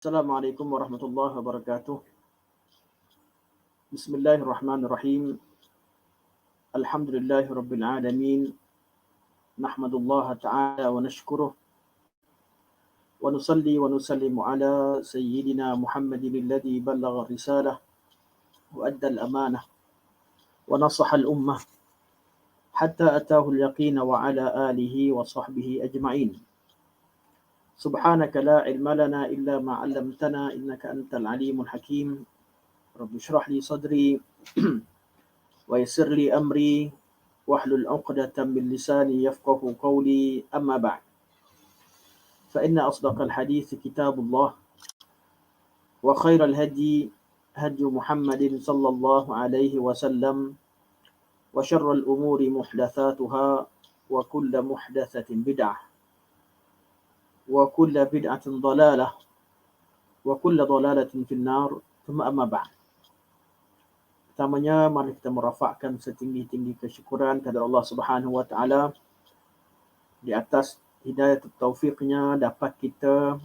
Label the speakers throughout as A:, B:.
A: Assalamualaikum warahmatullahi wabarakatuh. Bismillahirrahmanirrahim. Alhamdulillahi rabbil alamin. Nahmadullah ta'ala wa nashkuruh. Wa nusalli wa nusallimu ala sayyidina Muhammadin alladhi ballagha risalah wa adda al-amanah wa nasaha al-ummah hatta atahu al-yaqin wa ala alihi wa sahbihi ajma'in. Subhanaka la ilma lana illa ma 'allamtana innaka antal alimul hakim. Rabbi shrah li sadri wa yassir li amri wahlul 'uqdatam min lisani yafqahu qawli, amma ba'd. Fa inna asdaqal hadits kitabullah wa khairal hadi hadi Muhammadin sallallahu alaihi wasallam wa syarrul umuri muhdatsatuha wa kullu muhdatsatin bid'ah wa kullu bid'atin dhalalah wa kullu dhalalatin finnar. Thumma amma ba'd. Pertamanya, mari kita merafakkan setinggi-tinggi kesyukuran kepada Allah Subhanahu wa taala di atas hidayah taufiknya dapat kita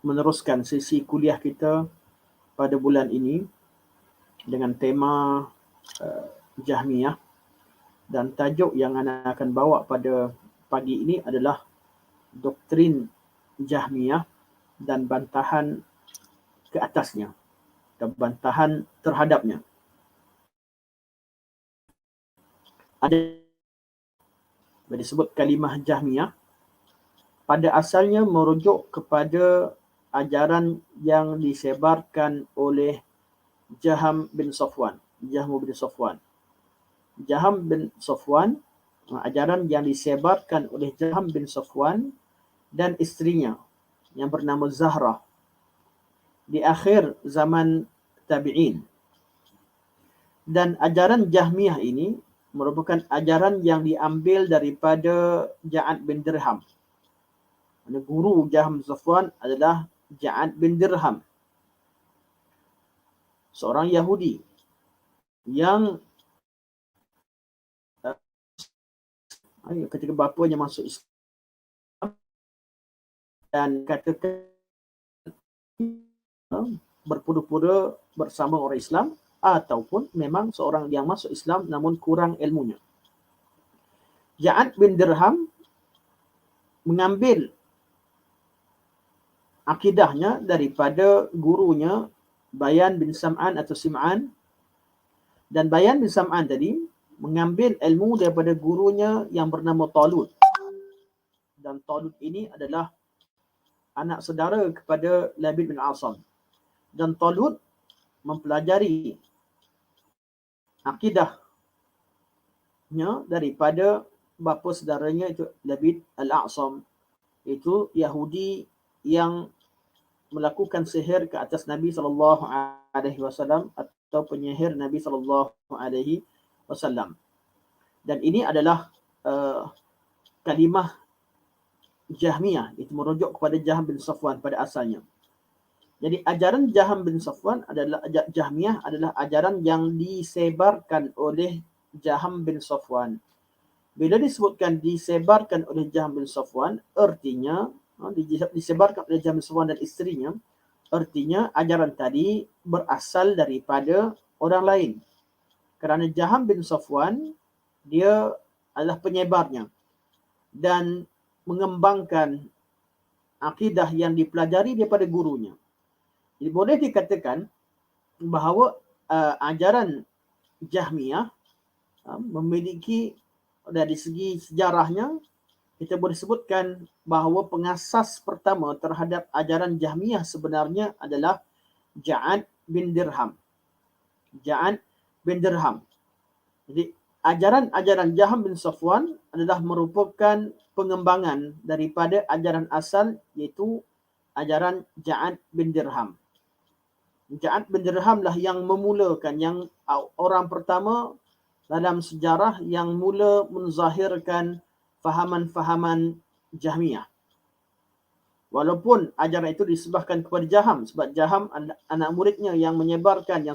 A: meneruskan sesi kuliah kita pada bulan ini dengan tema Jahmiyah, dan tajuk yang Ana akan bawa pada pagi ini adalah doktrin Jahmiyah dan bantahan ke atasnya, dan bantahan terhadapnya. Ada disebut kalimah Jahmiyah pada asalnya merujuk kepada ajaran yang disebarkan oleh Jaham bin Safwan. Jaham bin Safwan, ajaran yang disebarkan oleh Jaham bin Safwan dan isterinya yang bernama Zahra di akhir zaman tabi'in. Dan ajaran Jahmiyah ini merupakan ajaran yang diambil daripada Ja'ad bin Dirham. Guru Jaham bin Safwan adalah Ja'ad bin Dirham, seorang Yahudi yang ketika bapanya masuk Islam dan katakan berpura-pura bersama orang Islam, ataupun memang seorang yang masuk Islam namun kurang ilmunya. Ja'ad bin Dirham mengambil akidahnya daripada gurunya Bayan bin Sam'an atau Sim'an, dan Bayan bin Sam'an tadi mengambil ilmu daripada gurunya yang bernama Talut, dan Talut ini adalah anak saudara kepada Labid bin Asam, dan Talut mempelajari akidahnya daripada bapa saudaranya itu Labid al-A'sam, itu Yahudi yang melakukan sihir ke atas Nabi sallallahu alaihi wasallam atau penyihir Nabi sallallahu alaihi wasallam. Dan ini adalah kalimah Jahmiyah, itu merujuk kepada Jaham bin Safwan pada asalnya. Jadi ajaran Jaham bin Safwan adalah Jahmiyah adalah ajaran yang disebarkan oleh Jaham bin Safwan. Bila disebutkan disebarkan oleh Jaham bin Safwan, artinya disebarkan oleh Jaham bin Safwan dan isterinya, artinya ajaran tadi berasal daripada orang lain. Kerana Jaham bin Safwan dia adalah penyebarnya dan mengembangkan akidah yang dipelajari daripada gurunya. Jadi boleh dikatakan bahawa ajaran Jahmiyah memiliki, dari segi sejarahnya, kita boleh sebutkan bahawa pengasas pertama terhadap ajaran Jahmiyah sebenarnya adalah Ja'ad bin Dirham. Ja'ad bin Dirham. Jadi ajaran Jaham bin Safwan adalah merupakan pengembangan daripada ajaran asal, iaitu ajaran Ja'ad bin Dirham. Ja'ad bin Dirham lah yang memulakan, yang orang pertama dalam sejarah yang mula menzahirkan fahaman-fahaman Jahmiyah. Walaupun ajaran itu disebabkan kepada Jaham, sebab Jaham anak muridnya yang menyebarkan,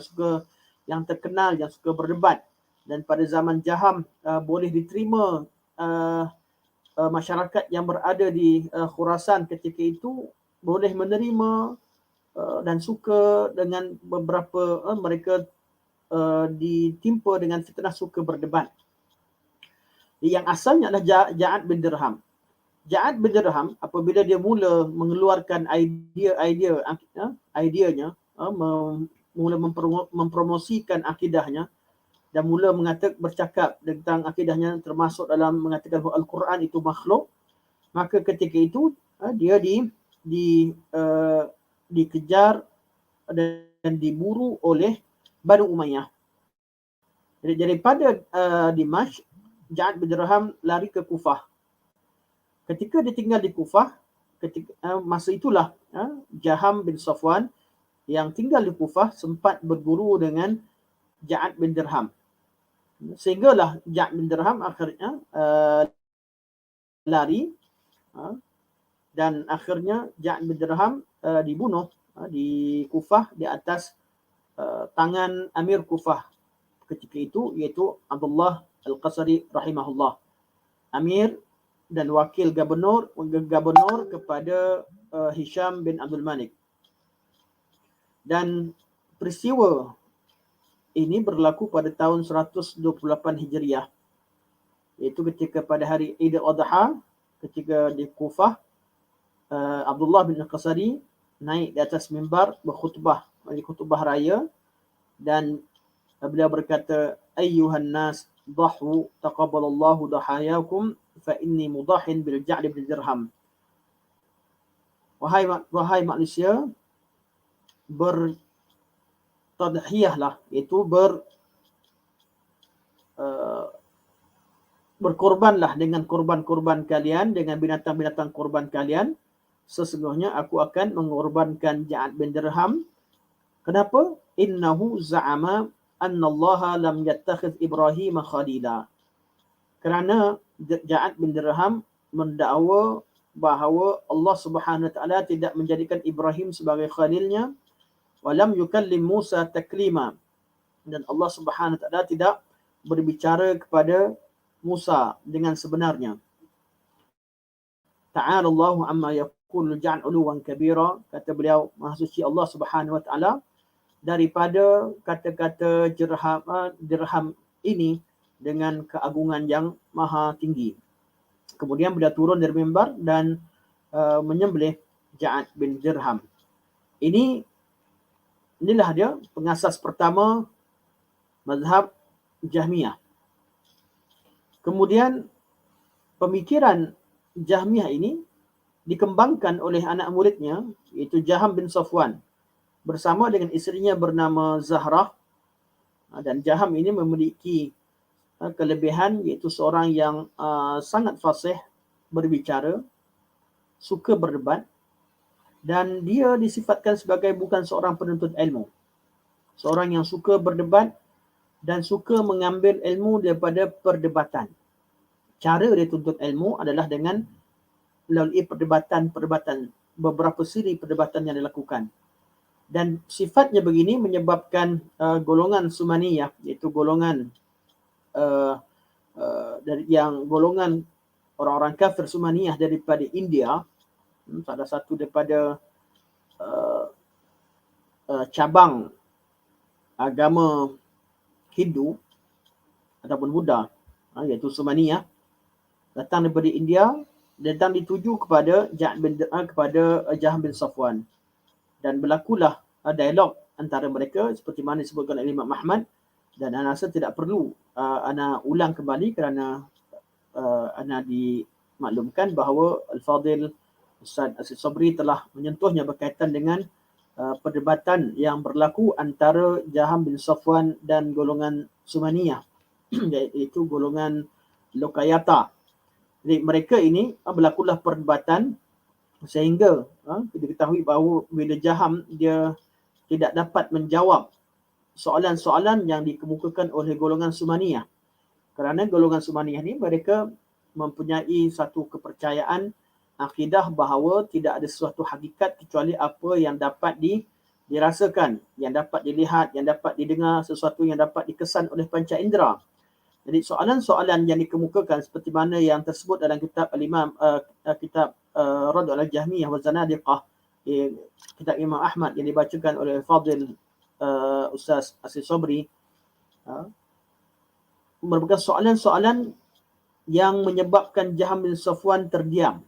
A: yang terkenal, yang suka berdebat. Dan pada zaman Jaham boleh diterima masyarakat yang berada di Khurasan ketika itu boleh menerima dan suka dengan beberapa mereka ditimpa dengan fitnah suka berdebat. Yang asalnya adalah Ja'ad bin Dirham. Ja'ad bin Dirham apabila dia mula mengeluarkan ideanya, mula mempromosikan akidahnya dan mula bercakap tentang akidahnya, termasuk dalam mengatakan bahawa Al-Quran itu makhluk, maka ketika itu dia dikejar dan diburu oleh Banu Umayyah. Jadi daripada Dimashq, Ja'ad bin Dirham lari ke Kufah. Ketika dia tinggal di Kufah, masa itulah Jaham bin Safwan yang tinggal di Kufah sempat berguru dengan Ja'ad bin Dirham. Sehinggalah Ja'ad bin Dirham akhirnya lari dan akhirnya Ja'ad bin Dirham dibunuh di Kufah di atas tangan Amir Kufah ketika itu, iaitu Abdullah Al-Qasri rahimahullah. Amir dan wakil gubernur kepada Hisham bin Abdul Malik. Dan peristiwa ini berlaku pada tahun 128 Hijriah. Iaitu ketika pada hari Eid al-Adha, ketika di Kufah, Abdullah bin Al-Qasri naik di atas mimbar berkhutbah, khutbah raya, dan beliau berkata, ayyuhan nas dahu taqabbalallahu dahayakum fa inni mudahin bil Ja'd bin Dirham. Wahai manusia, bertadhiyahlah, iaitu berkorbanlah dengan korban-korban kalian, dengan binatang-binatang korban kalian. Sesungguhnya aku akan mengorbankan Ja'ad bin Dirham. Kenapa? Innahu za'ama anna Allah lam yattakhidh Ibrahim khalila. Kerana Ja'ad bin Dirham mendakwa bahawa Allah Subhanahu wa taala tidak menjadikan Ibrahim sebagai khalilnya, walam yukallim Musa taklima, dan Allah Subhanahu wa taala tidak berbicara kepada Musa dengan sebenarnya. Ta'ala Allahu amma yaqulu Ja'ad 'uluwan kabira, kata beliau, Maha Suci Allah Subhanahu wa taala daripada kata-kata dirham ini dengan keagungan yang maha tinggi. Kemudian beliau turun dari mimbar dan menyembelih Ja'ad bin Dirham. Inilah dia pengasas pertama mazhab Jahmiyah. Kemudian pemikiran Jahmiyah ini dikembangkan oleh anak muridnya, iaitu Jaham bin Safwan, bersama dengan isterinya bernama Zahrah. Dan Jaham ini memiliki kelebihan, iaitu seorang yang sangat fasih berbicara, suka berdebat, dan dia disifatkan sebagai bukan seorang penuntut ilmu. Seorang yang suka berdebat dan suka mengambil ilmu daripada perdebatan. Cara dia tuntut ilmu adalah dengan melalui perdebatan, beberapa siri perdebatan yang dilakukan. Dan sifatnya begini menyebabkan golongan Sumaniyah, iaitu golongan golongan orang-orang kafir Sumaniyah daripada India, salah satu daripada cabang agama Hindu ataupun Buddha, iaitu Sumaniyah, datang daripada India, datang dituju kepada Jaham bin Safwan, dan berlakulah dialog antara mereka seperti mana disebutkan oleh Imam Ahmad. Dan ana rasa tidak perlu ana ulang kembali kerana ana dimaklumkan bahawa Al-Fadil Ustaz Aziz Sabri telah menyentuhnya berkaitan dengan perdebatan yang berlaku antara Jaham bin Safwan dan golongan Sumaniyah, iaitu golongan Lokayata. Jadi mereka ini berlakulah perdebatan sehingga diketahui bahawa bila Jaham dia tidak dapat menjawab soalan-soalan yang dikemukakan oleh golongan Sumaniyah. Kerana golongan Sumaniyah ni mereka mempunyai satu kepercayaan akidah bahawa tidak ada sesuatu hakikat kecuali apa yang dapat dirasakan, yang dapat dilihat, yang dapat didengar, sesuatu yang dapat dikesan oleh panca indera. Jadi soalan-soalan yang dikemukakan seperti mana yang tersebut dalam kitab Al-Imam kitab Rad' al-Jahmiyah wa Zanadiqah kitab Imam Ahmad yang dibacakan oleh Fadil Ustaz Aziz Sabri, merupakan soalan-soalan yang menyebabkan Jaham bin Safwan terdiam.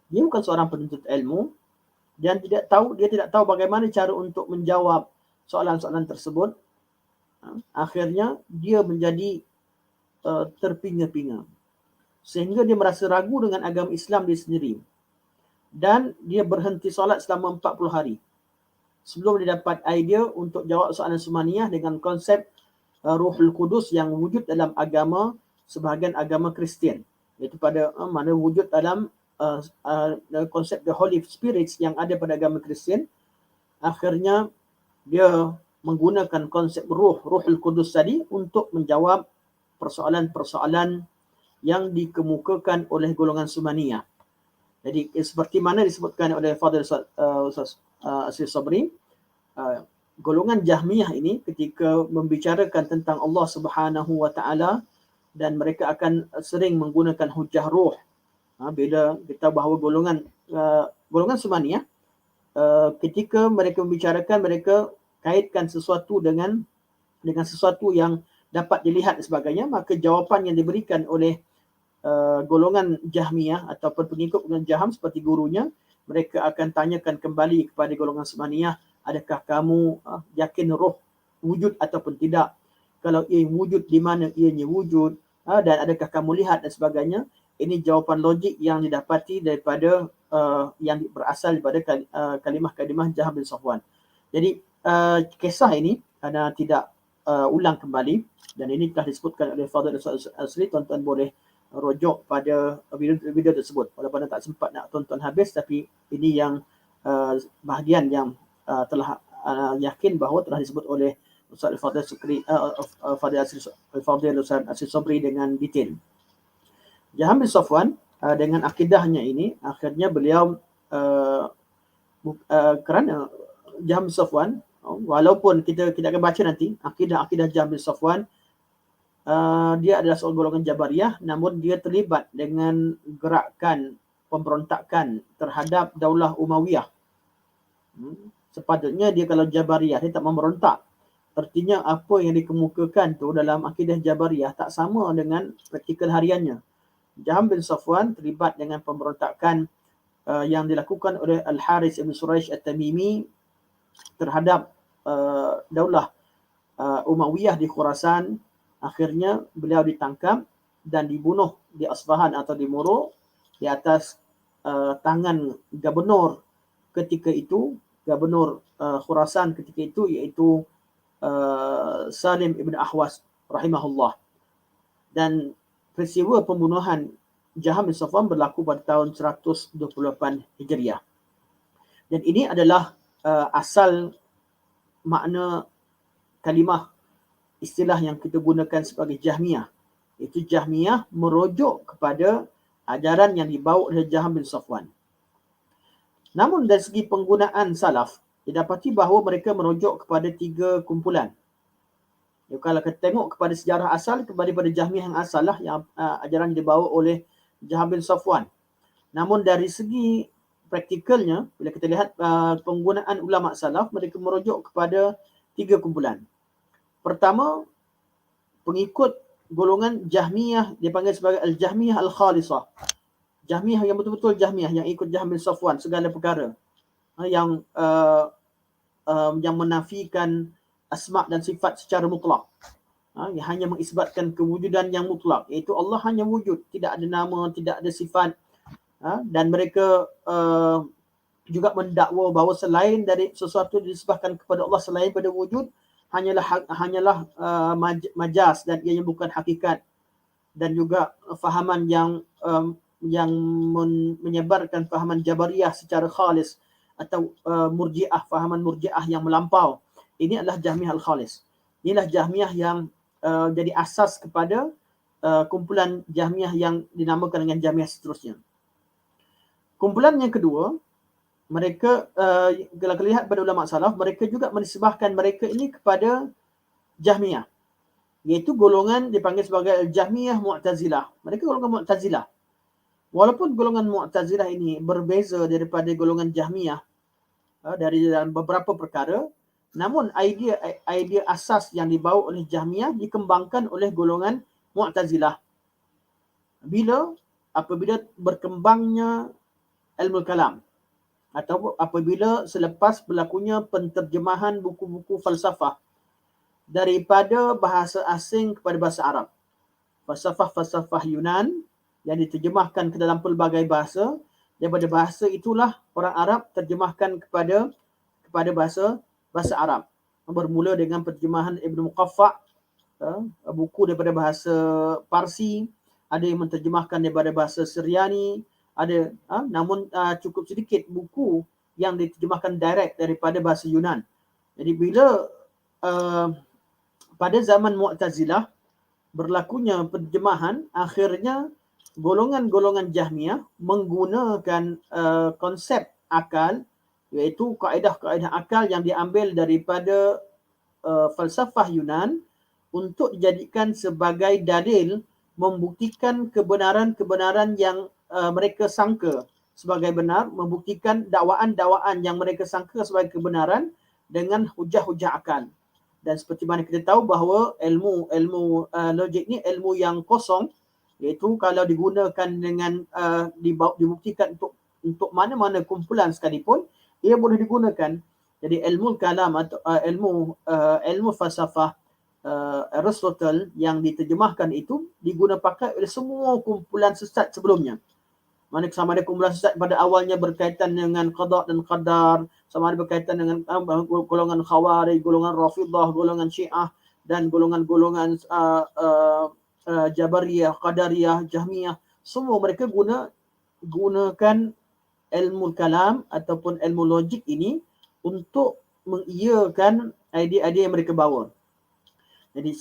A: Dia bukan seorang penuntut ilmu dan dia tidak tahu bagaimana cara untuk menjawab soalan-soalan tersebut. Akhirnya dia menjadi terpinga-pinga sehingga dia merasa ragu dengan agama Islam dia sendiri, dan dia berhenti solat selama 40 hari sebelum dia dapat idea untuk jawab soalan Sumaniyah dengan konsep Ruhul Kudus yang wujud dalam agama sebahagian agama Kristian, iaitu pada mana wujud dalam konsep the Holy Spirits yang ada pada agama Kristian. Akhirnya dia menggunakan konsep Ruhul Kudus tadi untuk menjawab persoalan-persoalan yang dikemukakan oleh golongan Sumaniyah. Jadi seperti mana disebutkan oleh Fadil Ustaz Aziz Sabri, golongan Jahmiyah ini ketika membicarakan tentang Allah Subhanahu wa taala, dan mereka akan sering menggunakan hujah ruh. Bila kita bahawa golongan Sumaniyah, ketika mereka membicarakan, mereka kaitkan sesuatu dengan sesuatu yang dapat dilihat dan sebagainya, maka jawapan yang diberikan oleh golongan Jahmiyah ataupun pengikut golongan Jaham seperti gurunya, mereka akan tanyakan kembali kepada golongan Sumaniyah, adakah kamu yakin roh wujud ataupun tidak? Kalau ia wujud, di mana ianya wujud? Dan adakah kamu lihat dan sebagainya? Ini jawapan logik yang didapati daripada yang berasal daripada kalimah-kalimah Jaham bin Safwan. Jadi kisah ini kerana tidak ulang kembali, dan ini telah disebutkan oleh Fadil Asri, tuan-tuan boleh rujuk pada video tersebut walaupun tak sempat nak tonton habis, tapi ini yang bahagian yang telah yakin bahawa telah disebut oleh Ustaz Fadil Ustaz Aziz Sabri dengan detail. Jaham bin Safwan dengan akidahnya ini, akhirnya beliau kerana Jaham bin Safwan, walaupun kita akan baca nanti akidah Jaham bin Safwan, dia adalah seorang golongan Jabariyah, namun dia terlibat dengan gerakan pemberontakan terhadap Daulah Umayyah. Sepatutnya dia kalau Jabariyah, dia tak memberontak. Artinya apa yang dikemukakan tu dalam akidah Jabariyah tak sama dengan praktikal hariannya. Jaham bin Safwan terlibat dengan pemberontakan yang dilakukan oleh Al-Harith ibn Suraish At-Tamimi terhadap Daulah Umayyah di Khurasan. Akhirnya beliau ditangkap dan dibunuh di Asfahan atau di Moro di atas tangan gubernur ketika itu, gubernur Khurasan ketika itu, iaitu Salim ibn Ahwas rahimahullah. Dan peristiwa pembunuhan Jaham bin Safwan berlaku pada tahun 128 Hijriah. Dan ini adalah asal makna kalimah istilah yang kita gunakan sebagai Jahmiyah. Itu Jahmiyah merujuk kepada ajaran yang dibawa oleh Jaham bin Safwan. Namun dari segi penggunaan salaf, didapati bahawa mereka merujuk kepada 3 kumpulan. Kalau kita tengok kepada sejarah asal, kembali pada Jahmiyah yang asal lah, yang ajaran dibawa oleh Jaham bin Safwan. Namun dari segi praktikalnya, bila kita lihat penggunaan ulama salaf, mereka merujuk kepada 3 kumpulan. Pertama, pengikut golongan Jahmiyah, dipanggil sebagai Al-Jahmiyah Al-Khalisah. Jahmiyah yang betul-betul Jahmiyah, yang ikut Jaham bin Safwan segala perkara, yang menafikan asma' dan sifat secara mutlak, yang hanya mengisbatkan kewujudan yang mutlak, iaitu Allah hanya wujud, tidak ada nama, tidak ada sifat. Dan mereka juga mendakwa bahawa selain dari sesuatu disebabkan kepada Allah selain pada wujud, hanyalah majaz dan ianya bukan hakikat. Dan juga fahaman yang menyebarkan fahaman Jabariyah secara khalis, atau Murji'ah, fahaman Murji'ah yang melampau. Ini adalah Jahmiyah Al-Khalis. Inilah Jahmiyah yang jadi asas kepada kumpulan Jahmiyah yang dinamakan dengan Jahmiyah seterusnya. Kumpulan yang kedua, mereka kalau lihat pada ulama salaf, mereka juga menisbahkan mereka ini kepada Jahmiyah, iaitu golongan dipanggil sebagai Jahmiyah Mu'tazilah. Mereka golongan Mu'tazilah. Walaupun golongan Mu'tazilah ini berbeza daripada golongan Jahmiyah dari dalam beberapa perkara. Namun idea asas yang dibawa oleh Jahmiyah dikembangkan oleh golongan Mu'tazilah. Apabila berkembangnya ilmu kalam, atau apabila selepas berlakunya penterjemahan buku-buku falsafah daripada bahasa asing kepada bahasa Arab. Falsafah-falsafah Yunan yang diterjemahkan ke dalam pelbagai bahasa, daripada bahasa itulah orang Arab terjemahkan kepada bahasa Arab. Bermula dengan penterjemahan Ibn Muqaffa', buku daripada bahasa Parsi, ada yang menterjemahkan daripada bahasa Syriani, ada namun cukup sedikit buku yang diterjemahkan direct daripada bahasa Yunan. Jadi bila pada zaman Mu'tazilah berlakunya penterjemahan, akhirnya golongan-golongan Jahmiyah menggunakan konsep akal, iaitu kaedah-kaedah akal yang diambil daripada falsafah Yunan untuk dijadikan sebagai dalil membuktikan kebenaran-kebenaran yang mereka sangka sebagai benar, membuktikan dakwaan-dakwaan yang mereka sangka sebagai kebenaran dengan hujah-hujah akal. Dan seperti mana kita tahu bahawa ilmu logik ni ilmu yang kosong, iaitu kalau digunakan dengan dibuktikan untuk mana-mana kumpulan sekalipun, ia boleh digunakan. Jadi ilmu kalam atau ilmu falsafah Aristotle yang diterjemahkan itu pakai oleh semua kumpulan sesat sebelumnya. Mana sama ada kumpulan sesat pada awalnya berkaitan dengan qada dan qadar, sama ada berkaitan dengan golongan Khawarij, golongan Rafidah, golongan Syiah, dan golongan-golongan Jabariyah, Qadariyah, Jahmiyah. Semua mereka gunakan ilmu kalam ataupun ilmu logik ini untuk mengiyakan idea-idea yang mereka bawa. Jadi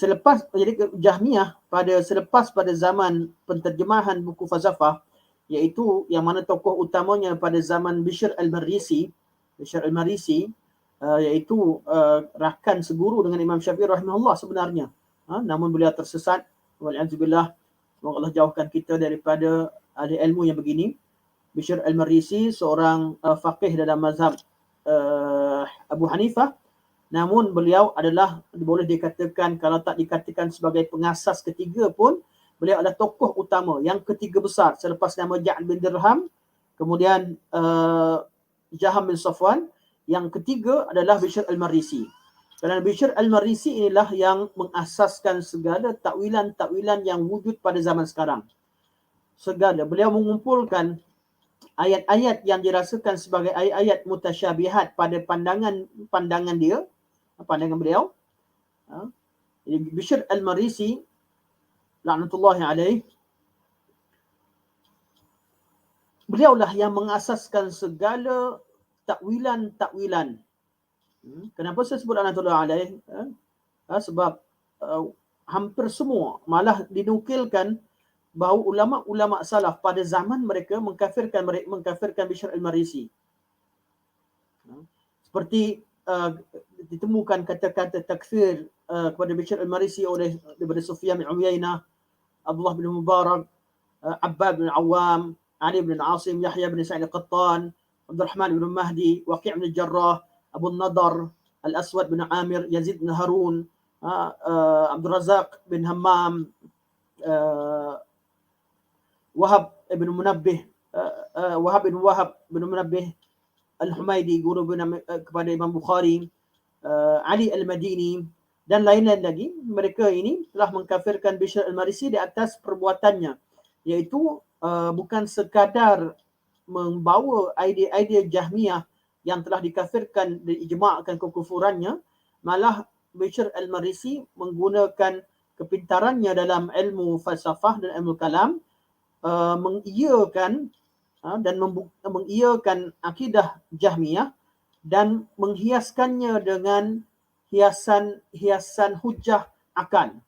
A: Jahmiyah selepas pada zaman penterjemahan buku falsafah, iaitu yang mana tokoh utamanya pada zaman Bishr al-Marisi, iaitu rakan seguru dengan Imam Syafi'i rahimahullah sebenarnya. Namun beliau tersesat, wal'azubillah. Semoga Allah jauhkan kita daripada ahli ilmu yang begini. Bishr al-Marisi seorang faqih dalam mazhab Abu Hanifah. Namun beliau adalah, boleh dikatakan, kalau tak dikatakan sebagai pengasas ketiga pun, beliau adalah tokoh utama yang ketiga besar selepas nama Ja'ad bin Dirham, kemudian Jaham bin Safwan. Yang ketiga adalah Bishr al-Marisi. Kerana Bishr al-Marisi inilah yang mengasaskan segala takwilan-takwilan yang wujud pada zaman sekarang. Beliau mengumpulkan ayat-ayat yang dirasakan sebagai ayat-ayat mutasyabihat pada pandangan beliau. Jadi Bishr al-Marisi laknatullahi alaih, beliaulah yang mengasaskan segala takwilan. Kenapa saya sebut laknatullahi alaih? Sebab hampir semua, malah dinukilkan bahawa ulama-ulama salaf pada zaman mereka mengkafirkan Bishr al-Marisi. Seperti ditemukan kata-kata takfir kepada Bishr al-Marisi daripada Sufyan bin Uyainah, Abdullah bin Mubarak, Abbad bin Awam, Ali bin Asim, Yahya bin Sa'id al-Qattan, Abdul Rahman bin Mahdi, Waqi' bin Jarrah, Abu Nadar, Al-Aswad bin Amir, Yazid bin Harun, Abdul Razak bin Hammam, Wahab bin Munabbih Al-Humaidi, guru kepada Imam Bukhari, Ali Al-Madini, dan lain-lain lagi. Mereka ini telah mengkafirkan Bishr al-Marisi di atas perbuatannya, iaitu bukan sekadar membawa idea-idea Jahmiyah yang telah dikafirkan, diijma'kan kekufurannya, malah Bishr al-Marisi menggunakan kepintarannya dalam ilmu falsafah dan ilmu kalam, mengiyakan dan mengiyakan akidah Jahmiyah dan menghiaskannya dengan hiasan hujah akal,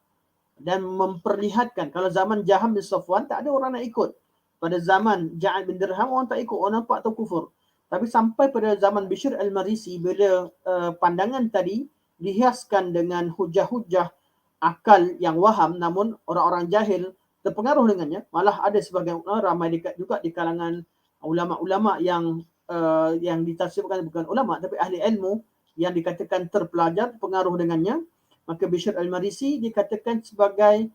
A: dan memperlihatkan kalau zaman Jaham bin Safwan tak ada orang nak ikut. Pada zaman Ja'ad bin Dirham orang tak ikut, orang nampak tu kufur. Tapi sampai pada zaman Bishr al-Marisi, bila pandangan tadi dihiaskan dengan hujah-hujah akal yang waham, namun orang-orang jahil terpengaruh dengannya. Malah ada sebagian ramai juga di kalangan ulama-ulama yang yang ditafsirkan bukan ulama tapi ahli ilmu yang dikatakan terpelajar pengaruh dengannya, maka Bishr al-Marisi dikatakan sebagai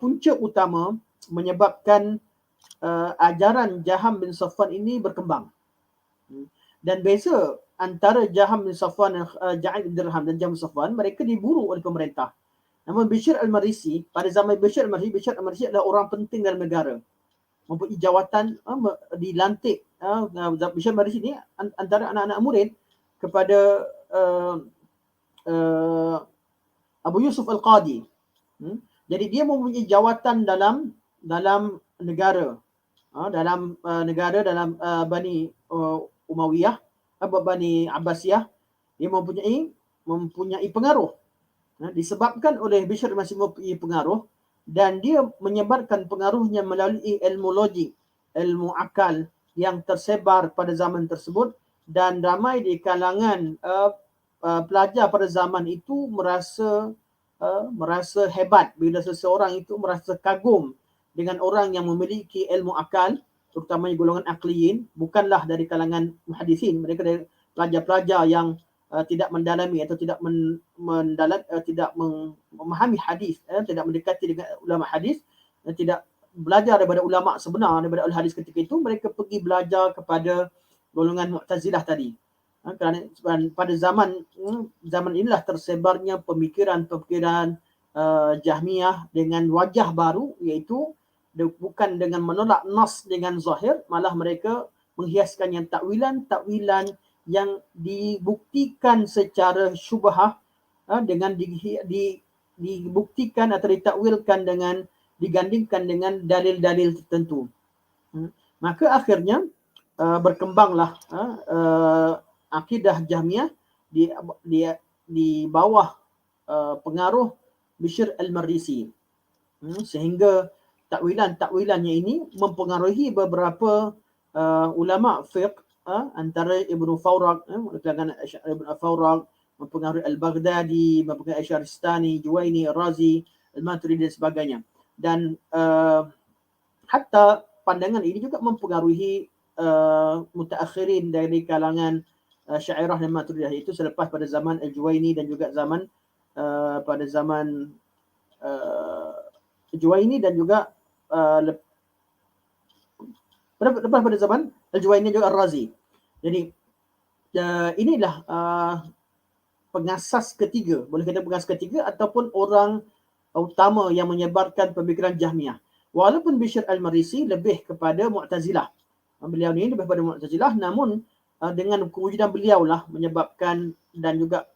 A: punca utama menyebabkan ajaran Jaham bin Safwan ini berkembang. Dan beza antara Jaham bin Safwan, Ja'id bin Dirham dan Jaham bin Safwan, mereka diburu oleh pemerintah. Namun Bishr al-Marisi, pada zaman Bishr al-Marisi adalah orang penting dalam negara, mempunyai jawatan, dilantik. Bishr al-Marisi ni antara anak-anak murid kepada Abu Yusuf al-Qadi. Jadi dia mempunyai jawatan dalam negara, dalam negara, dalam Bani Umayyah, Bani Abbasiyah. Dia mempunyai pengaruh, disebabkan oleh Bishr masih mempunyai pengaruh, dan dia menyebarkan pengaruhnya melalui ilmu logik, ilmu akal yang tersebar pada zaman tersebut, dan ramai di kalangan pelajar pada zaman itu merasa hebat bila seseorang itu merasa kagum dengan orang yang memiliki ilmu akal, terutamanya golongan aqliyin, bukanlah dari kalangan muhaddisin. Mereka dari pelajar-pelajar yang tidak mendalami atau tidak memahami hadis, tidak mendekati dengan ulama hadis, tidak belajar daripada ulama sebenar, daripada ahli hadis ketika itu. Mereka pergi belajar kepada golongan Mu'tazilah tadi. Kerana pada zaman inilah tersebarnya pemikiran-pemikiran Jahmiyah dengan wajah baru, iaitu bukan dengan menolak nas dengan zahir, malah mereka menghiaskan yang takwilan yang dibuktikan secara syubhah, dengan dibuktikan atau ditakwilkan dengan digandingkan dengan dalil-dalil tertentu. Maka akhirnya berkembanglah akidah Jahmiyah di bawah pengaruh Bishr al-Marisi, sehingga takwilannya ini mempengaruhi beberapa ulama fiqh, antara Ibnu Fawraq, Ibnu Fawraq, mempengaruhi Al-Baghdadi, mempengaruhi Syaristani, Juwaini, Razi, Al-Maturidi dan sebagainya. Dan hatta pandangan ini juga mempengaruhi mutaakhirin dari kalangan Syairah dan Maturidiyah, itu selepas pada zaman Al-Juwaini dan juga pada zaman Juwaini dan juga lepas pada zaman Al-Juwaini juga Ar-Razi. Jadi inilah pengasas ketiga, boleh kata pengasas ketiga ataupun orang utama yang menyebarkan pemikiran Jahmiyah. Walaupun Bishr al-Marisi lebih kepada Mu'tazilah, beliau ni lebih kepada Mu'tazilah, namun dengan kewujudan beliau lah menyebabkan, dan juga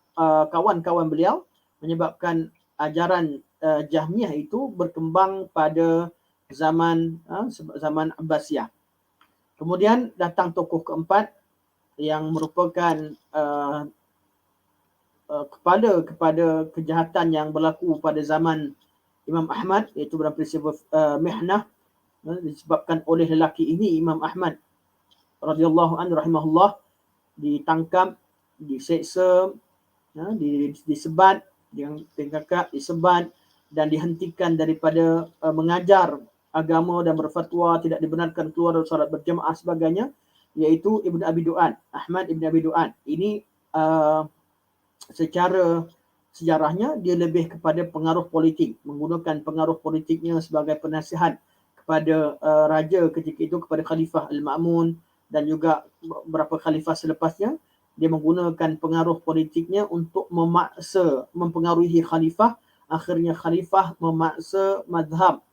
A: kawan-kawan beliau, menyebabkan ajaran Jahmiyah itu berkembang pada zaman Abbasiyah. Kemudian datang tokoh keempat yang merupakan kepada kejahatan yang berlaku pada zaman Imam Ahmad, iaitu dalam peristiwa Mihnah, disebabkan oleh lelaki ini, Imam Ahmad radhiyallahu anhu rahimahullah, ditangkap, diseksa, disebat, disebat dan dihentikan daripada mengajar agama dan berfatwa, tidak dibenarkan keluar dari solat berjemaah sebagainya, iaitu Ibn Abi Du'ad, Ahmad Ibn Abi Du'ad. Ini secara sejarahnya dia lebih kepada pengaruh politik, menggunakan pengaruh politiknya sebagai penasihat kepada raja ketika itu, kepada Khalifah Al-Ma'mun dan juga beberapa khalifah selepasnya. Dia menggunakan pengaruh politiknya untuk memaksa, mempengaruhi khalifah. Akhirnya khalifah memaksa mazhab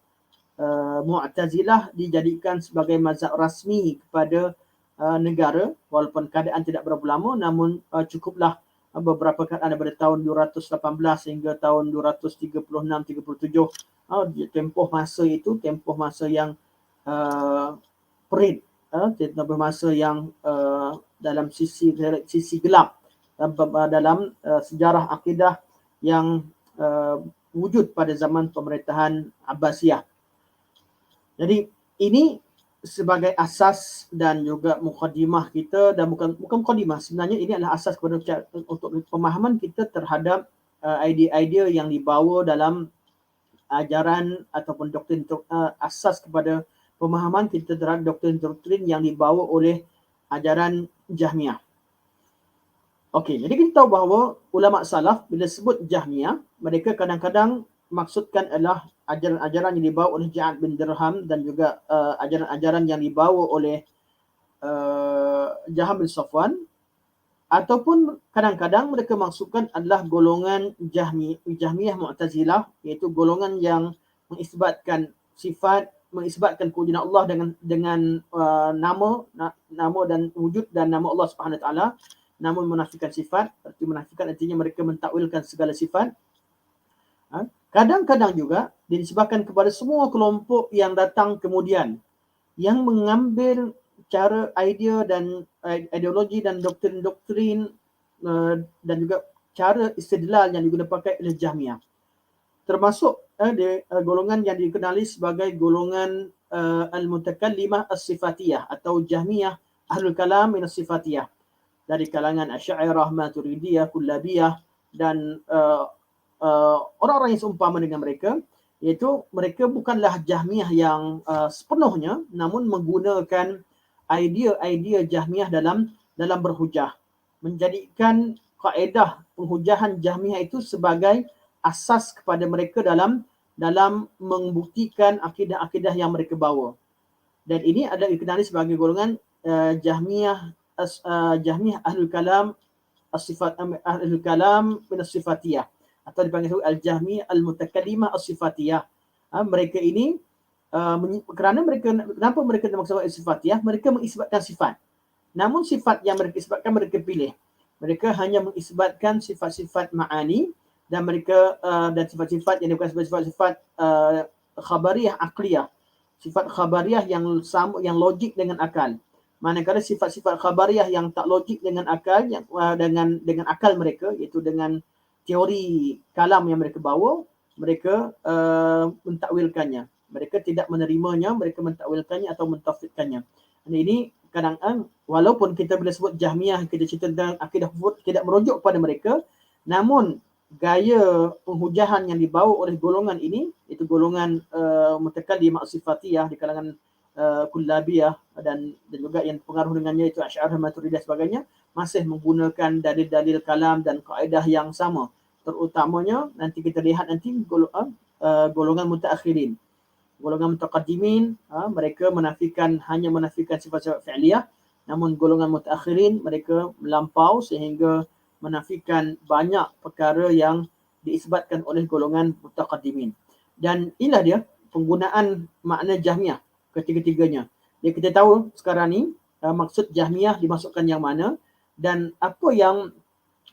A: Mu'tazilah dijadikan sebagai mazhab rasmi kepada negara, walaupun keadaan tidak berapa lama, namun cukuplah beberapa keadaan daripada tahun 218 hingga tahun 236-37. Tempoh masa itu tempoh masa yang perit, tempoh masa yang dalam sisi gelap dalam sejarah akidah yang wujud pada zaman pemerintahan Abbasiyah. Jadi ini sebagai asas dan juga mukadimah kita, dan bukan mukadimah, sebenarnya ini adalah asas kepada untuk pemahaman kita terhadap idea-idea yang dibawa dalam ajaran ataupun doktrin, asas kepada pemahaman kita terhadap doktrin-doktrin yang dibawa oleh ajaran Jahmiyah. Okey, jadi kita tahu bahawa ulama salaf bila sebut Jahmiyah, mereka kadang-kadang maksudkan adalah ajaran-ajaran yang dibawa oleh Ja'ad bin Dirham dan juga ajaran-ajaran yang dibawa oleh Jaham bin Safwan, ataupun kadang-kadang mereka maksudkan adalah golongan Jahmiyah Mu'tazilah, iaitu golongan yang mengisbatkan sifat, mengisbatkan kewujudan Allah dengan nama dan wujud dan nama Allah Subhanahu Wa Taala, namun menafikan sifat. Arti menafikan artinya mereka mentakwilkan segala sifat. Kadang-kadang juga dinisbahkan kepada semua kelompok yang datang kemudian, yang mengambil cara, idea dan ideologi dan doktrin-doktrin dan juga cara istidlal yang digunakan pakai oleh Jahmiyah. Termasuk golongan yang dikenali sebagai golongan Al-Mutakallimah As-Sifatiyah atau Jahmiyah Ahlul Kalam min As-Sifatiyah, dari kalangan Asy'ariyah, Maturidiyah, Kullabiyah dan orang-orang yang seumpama dengan mereka, iaitu mereka bukanlah Jahmiyah yang sepenuhnya, namun menggunakan idea-idea Jahmiyah dalam berhujah, menjadikan kaedah penghujahan Jahmiyah itu sebagai asas kepada mereka dalam membuktikan akidah-akidah yang mereka bawa. Dan ini adalah dikenali sebagai golongan Jahmiyah Ahlul Kalam As-Sifat, Ahlul Kalam min As-Sifatiyah, atau dipanggil Al-Jahmiyah Al-Mutakallimah As-Sifatiyah. Mereka ini kenapa mereka dimaksud As-Sifatiyah? Mereka mengisbatkan sifat. Namun sifat yang mereka isbatkan mereka pilih. Mereka hanya mengisbatkan sifat-sifat ma'ani dan mereka dan sifat-sifat yang bukan sifat-sifat khabariyah akliyah. Sifat khabariyah yang sama, yang logik dengan akal. Manakala sifat-sifat khabariyah yang tak logik dengan akal, yang dengan akal mereka, iaitu dengan teori kalam yang mereka bawa, mereka mentakwilkannya. Mereka tidak menerimanya, mereka mentakwilkannya atau mentafsirkannya. Ini kadang-kadang walaupun kita bila sebut Jahmiyah, kita cerita tentang akidah kufur, tidak merujuk kepada mereka, namun gaya penghujahan yang dibawa oleh golongan ini, iaitu golongan Mutakallimah As-Sifatiyah di kalangan Kullabiyah dan juga yang pengaruh dengannya itu Asy'ariyah, Maturidiyah sebagainya, masih menggunakan dalil-dalil kalam dan kaedah yang sama. Terutamanya nanti kita lihat nanti golongan mutaakhirin. Golongan mutaqaddimin, mereka hanya menafikan sifat-sifat fi'liyah, namun golongan mutaakhirin mereka melampau sehingga menafikan banyak perkara yang diisbatkan oleh golongan mutaqaddimin. Dan inilah dia penggunaan makna Jahmiyah ketiga-tiganya. Jadi kita tahu sekarang ni maksud Jahmiyah dimasukkan yang mana, dan apa yang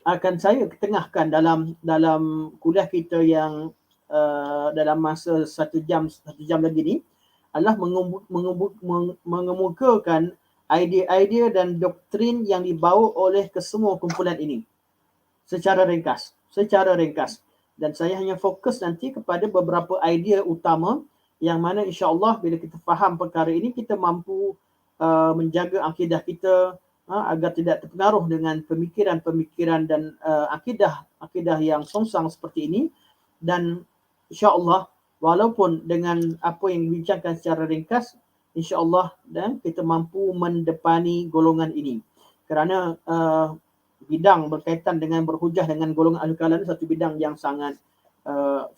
A: akan saya ketengahkan dalam kuliah kita yang dalam masa satu jam lagi ni adalah mengemukakan idea-idea dan doktrin yang dibawa oleh kesemua kumpulan ini secara ringkas. Dan saya hanya fokus nanti kepada beberapa idea utama yang mana insya-Allah bila kita faham perkara ini, kita mampu menjaga akidah kita agar tidak terpengaruh dengan pemikiran-pemikiran dan akidah yang songsang seperti ini. Dan insya-Allah walaupun dengan apa yang dibincangkan secara ringkas, insya-Allah dan kita mampu mendepani golongan ini. Kerana bidang berkaitan dengan berhujah dengan golongan Ahlul Kalam satu bidang yang sangat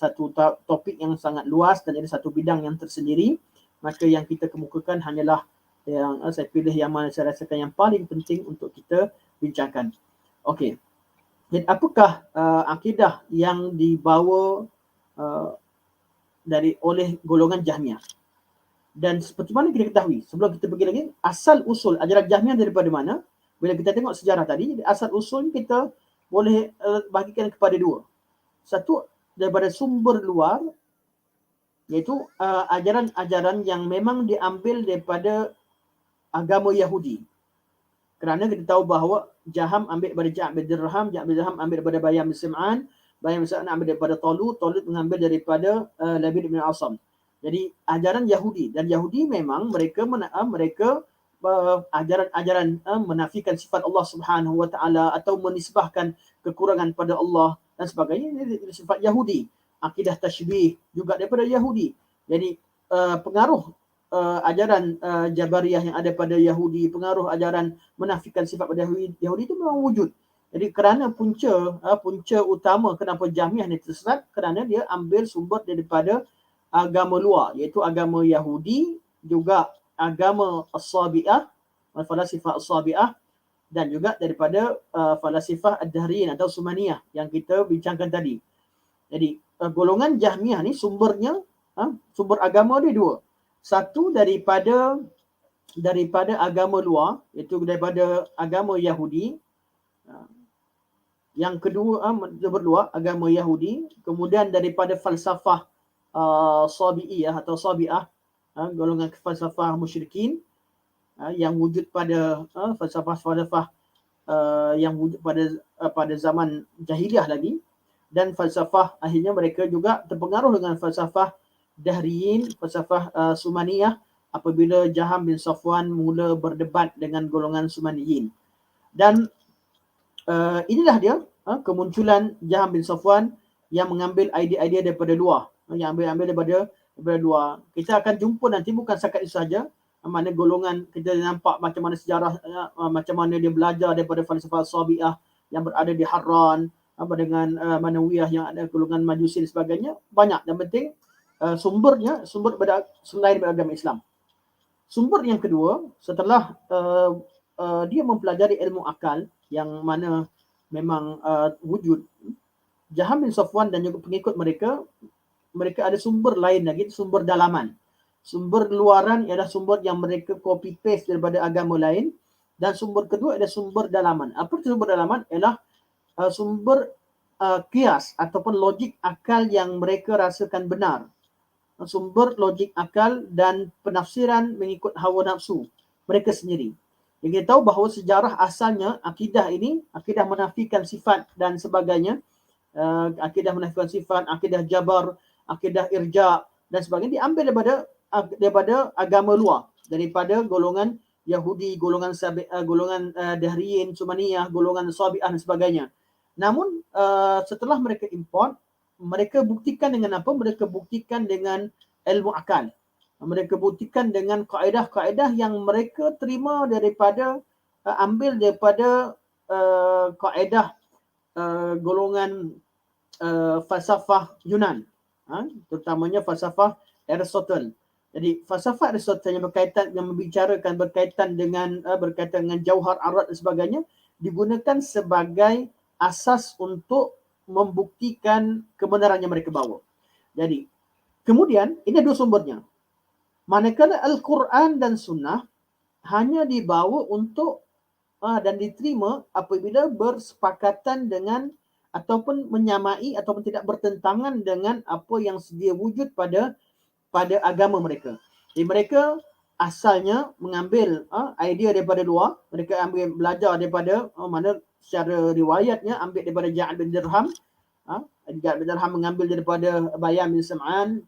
A: satu topik yang sangat luas, dan ini satu bidang yang tersendiri. Maka yang kita kemukakan hanyalah yang saya pilih yang mana saya rasakan yang paling penting untuk kita bincangkan. Okey. Jadi apakah akidah yang dibawa oleh golongan Jahmiyah? Dan seperti mana kita ketahui, sebelum kita pergi lagi, asal usul ajaran Jahmiyah daripada mana? Bila kita tengok sejarah tadi, asal usul kita boleh bahagikan kepada dua. Satu, daripada sumber luar, iaitu ajaran-ajaran yang memang diambil daripada agama Yahudi. Kerana kita tahu bahawa Jaham ambil daripada Ja'ad bin Dirham, Ja'ad bin Dirham ambil daripada Bayam bin Sim'an, Bayam bin Sim'an ambil daripada Talut, Talut mengambil daripada Labid bin Asam. Jadi ajaran Yahudi, dan Yahudi memang mereka ajaran-ajaran menafikan sifat Allah Subhanahu Wa Taala atau menisbahkan kekurangan pada Allah dan sebagainya. Ini sifat Yahudi. Akidah tasybih juga daripada Yahudi. Jadi pengaruh ajaran Jabariyah yang ada pada Yahudi, pengaruh ajaran menafikan sifat pada Yahudi itu memang wujud. Jadi kerana punca utama kenapa Jahmiyah ni tersesat, kerana dia ambil sumber daripada agama luar, iaitu agama Yahudi, juga agama As-Sabi'ah, falasifah As-Sabi'ah, dan juga daripada falasifah Ad-Dahriyin atau Sumaniyah yang kita bincangkan tadi. Jadi golongan Jahmiyah ni sumbernya, sumber agama dia dua. Satu daripada agama luar, iaitu daripada agama Yahudi. Yang kedua, berdua agama Yahudi, kemudian daripada falsafah Sabi'iyah atau Sabi'ah, golongan falsafah musyrikin yang wujud pada falsafah yang wujud pada zaman jahiliah lagi, dan falsafah akhirnya mereka juga terpengaruh dengan falsafah Dahriyin, falsafah Sumaniyah apabila Jaham bin Safwan mula berdebat dengan golongan Sumaniyin. Dan inilah dia kemunculan Jaham bin Safwan yang mengambil idea-idea daripada luar, yang ambil daripada luar. Kita akan jumpa nanti bukan setakat itu saja, mana golongan kita nampak macam mana sejarah, macam mana dia belajar daripada falsafah Sabi'ah yang berada di Harran, dengan Manawiyah yang ada golongan Majusi dan sebagainya. Banyak, dan penting sumbernya sumber selain beragama Islam. Sumber yang kedua, setelah dia mempelajari ilmu akal yang mana memang wujud, Jaham bin Safwan dan juga pengikut mereka ada sumber lain lagi, sumber dalaman. Sumber luaran ialah sumber yang mereka copy paste daripada agama lain, dan sumber kedua adalah sumber dalaman. Apa itu sumber dalaman? Ialah sumber kias ataupun logik akal yang mereka rasakan benar. Sumber logik akal dan penafsiran mengikut hawa nafsu mereka sendiri. Yang kita tahu bahawa sejarah asalnya akidah ini, akidah menafikan sifat dan sebagainya, akidah menafikan sifat, akidah jabar, akidah irja dan sebagainya diambil daripada agama luar, daripada golongan Yahudi, golongan Dahriyin, Sumaniyah, golongan Sabi'ah dan sebagainya. Namun setelah mereka import, mereka buktikan dengan apa? Mereka buktikan dengan ilmu akal. Mereka buktikan dengan kaedah-kaedah yang mereka terima daripada, ambil daripada kaedah golongan falsafah Yunan, terutamanya falsafah Aristotle. Jadi falsafah Aristotle yang berkaitan dengan jauhar arat dan sebagainya digunakan sebagai asas untuk membuktikan kebenaran yang mereka bawa. Jadi kemudian ini dua sumbernya. Manakala Al-Quran dan Sunnah hanya dibawa untuk dan diterima apabila bersepakatan dengan ataupun menyamai ataupun tidak bertentangan dengan apa yang sedia wujud pada agama mereka. Jadi mereka asalnya mengambil idea daripada luar, mereka ambil belajar daripada mana secara riwayatnya ambil daripada Ja'ad bin Dirham. Ja'ad bin Dirham mengambil daripada Bayan bin Sam'an,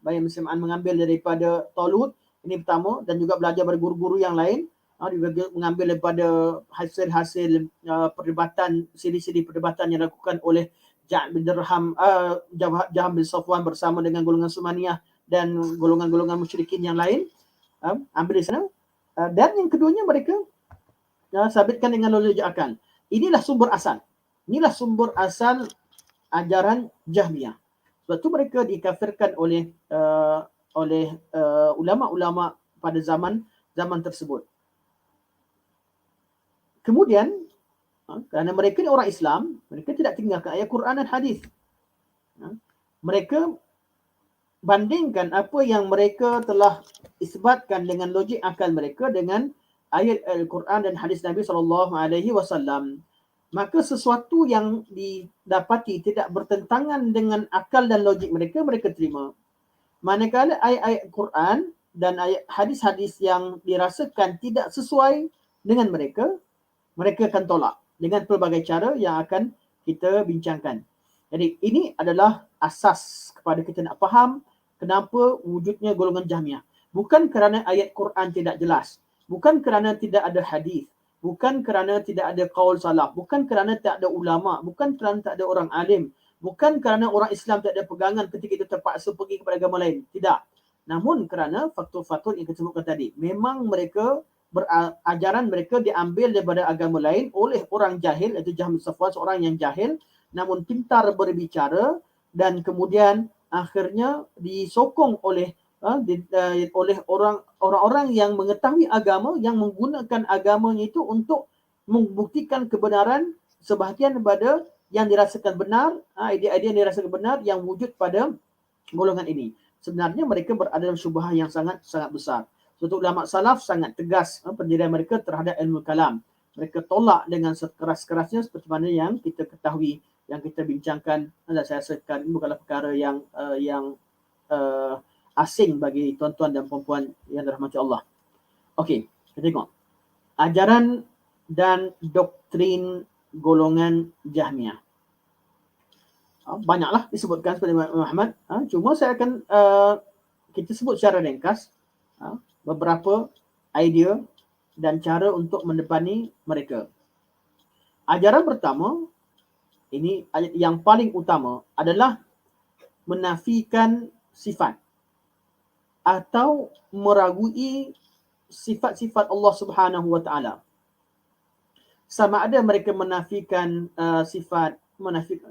A: mengambil daripada Talut, ini pertama, dan juga belajar dari guru-guru yang lain. Dia mengambil daripada hasil-hasil perdebatan, siri-siri perdebatan yang dilakukan oleh Ja'ad bin Dirham, Jaham bin Safwan bersama dengan golongan Sumaniyah dan golongan-golongan musyrikin yang lain. Ambil di sana. Dan yang keduanya mereka sabitkan dengan logik akal. Inilah sumber asal. Inilah sumber asal ajaran Jahmiyah. Sebab itu mereka dikafirkan oleh ulama-ulama pada zaman tersebut. Kemudian kerana mereka ni orang Islam, mereka tidak tinggalkan ayat Quran dan hadis. Mereka bandingkan apa yang mereka telah isbatkan dengan logik akal mereka dengan ayat Al-Quran dan hadis Nabi SAW. Maka sesuatu yang didapati tidak bertentangan dengan akal dan logik mereka, mereka terima. Manakala ayat-ayat Quran dan ayat hadis-hadis yang dirasakan tidak sesuai dengan mereka, mereka akan tolak dengan pelbagai cara yang akan kita bincangkan. Jadi ini adalah asas kepada kita nak faham kenapa wujudnya golongan Jahmiyah. Bukan kerana ayat Quran tidak jelas, bukan kerana tidak ada hadis, bukan kerana tidak ada qaul salaf, bukan kerana tak ada ulama, bukan kerana tak ada orang alim, bukan kerana orang Islam tak ada pegangan ketika itu terpaksa pergi kepada agama lain. Tidak. Namun kerana faktor-faktor yang kita sebutkan tadi, memang mereka ajaran mereka diambil daripada agama lain oleh orang jahil, iaitu Jahm bin Safwan, seorang yang jahil namun pintar berbicara, dan kemudian akhirnya disokong oleh orang-orang yang mengetahui agama, yang menggunakan agamanya itu untuk membuktikan kebenaran sebahagian daripada yang dirasakan benar, idea-idea yang dirasakan benar yang wujud pada golongan ini. Sebenarnya mereka berada dalam syubhah yang sangat besar. Suatu ulama salaf sangat tegas pendirian mereka terhadap ilmu kalam. Mereka tolak dengan sekeras-kerasnya seperti mana yang kita ketahui, yang kita bincangkan. Dan saya rasakan ini bukanlah perkara yang asing bagi tuan-tuan dan puan-puan yang dirahmati Allah. Okey, kita tengok. Ajaran dan doktrin golongan Jahmiyah. Banyaklah disebutkan seperti Muhammad. Cuma saya akan kita sebut secara ringkas beberapa idea dan cara untuk mendepani mereka. Ajaran pertama, ini yang paling utama, adalah menafikan sifat atau meragui sifat-sifat Allah Subhanahu wa taala. Sama ada mereka menafikan sifat,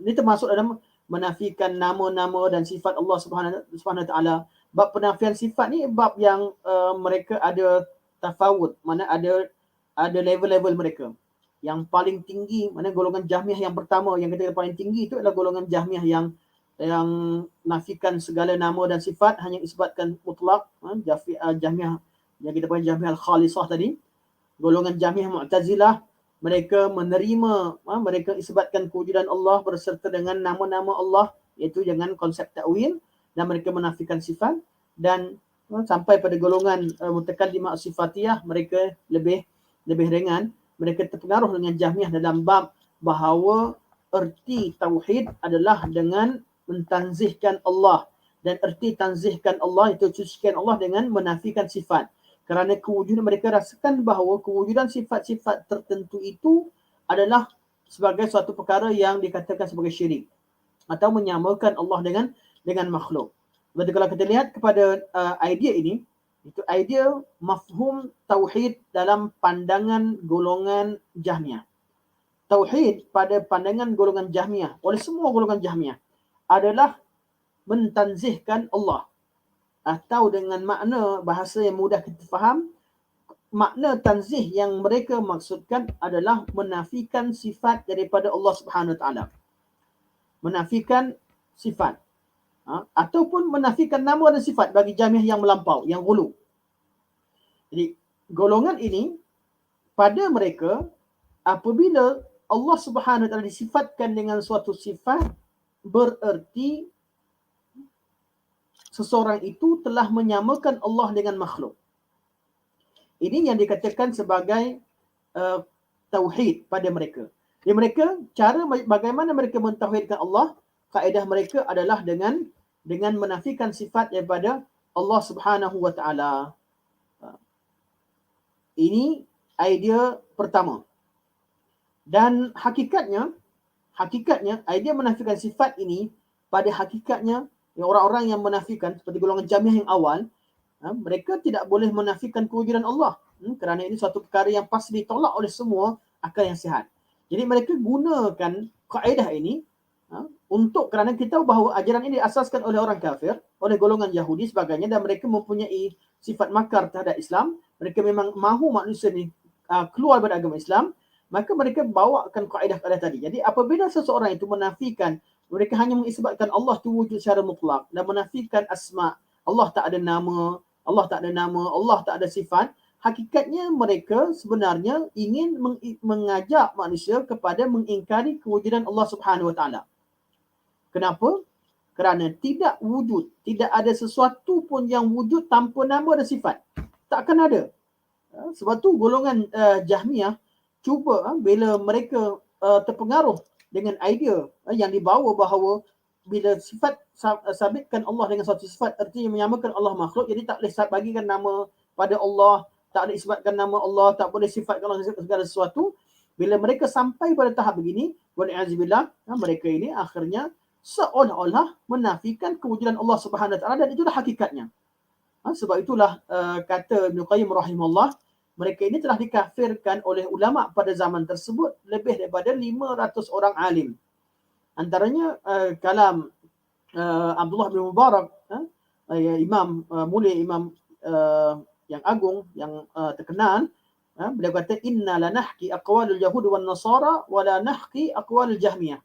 A: ini termasuk dalam menafikan nama-nama dan sifat Allah Subhanahu wa taala. Bab penafian sifat ni bab yang mereka ada tafawud, mana ada level-level mereka. Yang paling tinggi, mana golongan Jahmiyah yang pertama, yang kita paling tinggi itu adalah golongan Jahmiyah yang nafikan segala nama dan sifat, hanya isbatkan mutlak. Jahmiyah yang kita panggil Jahmiyah al-Khalisah tadi. Golongan Jahmiyah Mu'tazilah, mereka menerima, mereka isbatkan kewujudan Allah berserta dengan nama-nama Allah, iaitu dengan konsep ta'wil, dan mereka menafikan sifat. Dan sampai pada golongan Mutakallimah Sifatiyah, mereka lebih ringan. Mereka terpengaruh dengan Jahmiyah dalam bab bahawa erti tauhid adalah dengan mentanzihkan Allah, dan erti tanzihkan Allah itu sucikan Allah dengan menafikan sifat. Kerana kewujudan, mereka rasakan bahawa kewujudan sifat-sifat tertentu itu adalah sebagai suatu perkara yang dikatakan sebagai syirik atau menyamakan Allah dengan makhluk. Berarti kalau kita lihat kepada idea ini, itu idea mafhum tauhid dalam pandangan golongan Jahmiyah. Tauhid pada pandangan golongan Jahmiyah, oleh semua golongan Jahmiyah, adalah mentanzihkan Allah, atau dengan makna bahasa yang mudah kita faham, makna tanzih yang mereka maksudkan adalah menafikan sifat daripada Allah Subhanahu Wa Taala. Menafikan sifat, ataupun menafikan nama dan sifat bagi Jahmiyah yang melampau, yang ghulu. Jadi golongan ini, pada mereka, apabila Allah Subhanahu Wa Taala disifatkan dengan suatu sifat, bererti seseorang itu telah menyamakan Allah dengan makhluk. Ini yang dikatakan sebagai tauhid pada mereka. Jadi mereka, cara bagaimana mereka mentauhidkan Allah, kaedah mereka adalah dengan menafikan sifat daripada Allah Subhanahu Wa Taala. Ini idea pertama. Dan hakikatnya idea menafikan sifat ini, pada hakikatnya orang-orang yang menafikan seperti golongan Jahmiyah yang awal, mereka tidak boleh menafikan kewujudan Allah, kerana ini suatu perkara yang pasti ditolak oleh semua akal yang sihat. Jadi mereka gunakan kaedah ini kerana kita tahu bahawa ajaran ini diasaskan oleh orang kafir, oleh golongan Yahudi sebagainya, dan mereka mempunyai sifat makar terhadap Islam. Mereka memang mahu manusia ni keluar dari agama Islam, maka mereka bawakan kaedah-kaedah tadi. Jadi apabila seseorang itu menafikan, mereka hanya mengisbatkan Allah itu wujud secara mutlak, dan menafikan asma, Allah tak ada nama, Allah tak ada sifat, hakikatnya mereka sebenarnya ingin mengajak manusia kepada mengingkari kewujudan Allah Subhanahu Wa Taala. Kenapa? Kerana tidak ada sesuatu pun yang wujud tanpa nama dan sifat. Takkan ada. Sebab tu golongan Jahmiyah cuba, bila mereka terpengaruh dengan idea yang dibawa bahawa bila sifat sabitkan Allah dengan satu sifat, artinya menyamakan Allah makhluk, jadi tak boleh bagikan nama pada Allah, tak boleh isbatkan nama Allah, tak boleh sifatkan Allah segala sesuatu. Bila mereka sampai pada tahap begini, wali'azibillah, mereka ini akhirnya seolah-olah menafikan kewujudan Allah Subhanahu Wa Taala, dan itulah hakikatnya. Sebab itulah kata Ibn Qayyim rahimahullah, mereka ini telah dikafirkan oleh ulama pada zaman tersebut lebih daripada 500 orang alim. Antaranya kalam Abdullah bin Mubarak, imam mulia, imam yang agung, yang terkenal, beliau kata inna lanahki aqwalul yahud wan nasara wa la nahki aqwalul jahmiyah.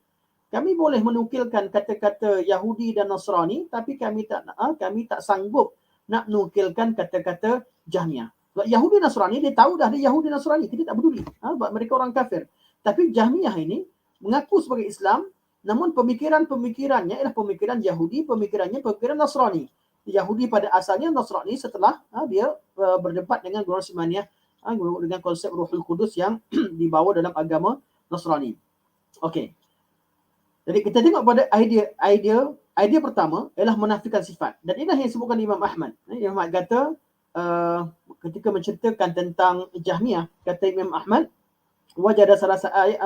A: Kami boleh menukilkan kata-kata Yahudi dan Nasrani, tapi kami tak sanggup nak nukilkan kata-kata Jahmiyah. Sebab Yahudi Nasrani, dia tahu dah dia Yahudi Nasrani, kita tak peduli. Sebab mereka orang kafir. Tapi Jahmiyah ini mengaku sebagai Islam, namun pemikiran-pemikirannya ialah pemikiran Yahudi, pemikirannya pemikiran Nasrani. Yahudi pada asalnya, Nasrani setelah dia berdebat dengan golongan Simaniyah, dengan konsep Ruhul Kudus yang dibawa dalam agama Nasrani. Okey. Jadi kita tengok pada idea pertama ialah menafikan sifat. Dan inilah yang disebutkan Imam Ahmad. Imam Ahmad kata ketika menceritakan tentang Jahmiyah, kata Imam Ahmad, wajada salah satu ayat,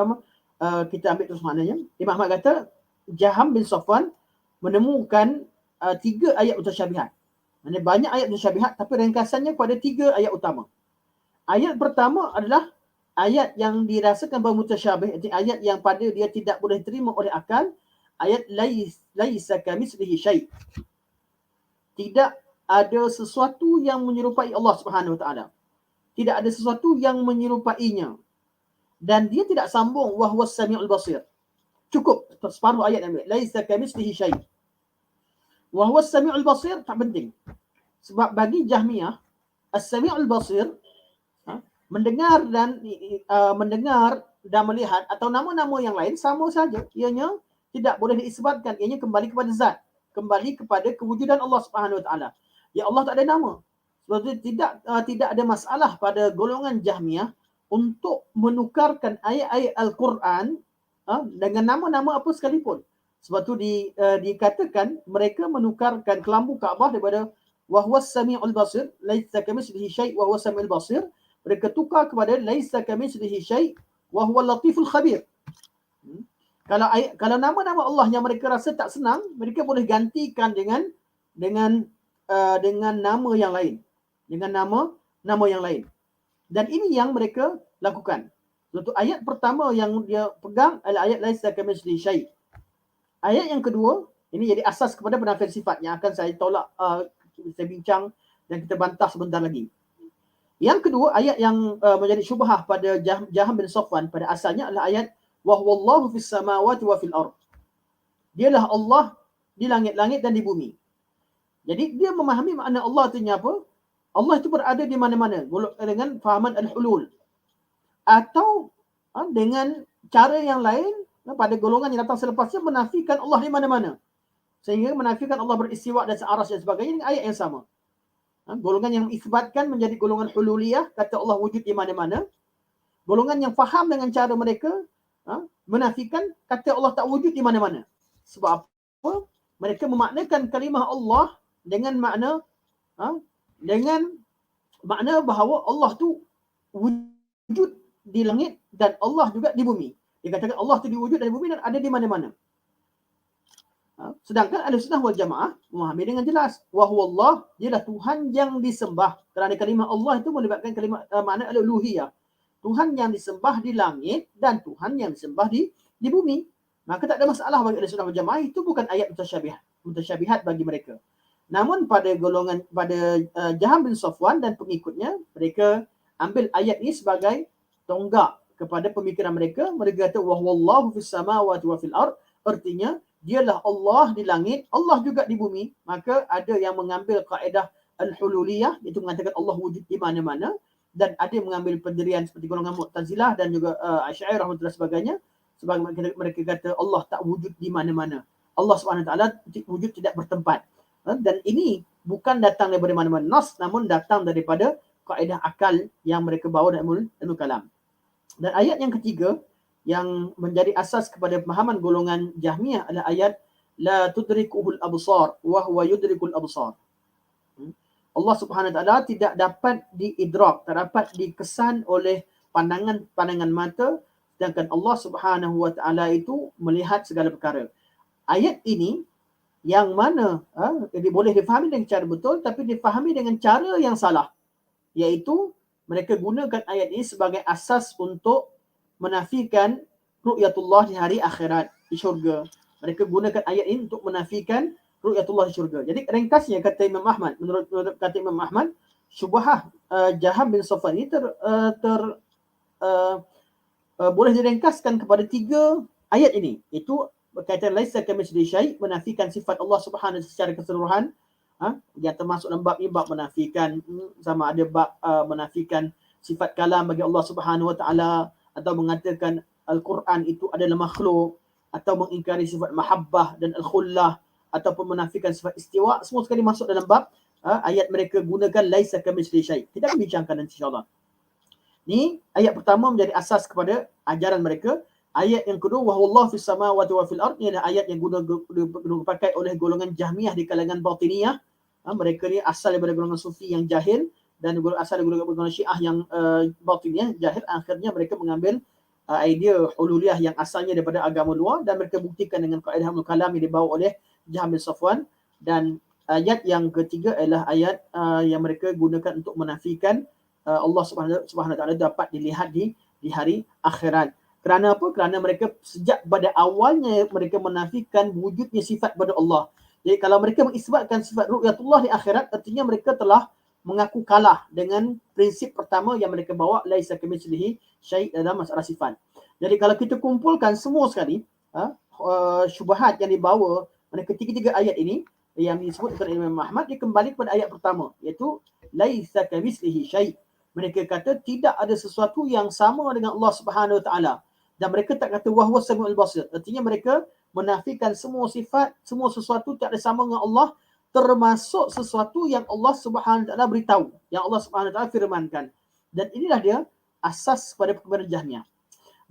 A: kita ambil terus maknanya. Imam Ahmad kata Jaham bin Safwan menemukan 3 ayat mutasyabihat. Maksudnya banyak ayat mutasyabihat, tapi ringkasannya pada 3 ayat utama. Ayat pertama adalah ayat yang dirasakan bahawa mutasyabih, ayat yang pada dia tidak boleh terima oleh akal, ayat laisa kamitslihi syai'. Tidak ada sesuatu yang menyerupai Allah Subhanahu Wa Taala. Tidak ada sesuatu yang menyerupainya. Dan dia tidak sambung wa huwas samiul basir. Cukup separuh ayat ambil. Laisa kamitslihi syai'. Wa huwas samiul basir tak penting. Sebab bagi Jahmiyah, as-samiul basir, mendengar dan melihat atau nama-nama yang lain sama saja. Ianya tidak boleh diisbatkan. Ianya kembali kepada zat, kembali kepada kewujudan Allah Subhanahu Wa Taala. Ya Allah tak ada nama. Sebab itu tidak ada masalah pada golongan Jahmiyah untuk menukarkan ayat-ayat Al-Quran dengan nama-nama apa sekalipun. Sebab itu dikatakan mereka menukarkan kelambu Kaabah daripada wa huwas samiul basir, laisa kamitslihi syai' wa huwas samiul basir, mereka tukar kepada laisa kamitslihi syai' wa huwal latiful khabir. Kalau nama-nama Allah yang mereka rasa tak senang, mereka boleh gantikan dengan nama yang lain, dengan nama yang lain. Dan ini yang mereka lakukan. Untuk ayat pertama yang dia pegang adalah ayat laisa kamitslihi syai'. Ayat yang kedua, ini jadi asas kepada penafian sifat yang akan saya tolak, saya bincang dan kita bantah sebentar lagi. Yang kedua, ayat yang menjadi syubhah pada Jaham bin Safwan pada asalnya adalah ayat wa huwallahu fis samawati wa fil ard. Dialah Allah di langit-langit dan di bumi. Jadi dia memahami makna Allah itu apa? Allah itu berada di mana-mana dengan fahaman al-hulul. Atau dengan cara yang lain pada golongan yang datang selepasnya menafikan Allah di mana-mana. Sehingga menafikan Allah beristiwa dan searas dan sebagainya dengan ayat yang sama. Golongan yang isbatkan menjadi golongan hululiyah, kata Allah wujud di mana-mana. Golongan yang faham dengan cara mereka menafikan, kata Allah tak wujud di mana-mana. Sebab apa? Mereka memaknakan kalimah Allah dengan makna bahawa Allah tu wujud di langit dan Allah juga di bumi. Dia katakan Allah tu diwujud di bumi dan ada di mana-mana. Sedangkan Ahlussunnah wal Jamaah memahami dengan jelas, wa huwallah, dialah Tuhan yang disembah. Kerana kalimah Allah itu melibatkan kalimah makna al-uluhiyah. Tuhan yang disembah di langit dan Tuhan yang disembah di bumi. Maka tak ada masalah bagi Ahlussunnah wal Jamaah, itu bukan ayat mutasyabihat bagi mereka. Namun pada Jaham bin Safwan dan pengikutnya, mereka ambil ayat ini sebagai tonggak kepada pemikiran mereka. Mereka kata wa huwallahu fis samawati wa fil ard, artinya dialah Allah di langit, Allah juga di bumi. Maka ada yang mengambil kaedah al-hululiyah, iaitu mengatakan Allah wujud di mana-mana, dan ada yang mengambil pendirian seperti golongan Mu'tazilah dan juga Asy'ariyah dan sebagainya, sebab mereka kata Allah tak wujud di mana-mana. Allah SWT wujud tidak bertempat. Dan ini bukan datang daripada mana-mana nas, namun datang daripada kaedah akal yang mereka bawa dalam ilmu kalam. Dan ayat yang ketiga yang menjadi asas kepada pemahaman golongan Jahmiyah adalah ayat la tudrikuhul absar wa huwa yudrikul absar. Allah Subhanahu Wa Taala tidak dapat diidrak, tak dapat dikesan oleh pandangan mata, sedangkan Allah Subhanahu Wa Taala itu melihat segala perkara. Ayat ini yang mana dia boleh difahami dengan cara betul tapi difahami dengan cara yang salah, iaitu mereka gunakan ayat ini sebagai asas untuk menafikan ru'yatullah di hari akhirat, di syurga. Mereka gunakan ayat ini untuk menafikan ru'yatullah di syurga. Jadi ringkasnya kata Imam Ahmad, menurut kata Imam Ahmad, syubhah Jaham bin Safwan ini boleh diringkaskan kepada 3 ayat ini. Itu berkaitan laisa kamitslihi syai', menafikan sifat Allah Subhanahu secara keseluruhan. Yang termasuk dalam bab ini bab menafikan sama ada bab menafikan sifat kalam bagi Allah Subhanahu Wa Taala, atau mengatakan Al-Quran itu adalah makhluk, atau mengingkari sifat mahabbah dan al-khullah, ataupun menafikan sifat istiwa, semua sekali masuk dalam bab ayat mereka gunakan laisa kamitslihi syai'. Kita akan bincangkan nanti insya-Allah. Ni ayat pertama menjadi asas kepada ajaran mereka. Ayat yang kedua, wahullahu fis samawati wa fil ard, ialah ayat yang dipakai oleh golongan Jahmiyah di kalangan Batiniyah. Mereka ni asal daripada golongan Sufi yang jahil, dan asal daripada golongan Syiah yang Batiniyah jahil. Akhirnya mereka mengambil idea hululiyah yang asalnya daripada agama luar, dan mereka buktikan dengan kaedah Ibnul Kalam yang dibawa oleh Jahm bin Safwan. Dan ayat yang ketiga adalah ayat yang mereka gunakan untuk menafikan Allah Subhanahu Wa Taala dapat dilihat di hari akhirat. Kerana apa? Kerana mereka sejak pada awalnya mereka menafikan wujudnya sifat pada Allah. Jadi kalau mereka mengisbatkan sifat ru'yatullah di akhirat, artinya mereka telah mengaku kalah dengan prinsip pertama yang mereka bawa, laisa kamitslihi syai' dalam masalah sifat. Jadi kalau kita kumpulkan semua sekali syubhat yang dibawa oleh ketiga-tiga ayat ini yang disebut oleh Imam Ahmad, dia kembali kepada ayat pertama, iaitu laisa kamitslihi syai'. Mereka kata tidak ada sesuatu yang sama dengan Allah Subhanahu Wa Taala. Dan mereka tak kata wahwa samiul basir. Artinya mereka menafikan semua sifat, semua sesuatu tak ada sama dengan Allah, termasuk sesuatu yang Allah Subhanahu Wa Taala beritahu, yang Allah Subhanahu Wa Taala firmankan. Dan inilah dia asas pada pemikiran Jahmiyah.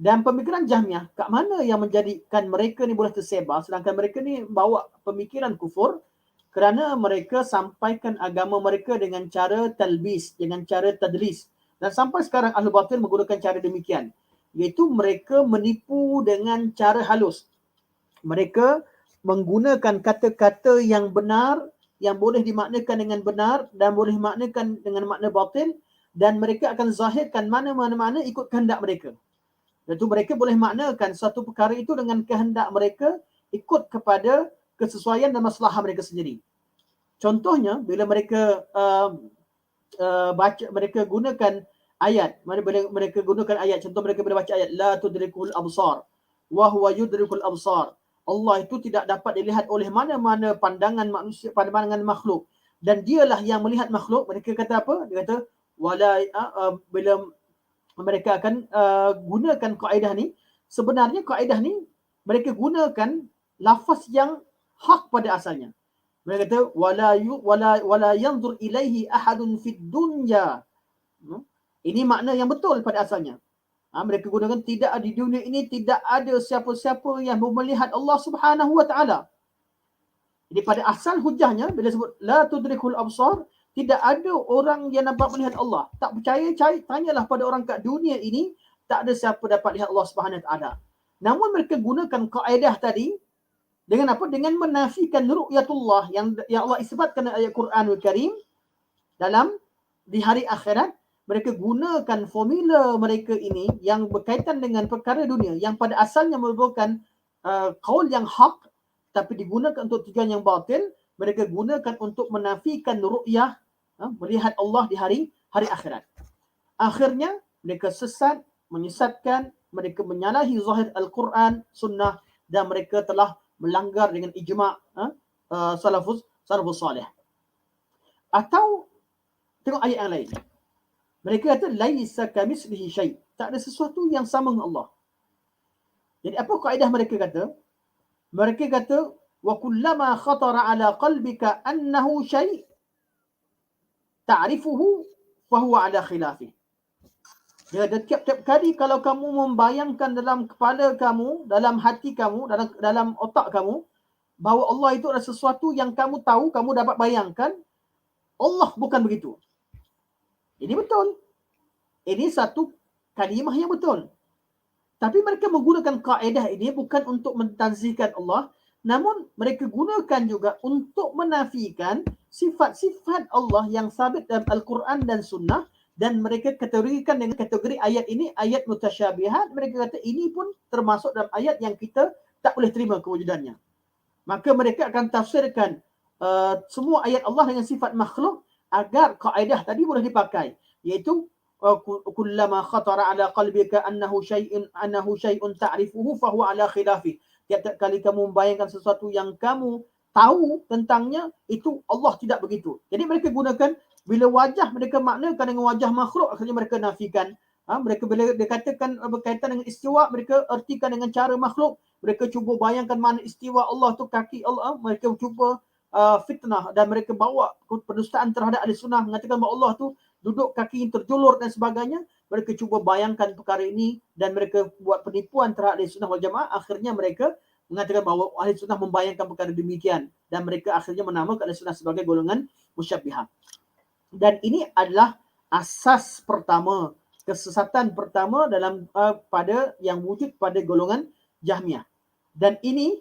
A: Dan pemikiran Jahmiyah, kat mana yang menjadikan mereka ni boleh tersebar, sedangkan mereka ni bawa pemikiran kufur, kerana mereka sampaikan agama mereka dengan cara talbis, dengan cara tadlis. Dan sampai sekarang Ahlul Batil menggunakan cara demikian, iaitu mereka menipu dengan cara halus. Mereka menggunakan kata-kata yang benar, yang boleh dimaknakan dengan benar dan boleh dimaknakan dengan makna batil, dan mereka akan zahirkan mana-mana ikut kehendak mereka. Iaitu mereka boleh maknakan satu perkara itu dengan kehendak mereka, ikut kepada kesesuaian dan maslahah mereka sendiri. Contohnya, bila mereka baca, mereka gunakan ayat, mereka gunakan ayat, contoh mereka bila baca ayat la tudrikul absar wa huwa yudrikul absar, Allah itu tidak dapat dilihat oleh mana-mana pandangan manusia, pandangan makhluk, dan dialah yang melihat makhluk. Mereka kata apa? Dia kata wala bila mereka akan gunakan kaedah ni, sebenarnya kaedah ni mereka gunakan lafaz yang hak pada asalnya. Mereka kata wala yanzur ilaihi ahadun fid dunya. Ini makna yang betul pada asalnya. Mereka gunakan tidak di dunia ini tidak ada siapa-siapa yang melihat Allah Subhanahu Wa Taala. Jadi pada asal hujahnya bila sebut la tudrikul absar, tidak ada orang yang dapat melihat Allah. Tak percaya, tanyalah pada orang kat dunia ini, tak ada siapa dapat lihat Allah Subhanahu Wa Taala. Namun mereka gunakan kaedah tadi dengan apa? Dengan menafikan ru'yatullah yang Allah isbatkan dalam ayat Quranul Karim dalam di hari akhirat. Mereka gunakan formula mereka ini yang berkaitan dengan perkara dunia, yang pada asalnya merupakan qaul yang hak, tapi digunakan untuk tujuan yang batil. Mereka gunakan untuk menafikan ru'yah, melihat Allah di hari akhirat. Akhirnya mereka sesat, menyesatkan, mereka menyalahi zahir Al-Quran, sunnah, dan mereka telah melanggar dengan ijma' salafus salih. Atau tengok ayat yang lain. Mereka kata laisa kamitslihi syai', tak ada sesuatu yang sama dengan Allah. Jadi apa kaedah mereka kata? Mereka kata wa kullama khatara ala qalbika annahu syai' ta'rifuhu fa huwa ala khilafih. Dia kata tiap-tiap kali kalau kamu membayangkan dalam kepala kamu, dalam hati kamu, dalam otak kamu, bahawa Allah itu adalah sesuatu yang kamu tahu, kamu dapat bayangkan, Allah bukan begitu. Ini betul. Ini satu kalimah yang betul. Tapi mereka menggunakan kaedah ini bukan untuk mentazihkan Allah, namun mereka gunakan juga untuk menafikan sifat-sifat Allah yang sabit dalam Al-Quran dan Sunnah, dan mereka kategorikan dengan kategori ayat ini ayat mutasyabihat. Mereka kata ini pun termasuk dalam ayat yang kita tak boleh terima kewujudannya. Maka mereka akan tafsirkan semua ayat Allah dengan sifat makhluk agar kaedah tadi boleh dipakai, iaitu kullama khatara ala qalbika annahu syai'un ta'rifuhu fahuwa ala khilafi. Tiap-tiap kali kamu membayangkan sesuatu yang kamu tahu tentangnya, itu Allah tidak begitu. Jadi mereka gunakan, bila wajah mereka maknakan dengan wajah makhluk, akhirnya mereka nafikan. Mereka bila dikatakan berkaitan dengan istiwa, mereka ertikan dengan cara makhluk. Mereka cuba bayangkan mana istiwa Allah tu, kaki Allah. Mereka cuba fitnah dan mereka bawa pendustaan terhadap ahli sunnah, mengatakan bahawa Allah tu duduk kaki terjulur dan sebagainya. Mereka cuba bayangkan perkara ini dan mereka buat penipuan terhadap ahli sunnah wal jamaah. Akhirnya mereka mengatakan bahawa ahli sunnah membayangkan perkara demikian, dan mereka akhirnya menamakan ahli sunnah sebagai golongan musyabbihah. Dan ini adalah asas pertama, kesesatan pertama dalam pada yang wujud pada golongan Jahmiyah. Dan ini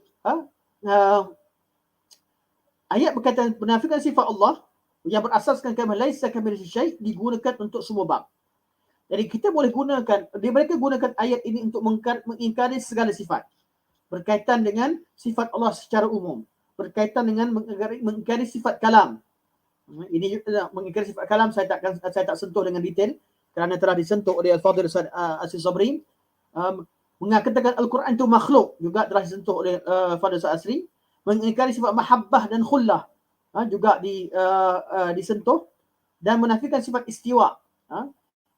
A: ayat berkaitan penafikan sifat Allah yang berasaskan kalimah laisa kamitslihi syai' digunakan untuk semua bab. Jadi kita boleh gunakan, mereka gunakan ayat ini untuk mengingkari segala sifat. Berkaitan dengan sifat Allah secara umum. Berkaitan dengan mengingkari sifat kalam. Ini mengingkari sifat kalam saya tak sentuh dengan detail kerana telah disentuh oleh Al-Fadhil Aziz Sabri. Mengatakan Al-Quran itu makhluk juga telah disentuh oleh Fadhil Asri. Mengingkari sifat mahabbah dan khullah juga disentuh, dan menafikan sifat istiwa.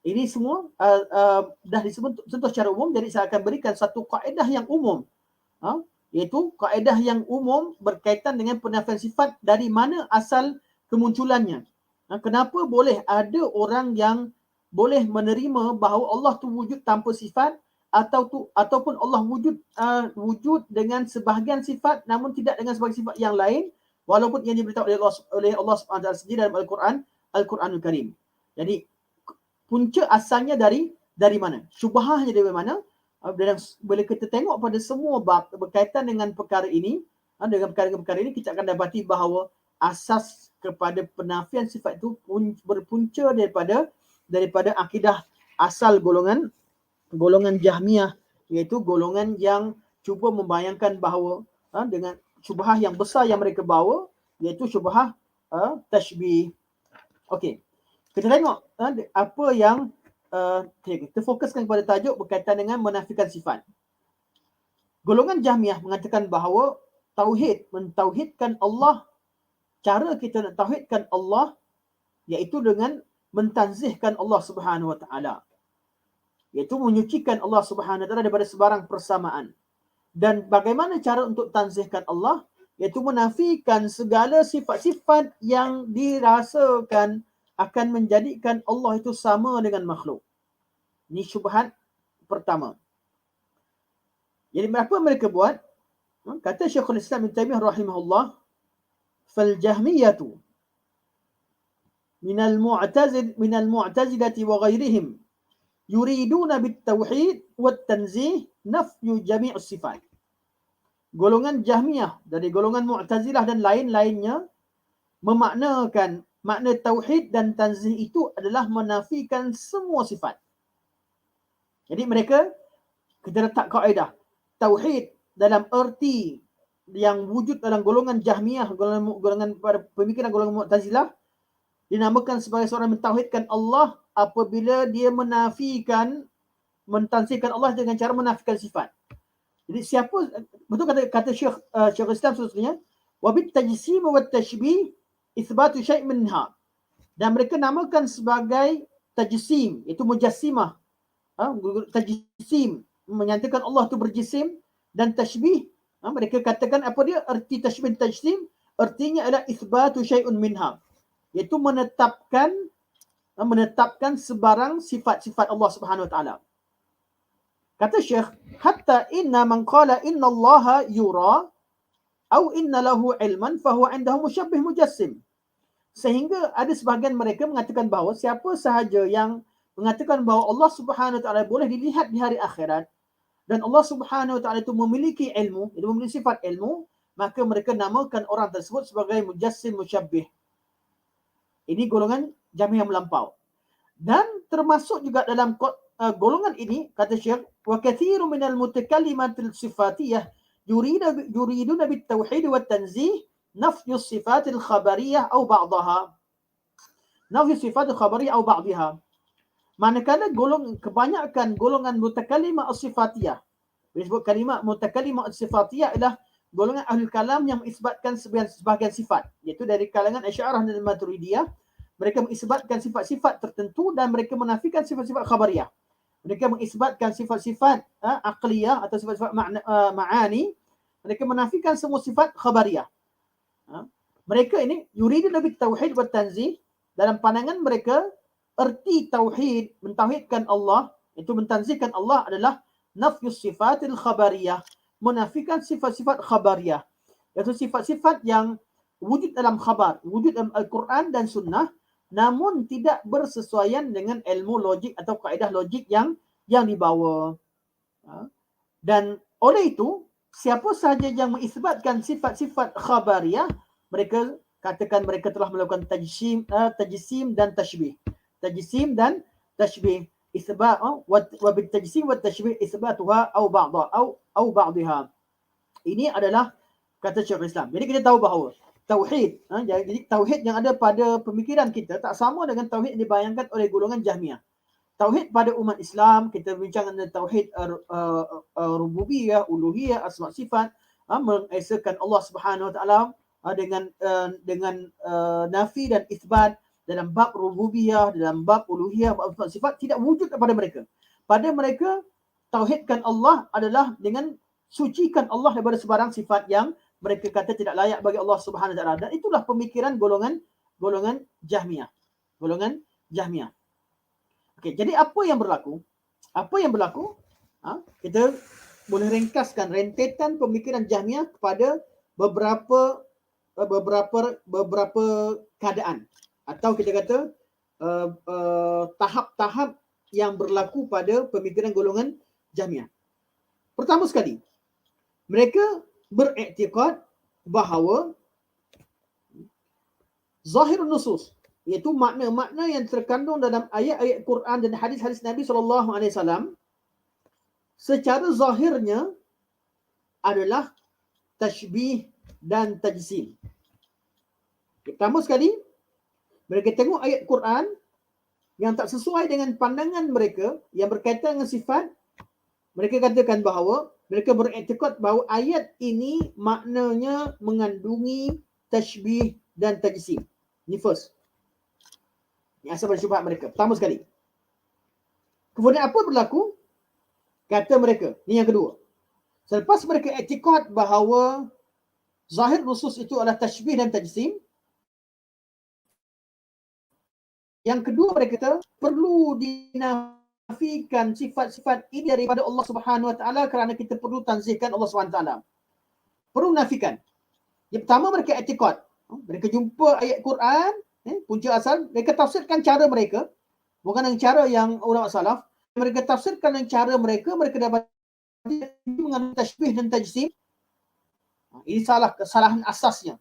A: Ini semua dah disentuh secara umum. Jadi saya akan berikan satu kaedah yang umum, iaitu kaedah yang umum berkaitan dengan penafian sifat, dari mana asal kemunculannya. Kenapa boleh ada orang yang boleh menerima bahawa Allah tu wujud tanpa sifat, ataupun Allah wujud dengan sebahagian sifat namun tidak dengan sebahagian sifat yang lain, walaupun yang diberitahu oleh Allah SWT sendiri dalam Al-Quranul Karim. Jadi punca asalnya dari mana? Syubhahnya dari mana? Bila kita tengok pada semua bab berkaitan dengan perkara ini, dengan perkara-perkara ini, kita akan dapati bahawa asas kepada penafian sifat itu berpunca daripada akidah asal golongan Jahmiyah, iaitu golongan yang cuba membayangkan bahawa dengan syubhah yang besar yang mereka bawa, iaitu syubhah tashbih. Okey, kita tengok apa yang kita fokuskan kepada tajuk berkaitan dengan menafikan sifat. Golongan Jahmiyah mengatakan bahawa mentauhidkan Allah, cara kita nak tauhidkan Allah iaitu dengan mentanzihkan Allah Subhanahu Wa Taala, iaitu menyucikan Allah Subhanahu Wa Taala daripada sebarang persamaan. Dan bagaimana cara untuk tanzihkan Allah? Iaitu menafikan segala sifat-sifat yang dirasakan akan menjadikan Allah itu sama dengan makhluk. Ini syubhat pertama. Jadi apa mereka buat? Kata Syekhul Islam Ibn Taimiyah rahimahullah, fal jahmiyatu minal mu'tazilati wa ghairihim yuriduna bit tauhid wat tanzih nafyu jami'us sifat. Golongan Jahmiyah dari golongan Mu'tazilah dan lain-lainnya memaknakan makna tauhid dan tanzih itu adalah menafikan semua sifat. Jadi mereka, kita letak kaedah tauhid dalam erti yang wujud dalam golongan Jahmiyah, golongan pemikiran golongan Mu'tazilah, dinamakan sebagai seorang mentauhidkan Allah apabila dia mentanzihkan Allah dengan cara menafikan sifat. Jadi siapa, betul kata Syekh Islam seterusnya, wa bit tajsim wa tashbih itsbatu syai' minha. Dan mereka namakan sebagai tajsim, itu mujassimah. Tajsim menyatakan Allah tu berjisim, dan tashbih mereka katakan apa dia erti tashbih dan tajsim, artinya adalah itsbatu syai'un minha, iaitu menetapkan sebarang sifat-sifat Allah Subhanahu Wa Taala. Kata Syekh, hatta inna man qala inna Allah yura atau inna lahu ilman fahuwa indahu musyabbih mujassim. Sehingga ada sebahagian mereka mengatakan bahawa siapa sahaja yang mengatakan bahawa Allah Subhanahu Wa Taala boleh dilihat di hari akhirat, dan Allah Subhanahu Wa Taala itu memiliki ilmu, itu memiliki sifat ilmu, maka mereka namakan orang tersebut sebagai mujassim musyabbih. Ini golongan Jahmiyah melampau. Dan termasuk juga dalam golongan ini, kata Syekh, wa katsirun minal mutakallimatil sifatiyah yuriduna bit tauhid wat tanzih nafyu sifatil khabariyah atau ba'daha. Nafyu sifatil khabariyah atau ba'daha. Manakala kebanyakan golongan mutakallimah as-sifatiyah, disebut kalimat mutakallimah as-sifatiyah adalah golongan ahli kalam yang mengisbatkan sebahagian sifat, iaitu dari kalangan Asy'ariyah dan Maturidiyah. Mereka mengisbatkan sifat-sifat tertentu dan mereka menafikan sifat-sifat khabariyah. Mereka mengisbatkan sifat-sifat aqliyah atau sifat-sifat ma'ani. Mereka menafikan semua sifat khabariyah. Mereka ini yuridu nabi tauhid wa tanzih. Dalam pandangan mereka, erti tauhid, mentauhidkan Allah, itu mentanzihkan Allah adalah nafyus sifatil khabariyah, menafikan sifat-sifat khabariyah, iaitu sifat-sifat yang wujud dalam khabar, wujud dalam Al-Quran dan Sunnah, namun tidak bersesuaian dengan ilmu logik atau kaedah logik yang dibawa. Dan oleh itu, siapa sahaja yang mengisbatkan sifat-sifat khabariyah, mereka katakan mereka telah melakukan tajsim dan tashbih. Tajsim dan tashbih. Isbat wa bil tajsim wa tashbih isbatuha au ba'dha au ba'dha. Ini adalah kata Syekhul Islam. Jadi kita tahu bahawa tauhid, jadi tauhid yang ada pada pemikiran kita tak sama dengan tauhid yang dibayangkan oleh golongan Jahmiyah. Tauhid pada umat Islam, kita bincang tentang tauhid rububiyah, uluhiyah, asma sifat, mengesakan Allah Subhanahu Wa Taala dengan nafi dan isbat. Dalam bab rububiyah, dalam bab uluhiyah, bab asma sifat tidak wujud kepada mereka. Pada mereka, tauhidkan Allah adalah dengan sucikan Allah daripada sebarang sifat yang mereka kata tidak layak bagi Allah Subhanahu Wa Taala. Dan itulah pemikiran golongan Jahmiyah. Golongan Jahmiyah. Okey, jadi apa yang berlaku? Apa yang berlaku? Kita boleh ringkaskan rentetan pemikiran Jahmiyah kepada beberapa keadaan, atau kita kata tahap-tahap yang berlaku pada pemikiran golongan Jahmiyah. Pertama sekali, mereka beriktikad bahawa zahir nusus, iaitu makna-makna yang terkandung dalam ayat-ayat Quran dan hadis-hadis Nabi SAW, secara zahirnya adalah tashbih dan tajsim. Pertama sekali, mereka tengok ayat Quran yang tak sesuai dengan pandangan mereka yang berkaitan dengan sifat. Mereka katakan bahawa mereka beriktikad bahawa ayat ini maknanya mengandungi tashbih dan tajsim. Ini first. Ini asal pada syubhat mereka. Pertama sekali. Kemudian apa berlaku? Kata mereka, ini yang kedua. Selepas mereka iktikad bahawa zahir nusus itu adalah tashbih dan tajsim, yang kedua mereka kata perlu dinafikan sifat-sifat ini daripada Allah Subhanahu Wa Taala kerana kita perlu tanzihkan Allah Subhanahu Wa Taala. Perlu nafikan. Yang pertama mereka iktikad. Mereka jumpa ayat Quran, punca asal, mereka tafsirkan cara mereka, bukan dengan cara yang ulama salaf. Mereka tafsirkan dengan cara mereka dapat mengandung tashbih dan tajsim. Ini kesalahan asasnya.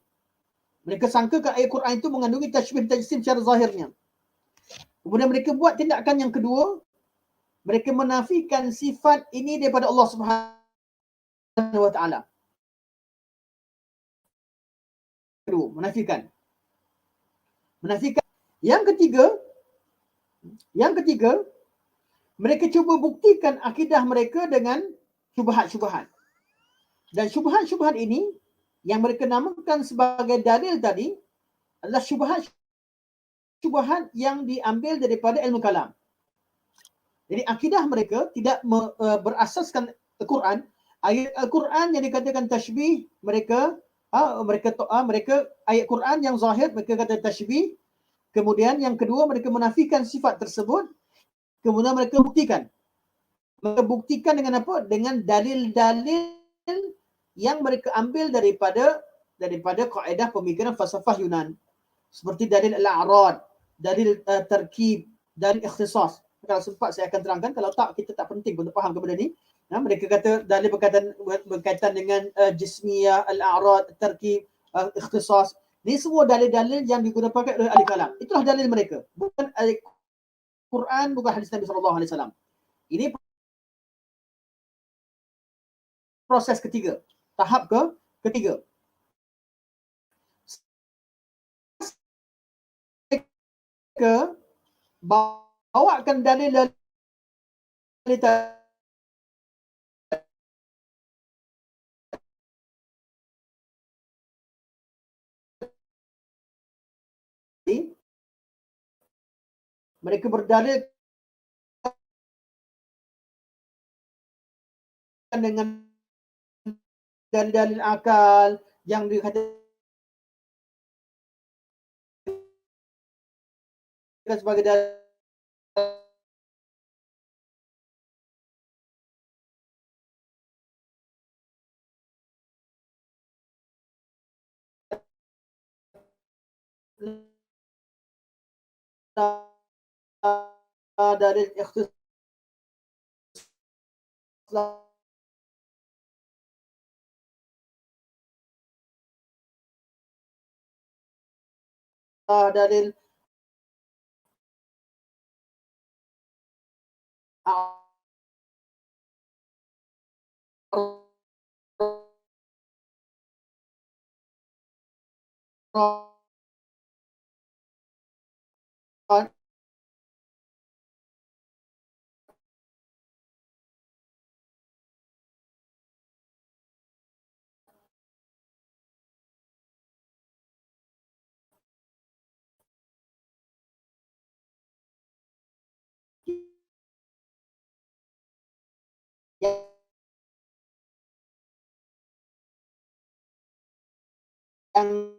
A: Mereka sangkakan ayat Quran itu mengandungi tashbih dan tajsim secara zahirnya. Kemudian mereka buat tindakan yang kedua, mereka menafikan sifat ini daripada Allah Subhanahu Wa Taala. Kedua, menafikan. Yang ketiga, mereka cuba buktikan akidah mereka dengan syubhat-syubhat. Dan syubhat-syubhat ini yang mereka namakan sebagai dalil tadi adalah syubhat yang diambil daripada ilmu kalam. Jadi akidah mereka tidak berasaskan Al-Quran. Ayat Al-Quran yang dikatakan tashbih, mereka ayat Quran yang zahir mereka kata tashbih. Kemudian yang kedua mereka menafikan sifat tersebut. Kemudian mereka buktikan. Mereka buktikan dengan apa? Dengan dalil-dalil yang mereka ambil daripada kaedah pemikiran falsafah Yunan. Seperti dalil al-a'rad, dalil terkib, dalil ikhtisas. Kalau sempat saya akan terangkan, kalau tak kita tak penting untuk faham kepada ni. Mereka kata dalil berkaitan dengan jismiyah, al-a'rad, terkib, ikhtisas. Ini semua dalil-dalil yang digunakan oleh ahli kalam. Itulah dalil mereka. Bukan Quran, bukan hadis Nabi SAW. Ini proses ketiga. Tahap ketiga. Mereka bawakan dalil-dalil tadi. Mereka berdalil dengan dalil-dalil akal yang dikatakan sebagai dalil dalil ikhtisas, dalil yang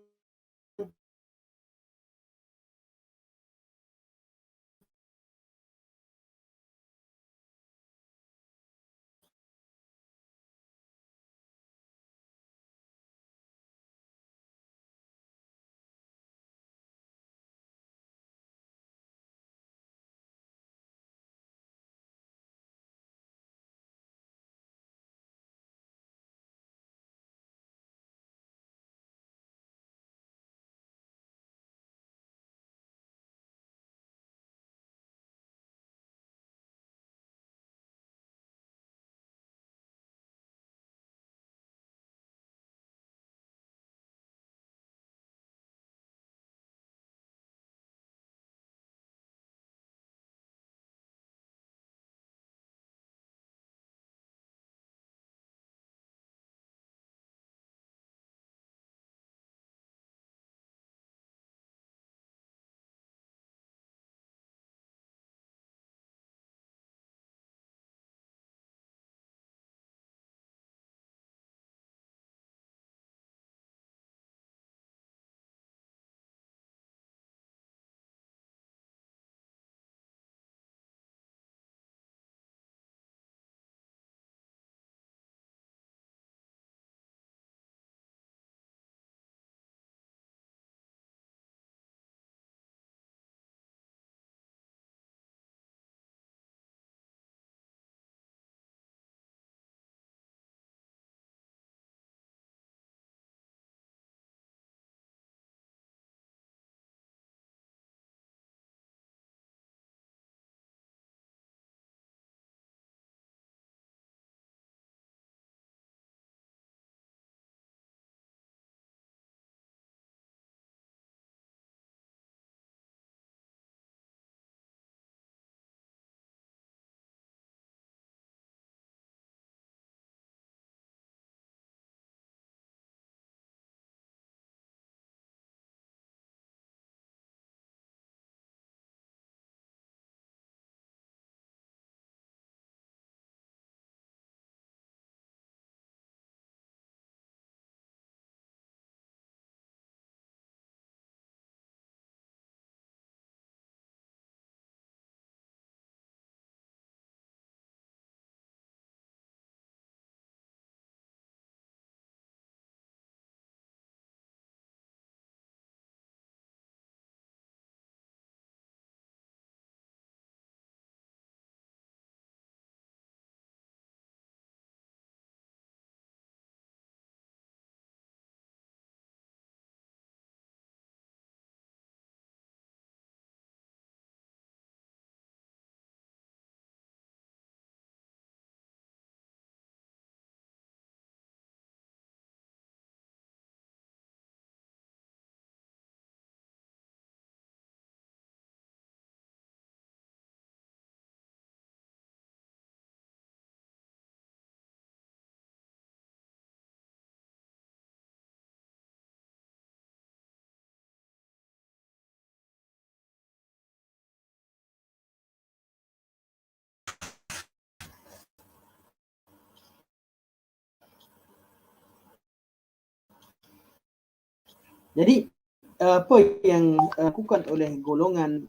A: Jadi apa yang dilakukan oleh golongan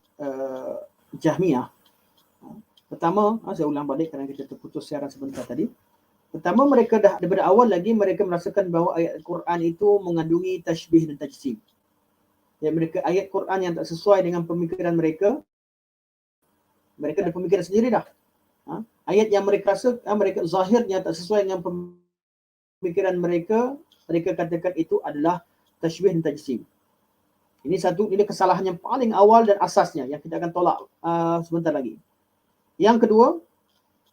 A: Jahmiyah. Pertama, saya ulang balik kerana kita terputus siaran sebentar tadi. Pertama, mereka dah daripada awal lagi mereka merasakan bahawa ayat Al-Quran itu mengandungi tashbih dan tajsim. Ya, mereka ayat Quran yang tak sesuai dengan pemikiran mereka, mereka ada pemikiran sendiri dah. Ayat yang mereka rasa mereka zahirnya tak sesuai dengan pemikiran mereka, mereka katakan itu adalah tashbih dan tajsim. Ini kesalahan yang paling awal dan asasnya yang kita akan tolak sebentar lagi. Yang kedua,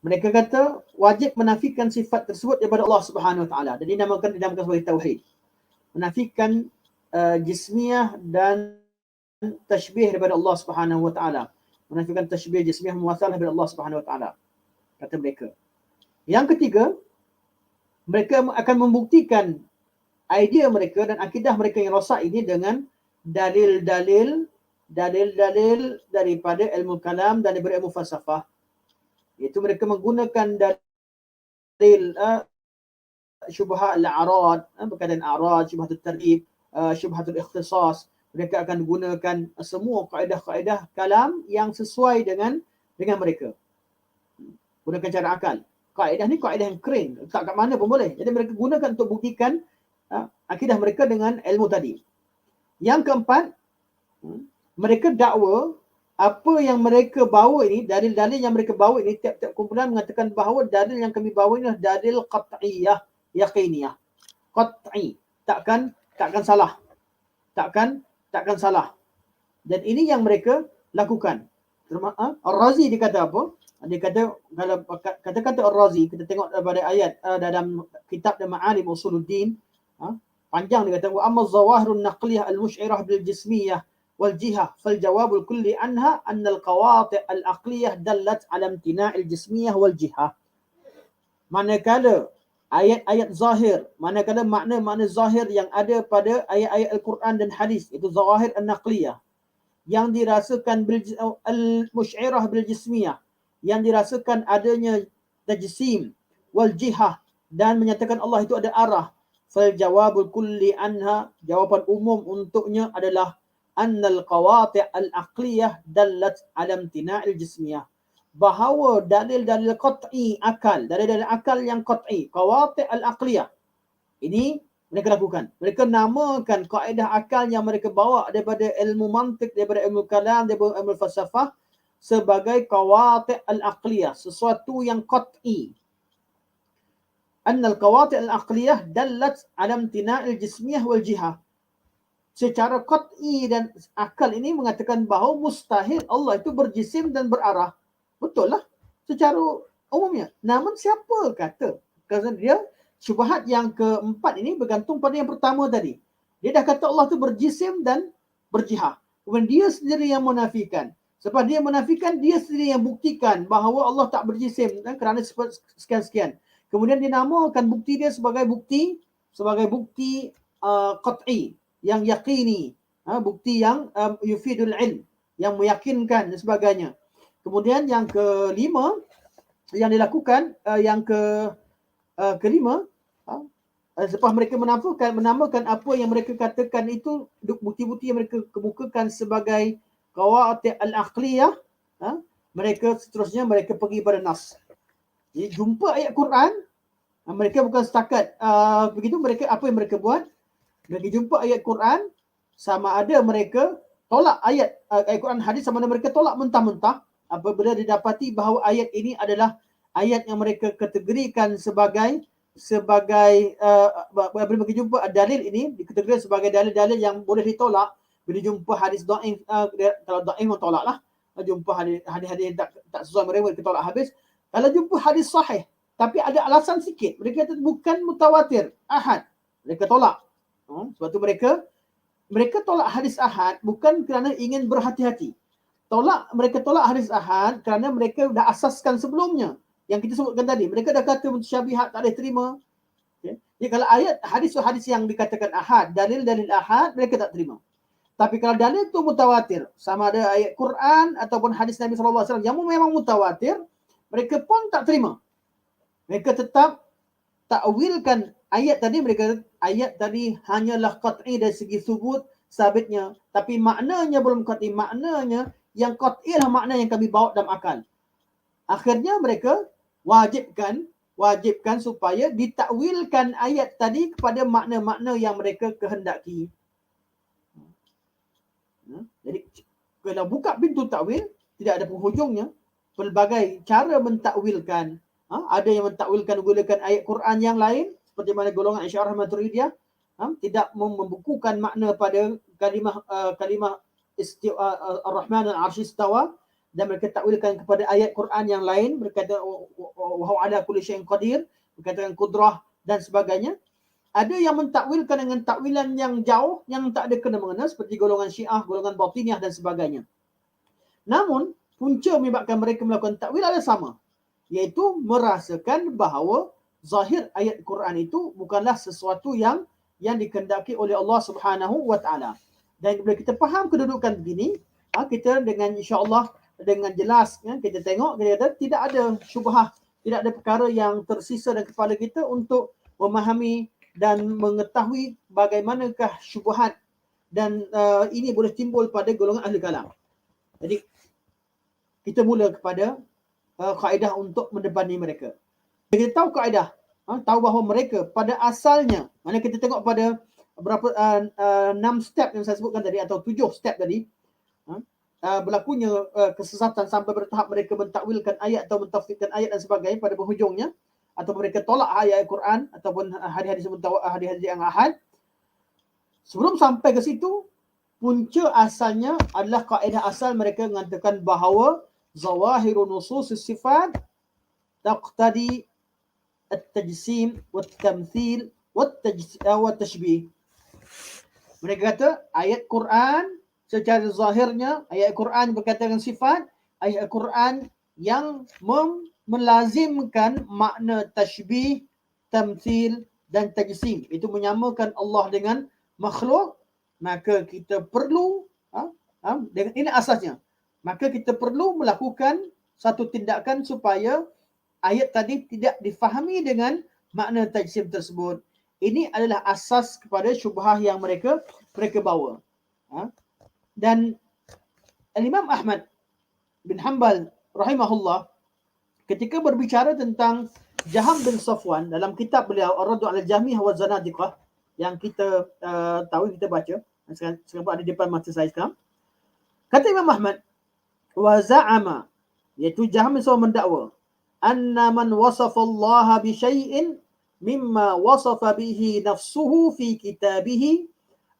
A: mereka kata wajib menafikan sifat tersebut daripada Allah Subhanahu Wa Taala. Jadi dinamakan sebagai tauhid. Menafikan jismiyah dan tashbih daripada Allah Subhanahu Wa Taala. Menafikan tashbih jismiyah muwasalah daripada Allah Subhanahu Wa Taala. Kata mereka. Yang ketiga, mereka akan membuktikan idea mereka dan akidah mereka yang rosak ini dengan dalil-dalil daripada ilmu kalam dan daripada ilmu falsafah. Iaitu mereka menggunakan dalil syubhat al-a'rad, berkaitan a'rad, syubhatul tartib, syubhatul ikhtisas. Mereka akan gunakan semua kaedah-kaedah kalam yang sesuai dengan mereka. Gunakan cara akal. Kaedah ni kaedah yang kering, tak kat mana pun boleh. Jadi mereka gunakan untuk buktikan akidah mereka dengan ilmu tadi. Yang keempat, mereka dakwa apa yang mereka bawa ini, dalil-dalil yang mereka bawa ini, tiap-tiap kumpulan mengatakan bahawa dalil yang kami bawa ini adalah dalil qat'iyah, yaqiniyah. Qat'i, takkan salah. Takkan salah. Dan ini yang mereka lakukan. Ar-Razi dia kata apa? Dia kata, kalau kata-kata Ar-Razi, kita tengok daripada ayat dalam kitab Ma'alim Usuluddin, panjang dia kata, wa amma zawahirun naqliyah al-musy'irah bil jismiyah wal jihah fal jawabul kulli anha anna al-qawati' al-aqliyah dallat ala imtina'il jismiyah wal jihah. Manakala ayat-ayat zahir, manakala makna-makna zahir yang ada pada ayat-ayat Al-Quran dan hadis, itu zawahir an-naqliyah, yang dirasakan al-musy'irah bil jismiyah, yang dirasakan adanya tajsim wal jihah, dan menyatakan Allah itu ada arah. Fal jawabul kulli anha, jawapan umum untuknya adalah annal qawati' al-aqliyah dallat ala imtina'il jismiyah. Bahawa dalil-dalil qat'i akal, dalil-dalil akal yang qat'i, qawati' al-aqliyah, ini mereka lakukan. Mereka namakan kaedah akal yang mereka bawa daripada ilmu mantik, daripada ilmu kalam, daripada ilmu falsafah sebagai qawati' al-aqliyah, sesuatu yang qat'i. Annal qawati' al-aqliyah dallat ala imtina'il jismiyah wal jihah. Secara qat'i dan akal ini mengatakan bahawa mustahil Allah itu berjisim dan berarah. Betul lah secara umumnya. Namun siapa kata? Kerana dia syubhat yang keempat ini bergantung pada yang pertama tadi. Dia dah kata Allah itu berjisim dan berjihah. Kemudian dia sendiri yang menafikan. Sebab dia menafikan, dia sendiri yang buktikan bahawa Allah tak berjisim kerana sekian-sekian. Kemudian dia namakan bukti dia sebagai bukti qat'i, yang yaqini, bukti yang yufidul ilm, yang meyakinkan dan sebagainya. Kemudian yang kelima yang dilakukan, kelima, selepas mereka menamakan apa yang mereka katakan itu bukti-bukti yang mereka kemukakan sebagai qawati' al-aqliyah, mereka seterusnya mereka pergi pada nas. Jadi jumpa ayat Quran, mereka bukan setakat begitu, mereka apa yang mereka buat? Mereka jumpa ayat Quran, sama ada mereka tolak ayat Quran hadis, sama ada mereka tolak mentah-mentah apabila didapati bahawa ayat ini adalah ayat yang mereka kategorikan sebagai apabila mereka jumpa dalil ini dikategorikan sebagai dalil-dalil yang boleh ditolak. Bila jumpa hadis dhaif, kalau dhaif tolaklah. Jumpa hadis-hadis yang tak sesuai mereka tolak habis. Kalau jumpa hadis sahih tapi ada alasan sikit, mereka kata bukan mutawatir, ahad, mereka tolak. Sebab tu mereka tolak hadis ahad bukan kerana ingin berhati-hati. Mereka tolak hadis ahad kerana mereka dah asaskan sebelumnya yang kita sebutkan tadi. Mereka dah kata mutasyabihat tak boleh terima. Okay. Jadi kalau hadis yang dikatakan ahad, dalil-dalil ahad, mereka tak terima. Tapi kalau dalil itu mutawatir, sama ada ayat Quran ataupun hadis Nabi SAW yang memang mutawatir, mereka pun tak terima. Mereka tetap takwilkan ayat tadi mereka ayat tadi hanyalah qat'i dari segi subut sabitnya, tapi maknanya belum qat'i. Maknanya yang qat'i lah makna yang kami bawa dalam akal. Akhirnya mereka wajibkan supaya ditakwilkan ayat tadi kepada makna-makna yang mereka kehendaki. Jadi kalau buka pintu takwil, tidak ada penghujungnya. Pelbagai cara mentakwilkan. Ada yang mentakwilkan menggunakan ayat Quran yang lain, seperti mana golongan Asy'ariyah Maturidiyah, tidak membukukan makna pada kalimah Ar-Rahman al-'arsy istawa, dan mereka takwilkan kepada ayat Quran yang lain, berkata wa huwa ala kulli syai'in qadir, berkatakan kudrah dan sebagainya. Ada yang mentakwilkan dengan takwilan yang jauh, yang tak ada kena-mengena, seperti golongan Syiah, golongan Batiniyah dan sebagainya. Namun, punca menyebabkan mereka melakukan takwil adalah sama, iaitu merasakan bahawa zahir ayat Quran itu bukanlah sesuatu yang dikehendaki oleh Allah Subhanahu wa taala. Dan bila kita faham kedudukan begini, kita dengan insya-Allah dengan jelas kita tengok, kita kata tidak ada syubhah, tidak ada perkara yang tersisa dalam kepala kita untuk memahami dan mengetahui bagaimanakah syubhat, dan ini boleh timbul pada golongan ahli kalam. Jadi kita mula kepada kaedah untuk mendebani mereka. Kita tahu kaedah, tahu bahawa mereka pada asalnya, mana kita tengok pada berapa 6 step yang saya sebutkan tadi, atau 7 step tadi, berlakunya kesesatan sampai bertahap mereka mentakwilkan ayat atau mentafsirkan ayat dan sebagainya, pada penghujungnya atau mereka tolak ayat Quran ataupun hadis-hadis yang ahad. Sebelum sampai ke situ, punca asalnya adalah kaedah asal mereka mengatakan bahawa zawahiru nusus sifat taqtadi at-tajsim wat-tamthil wat-tashbih. Mereka kata ayat Quran secara zahirnya, ayat Quran berkaitan dengan sifat, ayat Quran yang melazimkan makna tashbih, tamthil dan tajsim, itu menyamakan Allah dengan makhluk, maka kita perlu dengan ini asasnya, maka kita perlu melakukan satu tindakan supaya ayat tadi tidak difahami dengan makna tajsim tersebut. Ini adalah asas kepada syubhah yang mereka bawa. Dan Imam Ahmad bin Hanbal rahimahullah ketika berbicara tentang Jaham bin Safwan dalam kitab beliau Ar-Raddu 'ala al-Jahmiyah wa Zanadiqah, yang kita tahu, kita baca sekarang ada di depan mata saya sekarang. Kata Imam Ahmad, wa za'ama, iaitu Jaham bin Safwan mendakwa, anna man wasafa Allah bi syai'in mimma wasafa bihi nafsuhu fi kitabihi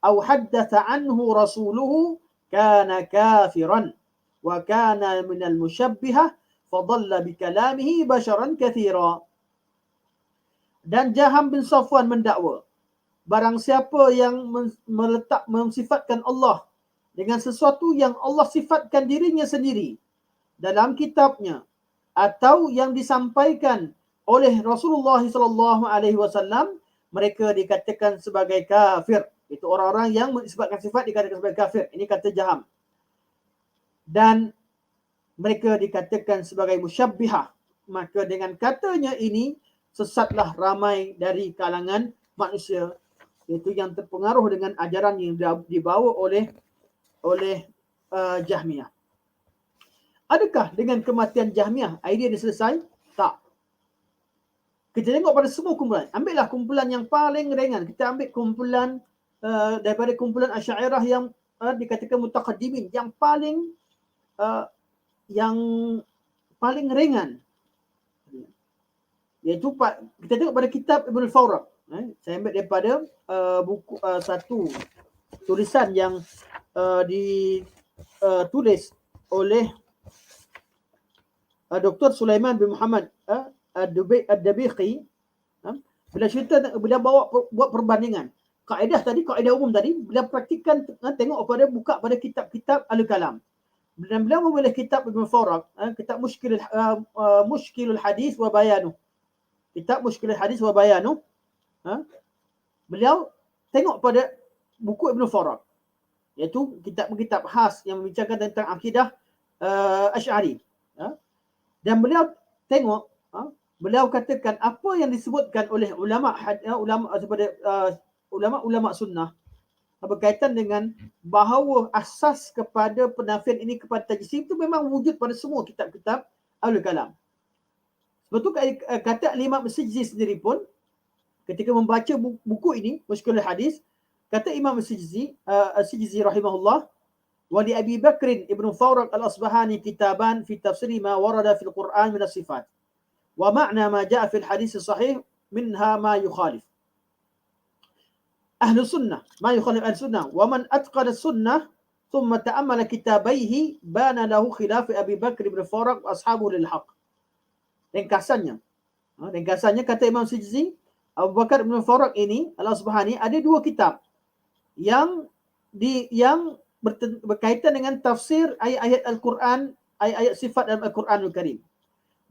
A: aw haddatha anhu rasuluhu kana kafiran wa kana minal musyabbihah fadalla bikalamihi basharan kathira. Dan Jaham bin Safwan mendakwa, barang siapa yang mensifatkan Allah dengan sesuatu yang Allah sifatkan dirinya sendiri dalam kitabnya, atau yang disampaikan oleh Rasulullah SAW, mereka dikatakan sebagai kafir. Itu orang-orang yang mensifatkan sifat dikatakan sebagai kafir. Ini kata Jaham. Dan mereka dikatakan sebagai musyabbihah. Maka dengan katanya ini, sesatlah ramai dari kalangan manusia, iaitu yang terpengaruh dengan ajaran yang dibawa oleh Jahmiyah. Adakah dengan kematian Jahmiyah idea dia selesai? Tak. Kita tengok pada semua kumpulan. Ambillah kumpulan yang paling ringan. Kita ambil kumpulan daripada kumpulan Asy'ariyah yang dikatakan mutaqaddimin, yang paling ringan, iaitu kita tengok pada kitab Ibn al-Fawraq. Saya ambil daripada buku satu tulisan yang ditulis oleh Dr. Sulaiman bin Muhammad Ad-Dabiqi. Bila cerita, bila buat perbandingan kaedah tadi, kaedah umum tadi, bila praktikkan, tengok buka pada kitab-kitab Al-Kalam. Dan beliau memilih kitab Ibn Fawraq, kitab Mushkilul Hadis wa Bayanuh. Kitab Mushkilul Hadis wa Bayanuh. Beliau tengok pada buku Ibn Fawraq, iaitu kitab-kitab khas yang membicarakan tentang akidah Asy'ari. Dan beliau tengok beliau katakan apa yang disebutkan oleh ulama sunnah berkaitan dengan bahawa asas kepada penafian ini kepada tajsim itu memang wujud pada semua kitab-kitab Ahlul Kalam. Sebab tu kata Imam Sijzi sendiri pun ketika membaca buku ini, Mushkilul Hadis, kata Imam Sijzi rahimahullah, wa li Abi Bakr ibn Fawraq al-Asbahani kitaban fi tafsiri ma warada fil Quran min as-sifat wa ma'na ma ja'a fil hadis sahih minha ma yukhalif أهل السنة ما يخالف أهل السنة ومن أتقن السنة ثم تأمل كتابيه بان له خلاف أبي بكر بن فورق وأصحابه للحق. Ringkasannya kata Imam Sijzi, Abu Bakar bin Fawraq ini Al-Asbahani ada dua kitab yang berkaitan dengan tafsir ayat-ayat Al-Quran, ayat-ayat sifat dalam Al-Quranul Karim,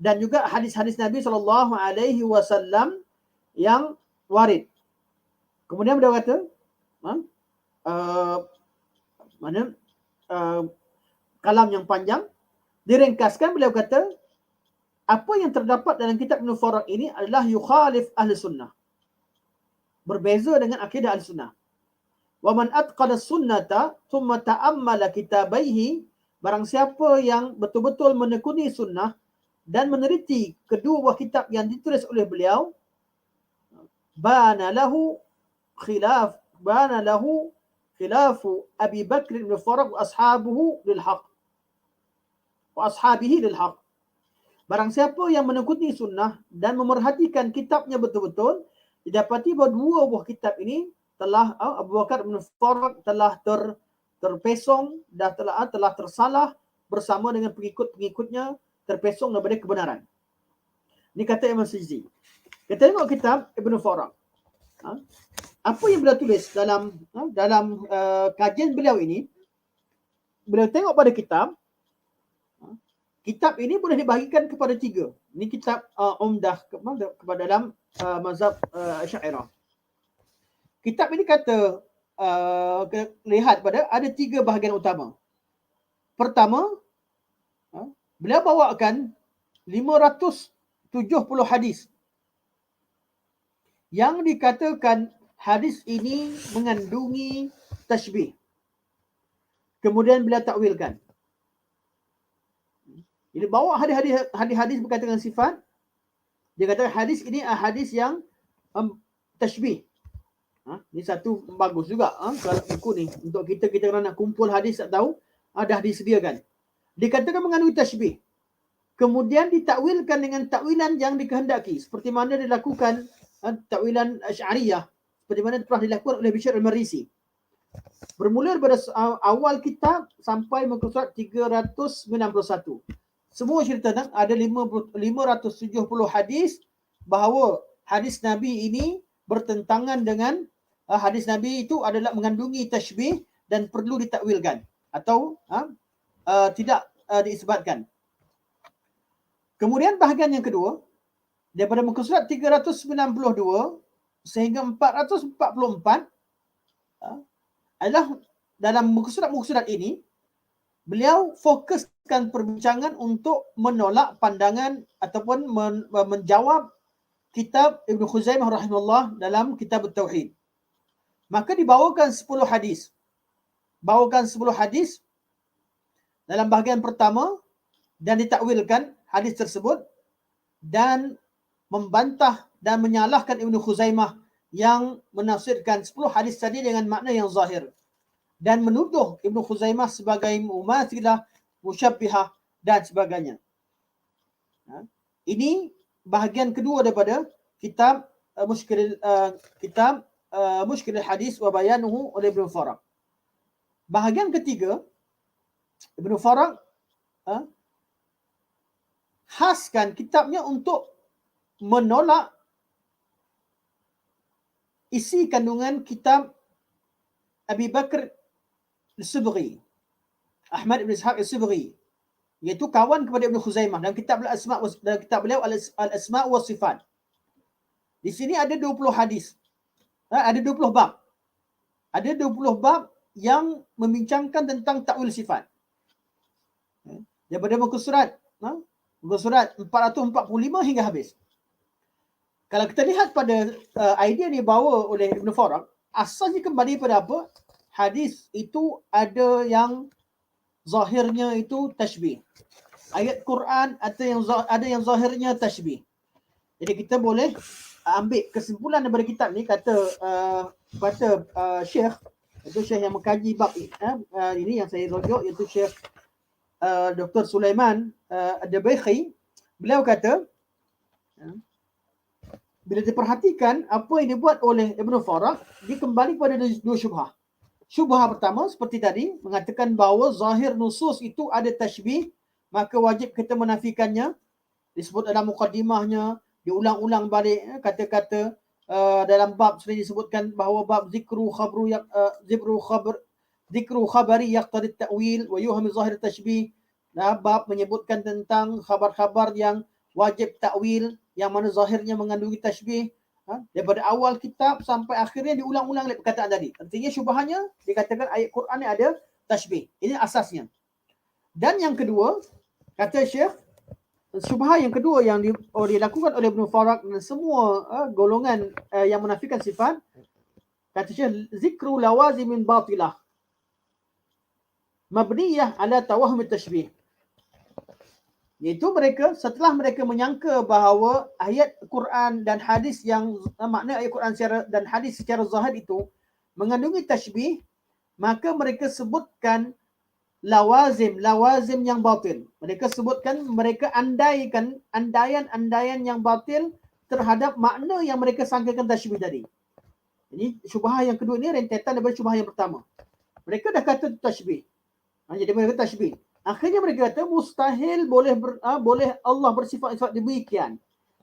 A: dan juga hadis-hadis Nabi SAW yang warid. Kemudian beliau kata, kalam yang panjang, diringkaskan beliau kata, apa yang terdapat dalam kitab Ibn Fawraq ini adalah yukhalif ahli sunnah. Berbeza dengan akidah ahli sunnah. Wa man atqada sunnata thumma ta'ammala kitabaihi, barang siapa yang betul-betul menekuni sunnah dan meneliti kedua buah kitab yang ditulis oleh beliau, bana lahu khilafu Abi Bakr bin Fawraq wa ashabihi lil haq. Barang siapa yang menekuni sunnah dan memerhatikan kitabnya betul-betul, didapati bahawa dua buah kitab ini telah Abu Bakar bin Fawraq telah terpesong dan telah tersalah bersama dengan pengikut-pengikutnya, terpesong daripada kebenaran. Ini kata Imam Sijzi. Kita tengok kitab Ibn Fawraq. Apa yang beliau tulis dalam kajian beliau ini, beliau tengok pada kitab ini boleh dibahagikan kepada tiga. Ini kitab umdah kepada dalam mazhab Asy'ariyah. Kitab ini kata lihat pada ada tiga bahagian utama. Pertama, beliau bawakan 570 hadis yang dikatakan hadis ini mengandungi tashbih. Kemudian beliau takwilkan. Jadi bawa hadis berkaitan dengan sifat. Dia kata hadis ini hadis yang tashbih. Ini satu bagus juga kalau buku ni. Untuk kita kalau nak kumpul hadis tak tahu, dah disediakan. Dikatakan mengandungi tashbih. Kemudian ditakwilkan dengan takwilan yang dikehendaki. Seperti mana dilakukan takwilan Asy'ariyah. Seperti mana telah dilakukan oleh Bishr al-Marisi. Bermula daripada awal kitab sampai muka surat 391. Semua cerita ada 570 hadis bahawa hadis Nabi ini bertentangan dengan hadis Nabi itu adalah mengandungi tashbih dan perlu ditakwilkan atau tidak diisbatkan. Kemudian bahagian yang kedua, daripada muka surat 392 sehingga 444 adalah dalam muka surat ini beliau fokuskan perbincangan untuk menolak pandangan ataupun menjawab kitab Ibn Khuzaimah rahimahullah dalam kitab Tauhid. Maka dibawakan 10 hadis. Bawakan 10 hadis dalam bahagian pertama dan ditakwilkan hadis tersebut dan membantah dan menyalahkan Ibn Khuzaimah yang menafsirkan 10 hadis tadi dengan makna yang zahir dan menuduh Ibn Khuzaimah sebagai mumathilah, musyabbihah dan sebagainya. Ini bahagian kedua daripada kitab Mushkilul Hadis wa Bayanuhu oleh Ibn Fawraq. Bahagian ketiga, Ibn Fawraq khaskan kitabnya untuk menolak isi kandungan kitab Abi Bakr al-Sibghi, Ahmad ibn Ishaq al-Sibghi, iaitu kawan kepada Ibn Khuzaimah dalam kitab beliau Al-Asma' wa Sifat. Di sini ada 20 hadis. Ada 20 bab. Ada 20 bab yang membincangkan tentang takwil sifat. Daripada muka surat 445 hingga habis. Kalau kita lihat pada idea yang dibawa oleh Ibn Farag, asalnya kembali pada apa? Hadis itu ada yang zahirnya itu tashbih. Ayat Quran ada yang zahirnya tashbih. Jadi kita boleh ambil kesimpulan daripada kitab ni, kata Syekh, itu Syekh yang mengkaji bab ini yang saya rujuk, iaitu Syekh Dr. Sulaiman Ad-Dabaikhi. Beliau kata, bila diperhatikan apa yang dibuat oleh Ibn Farag, dia kembali pada dua syubhah. Syubhah pertama seperti tadi, mengatakan bahawa zahir nusus itu ada tashbih, maka wajib kita menafikannya. Disebut dalam muqaddimahnya, diulang-ulang balik kata-kata dalam bab sering disebutkan bahawa bab zikru khabari yaqtadi ta'wil wa yuham zahir tashbih. Bab menyebutkan tentang khabar-khabar yang wajib takwil, yang mana zahirnya mengandungi tashbih. Daripada awal kitab sampai akhirnya diulang-ulang oleh perkataan tadi. Artinya syubahnya dikatakan ayat Quran ni ada tashbih. Ini asasnya. Dan yang kedua, kata Syekh, syubhah yang kedua yang dilakukan oleh Ibn Farag dan semua golongan yang menafikan sifat, kata Syekh, zikru lawazimin batilah mabniyah ala tawahum tashbih. Iaitu mereka, setelah mereka menyangka bahawa ayat Quran dan hadis yang makna ayat Quran dan hadis secara zahir itu mengandungi tashbih, maka mereka sebutkan lawazim yang batil. Mereka sebutkan, mereka andaian yang batil terhadap makna yang mereka sangkakan tashbih tadi. Jadi syubhah yang kedua ni rentetan daripada syubhah yang pertama. Mereka dah kata tashbih. Jadi mereka tashbih. Akhirnya mereka kata mustahil boleh Allah bersifat demikian.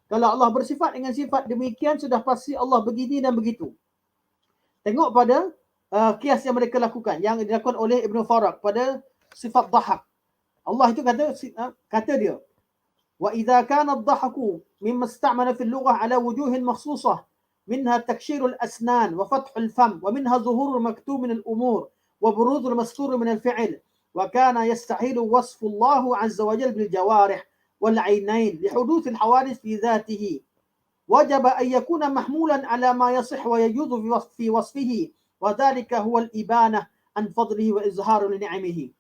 A: Kalau Allah bersifat dengan sifat demikian, sudah pasti Allah begini dan begitu. Tengok pada kias yang mereka lakukan, yang dilakukan oleh Ibn Farag pada sifat dhahak. Allah itu kata dia, wa idza kana ad-dhahaku mimma ista'mala fi al-lughah ala wujuhin makhsusah minha takshir al-asnan wa fath al-fam wa minha zuhur al-maktub min al-umur wa buruz al-mastur min al-fi'l wa kana yastahilu wasfu Allah 'azza wa jalla bil jawarih wal 'aynayn li huduth al-hawadith fi dhatihi wajib an yakuna mahmulan ala ma yasih wa yajuzu fi wasfihi wa dhalika huwa al-ibanah an fadlihi wa izhar li ni'amihi.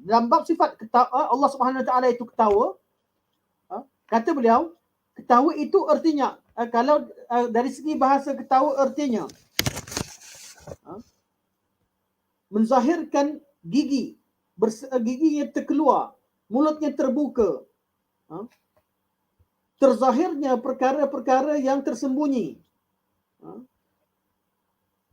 A: Dalam bab sifat Allah Subhanahu Wa Taala itu ketawa, kata beliau, ketawa itu artinya, kalau dari segi bahasa ketawa artinya menzahirkan gigi, giginya terkeluar, mulutnya terbuka, terzahirnya perkara-perkara yang tersembunyi,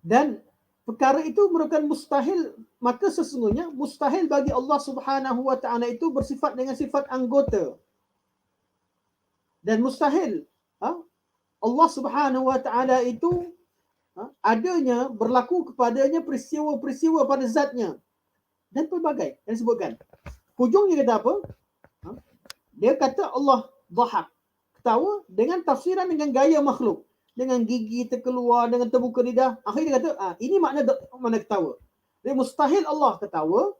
A: dan perkara itu merupakan mustahil. Maka sesungguhnya mustahil bagi Allah Subhanahu Wa Taala itu bersifat dengan sifat anggota. Dan mustahil Allah Subhanahu Wa Taala itu adanya, berlaku kepadanya peristiwa-peristiwa pada zatnya dan pelbagai yang disebutkan. Hujungnya kata apa? Dia kata Allah dhahak, ketawa dengan tafsiran dengan gaya makhluk, dengan gigi terkeluar, dengan terbuka lidah. Akhirnya dia kata, ini makna ketawa. Dia mustahil Allah ketawa.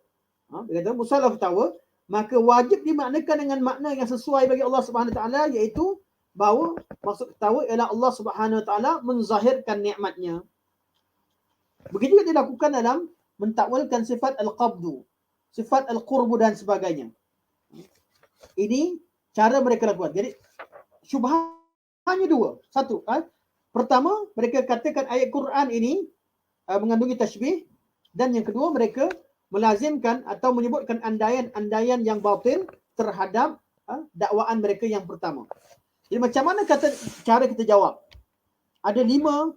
A: Dia kata mustahil Allah ketawa, maka wajib dimaknakan dengan makna yang sesuai bagi Allah Subhanahu Wa Taala, iaitu bahawa maksud ketawa ialah Allah Subhanahu Wa Taala menzahirkan nikmatnya. Begitu juga dilakukan dalam mentakwilkan sifat al-qabdu, sifat al-qurbu dan sebagainya. Ini cara mereka lakukan. Jadi syubhahnya dua. Satu, pertama, mereka katakan ayat Quran ini mengandungi tashbih, dan yang kedua, mereka melazimkan atau menyebutkan andaian yang batil terhadap dakwaan mereka yang pertama. Jadi macam mana cara kita jawab? Ada 5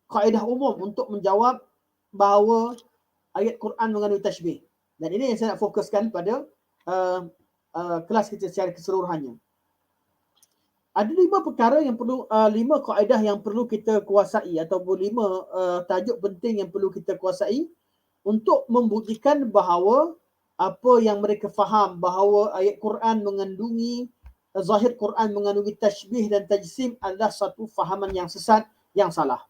A: kaedah umum untuk menjawab bahawa ayat Quran mengandungi tashbih. Dan ini yang saya nak fokuskan pada kelas kita secara keseluruhannya. Ada 5 perkara yang perlu, 5 kaedah yang perlu kita kuasai, ataupun 5 tajuk penting yang perlu kita kuasai untuk membuktikan bahawa apa yang mereka faham, bahawa ayat Quran mengandungi, zahir Quran mengandungi tashbih dan tajsim, adalah satu fahaman yang sesat, yang salah.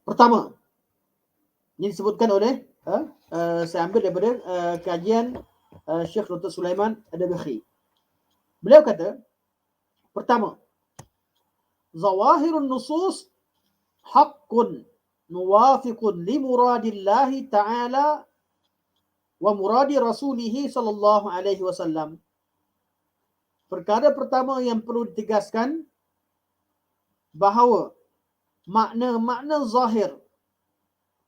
A: Pertama, ini disebutkan oleh saya ambil daripada kajian Syekh Dr. Sulaiman Ad-Dabaikhi. Beliau kata, Pertama, zawahirun nusus haqqun nuwafiqun li muradillahi ta'ala wa muradi rasulihi sallallahu alaihi wasallam. Perkara pertama yang perlu ditegaskan bahawa makna-makna zahir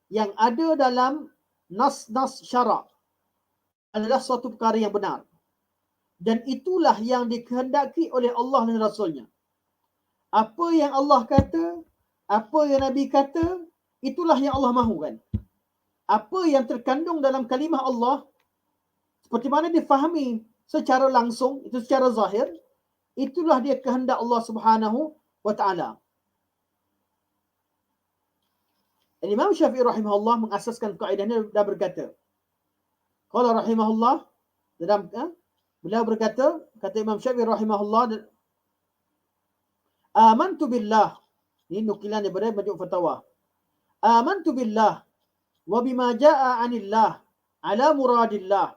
A: yang ada dalam nas-nas syarak adalah suatu perkara yang benar. Dan itulah yang dikehendaki oleh Allah dan Rasulnya. Apa yang Allah kata, apa yang Nabi kata, itulah yang Allah mahukan. Apa yang terkandung dalam kalimah Allah, seperti mana difahami secara langsung, itu secara zahir, itulah dia kehendak Allah Subhanahu wa ta'ala. Imam Syafi'i rahimahullah mengasaskan kaedah ini dan berkata, qala rahimahullah, dalam beliau berkata, kata Imam Syafi'i rahimahullah, amantu billah, ini nukilan daripada Majmu' Fatawa. Amantu billah wa bima jaa 'anillah ala muradillah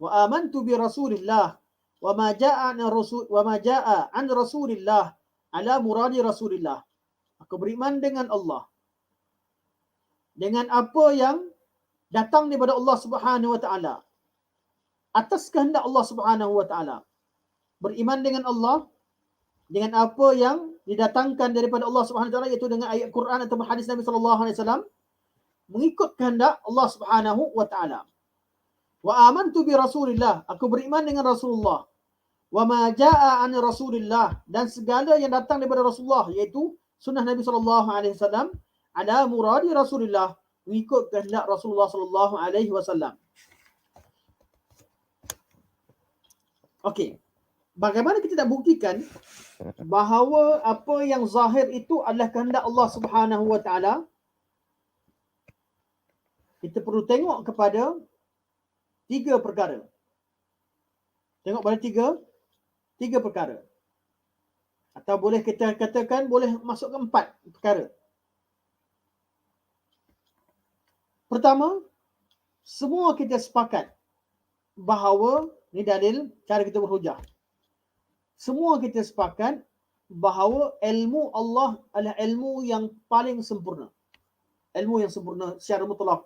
A: wa amantu bi rasulillah wa ma jaa an rasulillah ala muradi rasulillah. Aku beriman dengan Allah, dengan apa yang datang daripada Allah Subhanahu wa taala, atas kehendak Allah Subhanahu wa taala. Beriman dengan Allah, dengan apa yang didatangkan daripada Allah Subhanahu wa taala, iaitu dengan ayat Quran atau hadis Nabi sallallahu alaihi wasallam, mengikut kehendak Allah Subhanahu wa taala. Wa amantu bi rasulillah, aku beriman dengan Rasulullah. Wa ma jaa an rasulillah, dan segala yang datang daripada Rasulullah, iaitu sunnah Nabi sallallahu alaihi wasallam, ala muradi Rasulillah, mengikut kehendak Rasulullah sallallahu alaihi wasallam. Okey. Bagaimana kita nak buktikan bahawa apa yang zahir itu adalah kehendak Allah Subhanahu wa taala? Kita perlu tengok kepada 3 perkara. Tengok pada tiga perkara. Atau boleh kita katakan boleh masuk ke 4 perkara. Pertama, semua kita sepakat bahawa, ni dalil cara kita berhujah. Semua kita sepakat bahawa ilmu Allah adalah ilmu yang paling sempurna. Ilmu yang sempurna secara mutlak.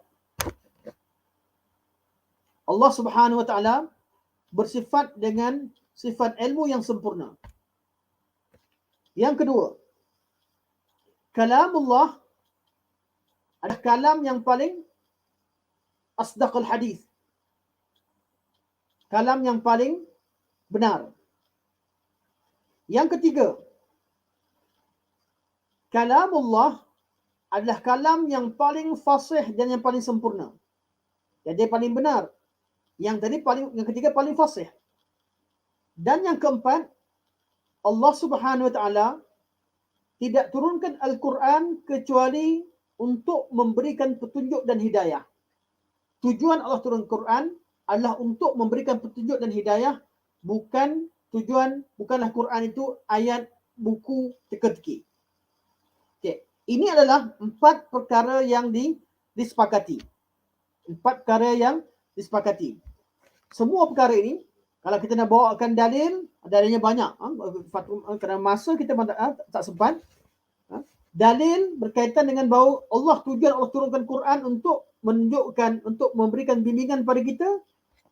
A: Allah Subhanahu wa taala bersifat dengan sifat ilmu yang sempurna. Yang kedua, kalamullah adalah kalam yang paling asdaqul hadis. Kalam yang paling benar. Yang ketiga, kalamullah adalah kalam yang paling fasih dan yang paling sempurna. Jadi paling benar. Yang ketiga paling fasih. Dan yang keempat, Allah Subhanahu wa taala tidak turunkan Al-Quran kecuali untuk memberikan petunjuk dan hidayah. Tujuan Allah turun Quran adalah untuk memberikan petunjuk dan hidayah, bukanlah Quran itu ayat buku teka-teki. Okey, ini adalah 4 perkara yang disepakati. 4 perkara yang disepakati. Semua perkara ini, kalau kita nak bawakan dalilnya banyak. Kerana masa kita tak sempat. Dalil berkaitan dengan bahawa tujuan Allah turunkan Quran untuk menunjukkan, untuk memberikan bimbingan pada kita.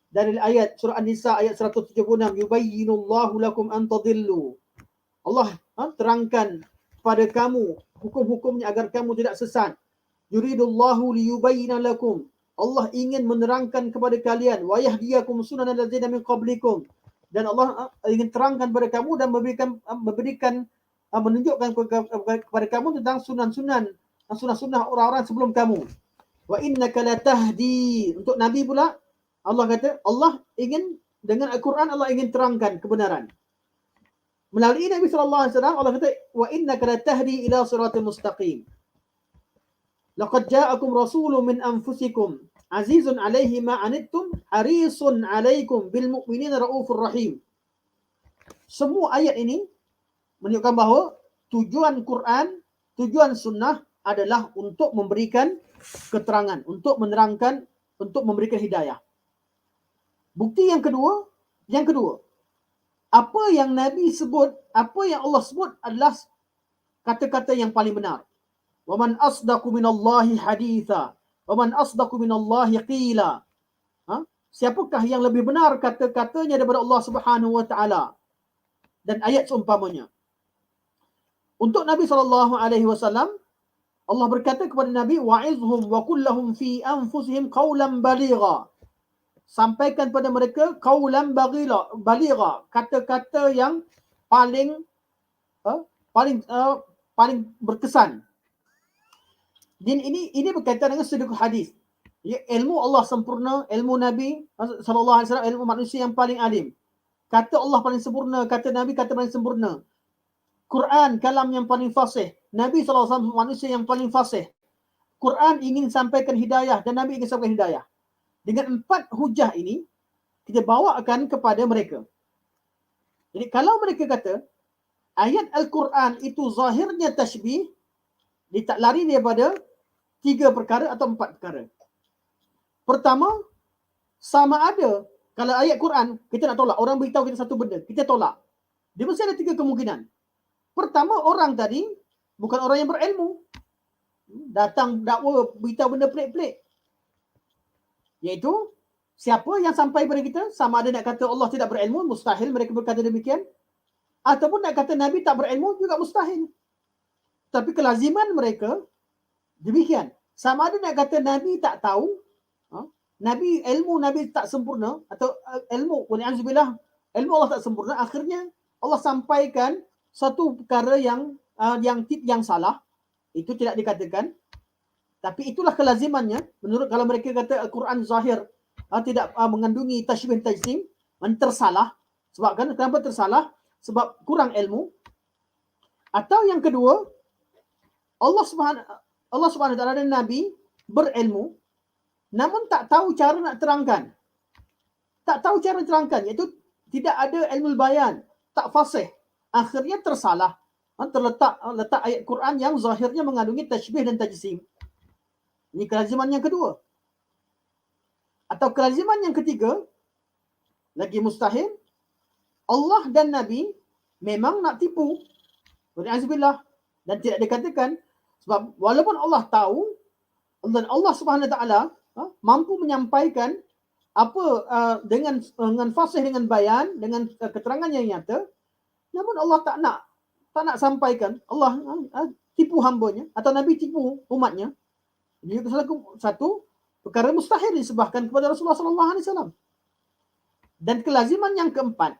A: Dari ayat surah An-Nisa ayat 176, yubayyinullahu lakum an tadillu. Allah terangkan pada kamu hukum-hukumnya agar kamu tidak sesat. Yuridullahu liyubayyina lakum. Allah ingin menerangkan kepada kalian, wa yahdiyakum sunanal ladzina min qablikum. Dan Allah ingin terangkan kepada kamu dan menunjukkan kepada kamu tentang sunnah-sunnah orang-orang sebelum kamu. Wa innaka latahdi. Untuk Nabi pula, Allah kata, Allah ingin, dengan Al-Quran Allah ingin terangkan kebenaran. Melalui Nabi SAW, Allah kata, wa innaka latahdi ila siratal mustaqim. Laqad ja'akum rasulun min anfusikum azizun 'alaihi ma 'anittum harisun 'alaikum bil mu'minina raufur rahim. Semua ayat ini menunjukkan bahawa tujuan Quran, tujuan sunnah adalah untuk memberikan keterangan, untuk menerangkan, untuk memberikan hidayah. Bukti yang kedua, apa yang Nabi sebut, apa yang Allah sebut adalah kata-kata yang paling benar. Wa man asdaqu minallahi haditha, wa man asdaqu minallahi qila. Siapakah yang lebih benar kata-katanya daripada Allah Subhanahu wa taala? Dan ayat seumpamanya. Untuk Nabi SAW, Allah berkata kepada Nabi, wa'izhum wa kullahum fi anfusihim qawlan baligha. Sampaikan pada mereka qawlan baligha, kata-kata yang paling paling berkesan. Dan ini berkaitan dengan sudut hadis. Ya, ilmu Allah sempurna, ilmu Nabi SAW, ilmu manusia yang paling alim. Kata Allah paling sempurna, kata Nabi kata paling sempurna. Quran kalam yang paling fasih. Nabi SAW manusia yang paling fasih. Quran ingin sampaikan hidayah dan Nabi ingin sampaikan hidayah. Dengan 4 hujah ini, kita bawakan kepada mereka. Jadi kalau mereka kata, ayat Al-Quran itu zahirnya tashbih, dia tak lari daripada 3 perkara atau 4 perkara. Pertama, sama ada kalau ayat Quran, kita nak tolak. Orang beritahu kita satu benda, kita tolak. Dia mesti ada 3 kemungkinan. Pertama, orang tadi bukan orang yang berilmu. Datang dakwa beritahu benda pelik-pelik. Iaitu, siapa yang sampai kepada kita, sama ada nak kata Allah tidak berilmu, mustahil mereka berkata demikian. Ataupun nak kata Nabi tak berilmu, juga mustahil. Tapi kelaziman mereka, demikian. Sama ada nak kata Nabi tak tahu, ilmu Nabi tak sempurna, atau ilmu, wali'azubillah, ilmu Allah tak sempurna, akhirnya Allah sampaikan satu perkara yang salah. Itu tidak dikatakan. Tapi itulah kelazimannya. Menurut kalau mereka kata Al-Quran zahir tidak mengandungi tashbih tajsim, tersalah. Sebab kan kenapa tersalah? Sebab kurang ilmu. Atau yang kedua, Allah Subhanahu wa taala dan Nabi berilmu, namun tak tahu cara nak terangkan. Tak tahu cara terangkan, iaitu tidak ada ilmu bayan, tak fasih. Akhirnya tersalah. Letak ayat Quran yang zahirnya mengandungi tashbih dan tajsim. Ini kelaziman yang kedua. Atau kelaziman yang ketiga, lagi mustahil, Allah dan Nabi memang nak tipu. Wali'azubillah. Dan tidak dikatakan, sebab walaupun Allah tahu, dan Allah Subhanahu wa taala mampu menyampaikan apa dengan fasih, dengan bayan, dengan keterangan yang nyata, namun Allah tak nak sampaikan. Allah tipu hambanya, atau Nabi tipu umatnya. Ini satu perkara mustahil disebahkan kepada Rasulullah SAW. Dan kelaziman yang keempat,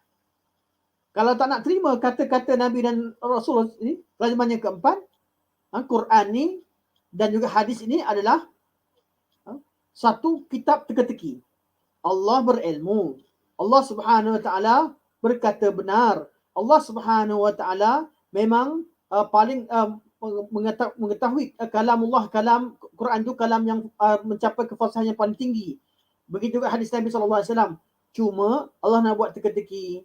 A: kalau tak nak terima kata-kata Nabi dan Rasul ini, kelaziman yang keempat, Quran ni dan juga hadis ini adalah satu kitab teka-teki. Allah berilmu. Allah Subhanahu wa taala berkata benar. Allah Subhanahu wa taala memang paling mengetahui kalamullah, kalam Quran itu kalam yang mencapai kefasahan yang paling tinggi. Begitu juga hadis Nabi SAW. Cuma Allah nak buat teka-teki.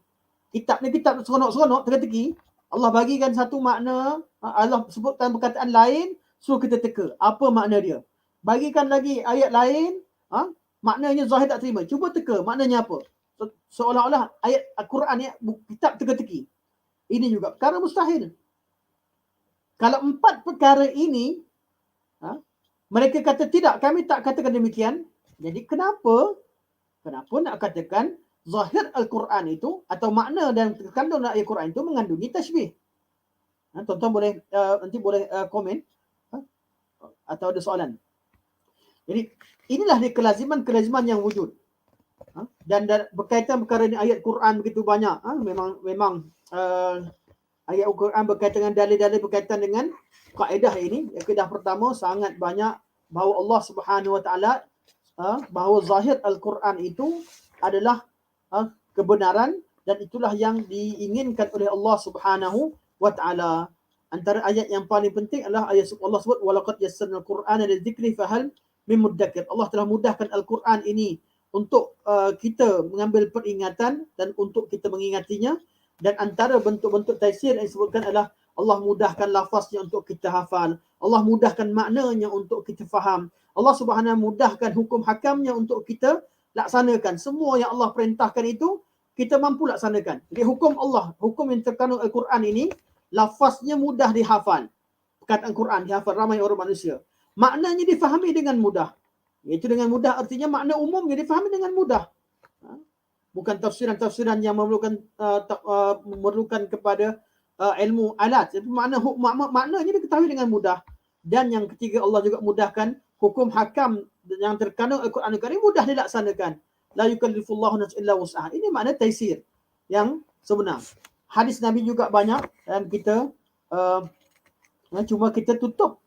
A: Kitab ni kitab seronok-seronok, teka-teki. Allah bagikan satu makna, Allah sebutkan perkataan lain, suruh kita teka. Apa makna dia? Bagikan lagi ayat lain, maknanya zahir tak terima. Cuba teka, maknanya apa? Seolah-olah ayat Al-Quran ni kitab teka-teki. Ini juga perkara mustahil. Kalau 4 perkara ini, mereka kata tidak, kami tak katakan demikian. Jadi kenapa nak katakan zahir Al-Quran itu, atau makna dan terkandung dalam Al-Quran itu mengandungi tashbih? Tuan-tuan boleh nanti boleh komen atau ada soalan. Jadi inilah dia kelaziman yang wujud. Dan berkaitan perkara ini ayat Quran begitu banyak. Memang ayat Al-Quran berkaitan dengan dalil-dalil berkaitan dengan kaedah ini. Kaedah pertama sangat banyak bahawa Allah Subhanahu wa taala bahawa zahir Al-Quran itu adalah kebenaran, dan itulah yang diinginkan oleh Allah Subhanahu wa taala. Antara ayat yang paling penting adalah ayat Allah sebut walaqad yassarnal Qur'ana lidzikri fahal min muddakir. Allah telah mudahkan Al-Quran ini untuk kita mengambil peringatan dan untuk kita mengingatinya. Dan antara bentuk-bentuk tafsir yang disebutkan adalah Allah mudahkan lafaznya untuk kita hafal. Allah mudahkan maknanya untuk kita faham. Allah Subhanahu mudahkan hukum hakamnya untuk kita laksanakan. Semua yang Allah perintahkan itu kita mampu laksanakan. Jadi hukum Allah, hukum yang terkandung Al-Quran ini, lafaznya mudah dihafal. Perkataan Quran dihafal ramai orang manusia. Maknanya difahami dengan mudah. Iaitu dengan mudah artinya makna umumnya difahami dengan mudah. Bukan tafsiran-tafsiran yang memerlukan kepada ilmu alat. Jadi maknanya diketahui dengan mudah. Dan yang ketiga, Allah juga mudahkan hukum hakam yang terkandung Al-Quran Al-Karim mudah dilaksanakan. La yukallifullahu nafsan illa wus'aha. Ini makna taisir yang sebenar. Hadis Nabi juga banyak dan kita cuma kita tutup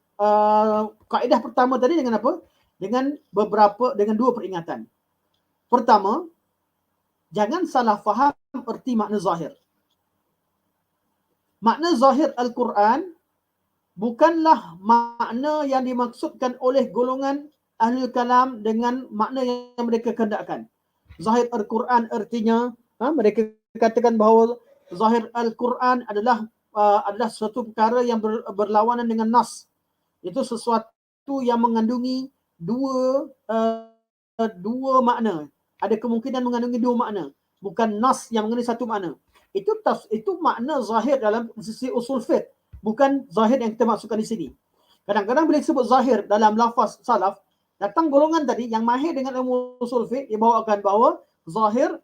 A: kaedah pertama tadi dengan apa? Dengan dua peringatan. Pertama, jangan salah faham erti makna zahir. Makna zahir Al-Quran bukanlah makna yang dimaksudkan oleh golongan Ahlul Kalam dengan makna yang mereka kehendakkan. Zahir Al-Quran artinya mereka katakan bahawa zahir Al-Quran adalah suatu perkara yang berlawanan dengan nas. Itu sesuatu yang mengandungi dua makna. Ada kemungkinan mengandungi dua makna. Bukan nas yang mengandungi satu makna. Itu makna zahir dalam sisi usul fiqh. Bukan zahir yang kita maksudkan di sini. Kadang-kadang bila disebut zahir dalam lafaz salaf, datang golongan tadi yang mahir dengan ilmu usul fiqh, dia bawakan bahawa zahir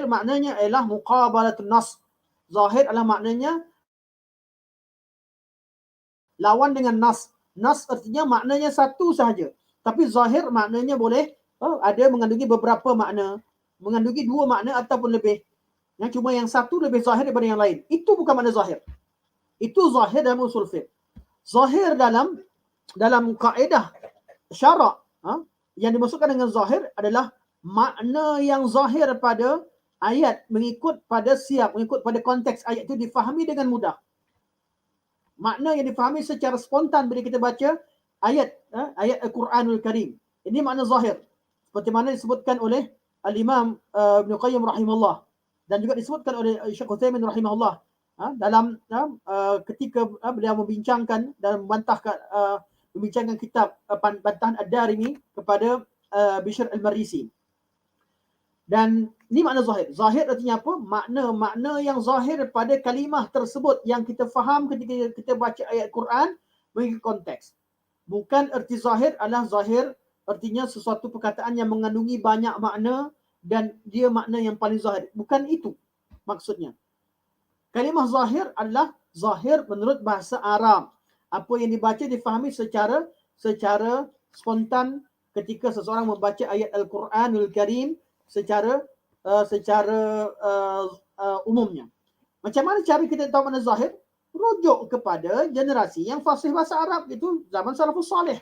A: maknanya ialah muqabalatun nas. Zahir adalah maknanya lawan dengan nas. Nas artinya maknanya satu sahaja. Tapi zahir maknanya boleh ada mengandungi beberapa makna. Mengandungi dua makna ataupun lebih. Cuma yang satu lebih zahir daripada yang lain. Itu bukan makna zahir. Itu zahir dalam usul fiqh. Zahir dalam kaedah syarak yang dimaksudkan dengan zahir adalah makna yang zahir pada ayat mengikut pada konteks ayat itu difahami dengan mudah. Makna yang difahami secara spontan bila kita baca ayat Al-Quranul Karim. Ini makna zahir. Seperti mana disebutkan oleh Al-Imam Ibn Qayyim rahimahullah dan juga disebutkan oleh Syekh Utsaimin rahimahullah dalam ketika beliau membincangkan dan membincangkan kitab Bantahan Ad-Darimi kepada Bishr Al-Marisi. Dan ini makna zahir. Zahir artinya apa? Makna yang zahir pada kalimah tersebut yang kita faham ketika kita baca ayat Quran mengikut konteks. Bukan erti zahir adalah zahir artinya sesuatu perkataan yang mengandungi banyak makna dan dia makna yang paling zahir. Bukan itu maksudnya. Kalimah zahir adalah zahir menurut bahasa Arab. Apa yang dibaca difahami secara spontan ketika seseorang membaca ayat Al-Quranul Karim secara umumnya. Macam mana cara kita tahu mana zahir? Rujuk kepada generasi yang fasih bahasa Arab, itu zaman salafus salih.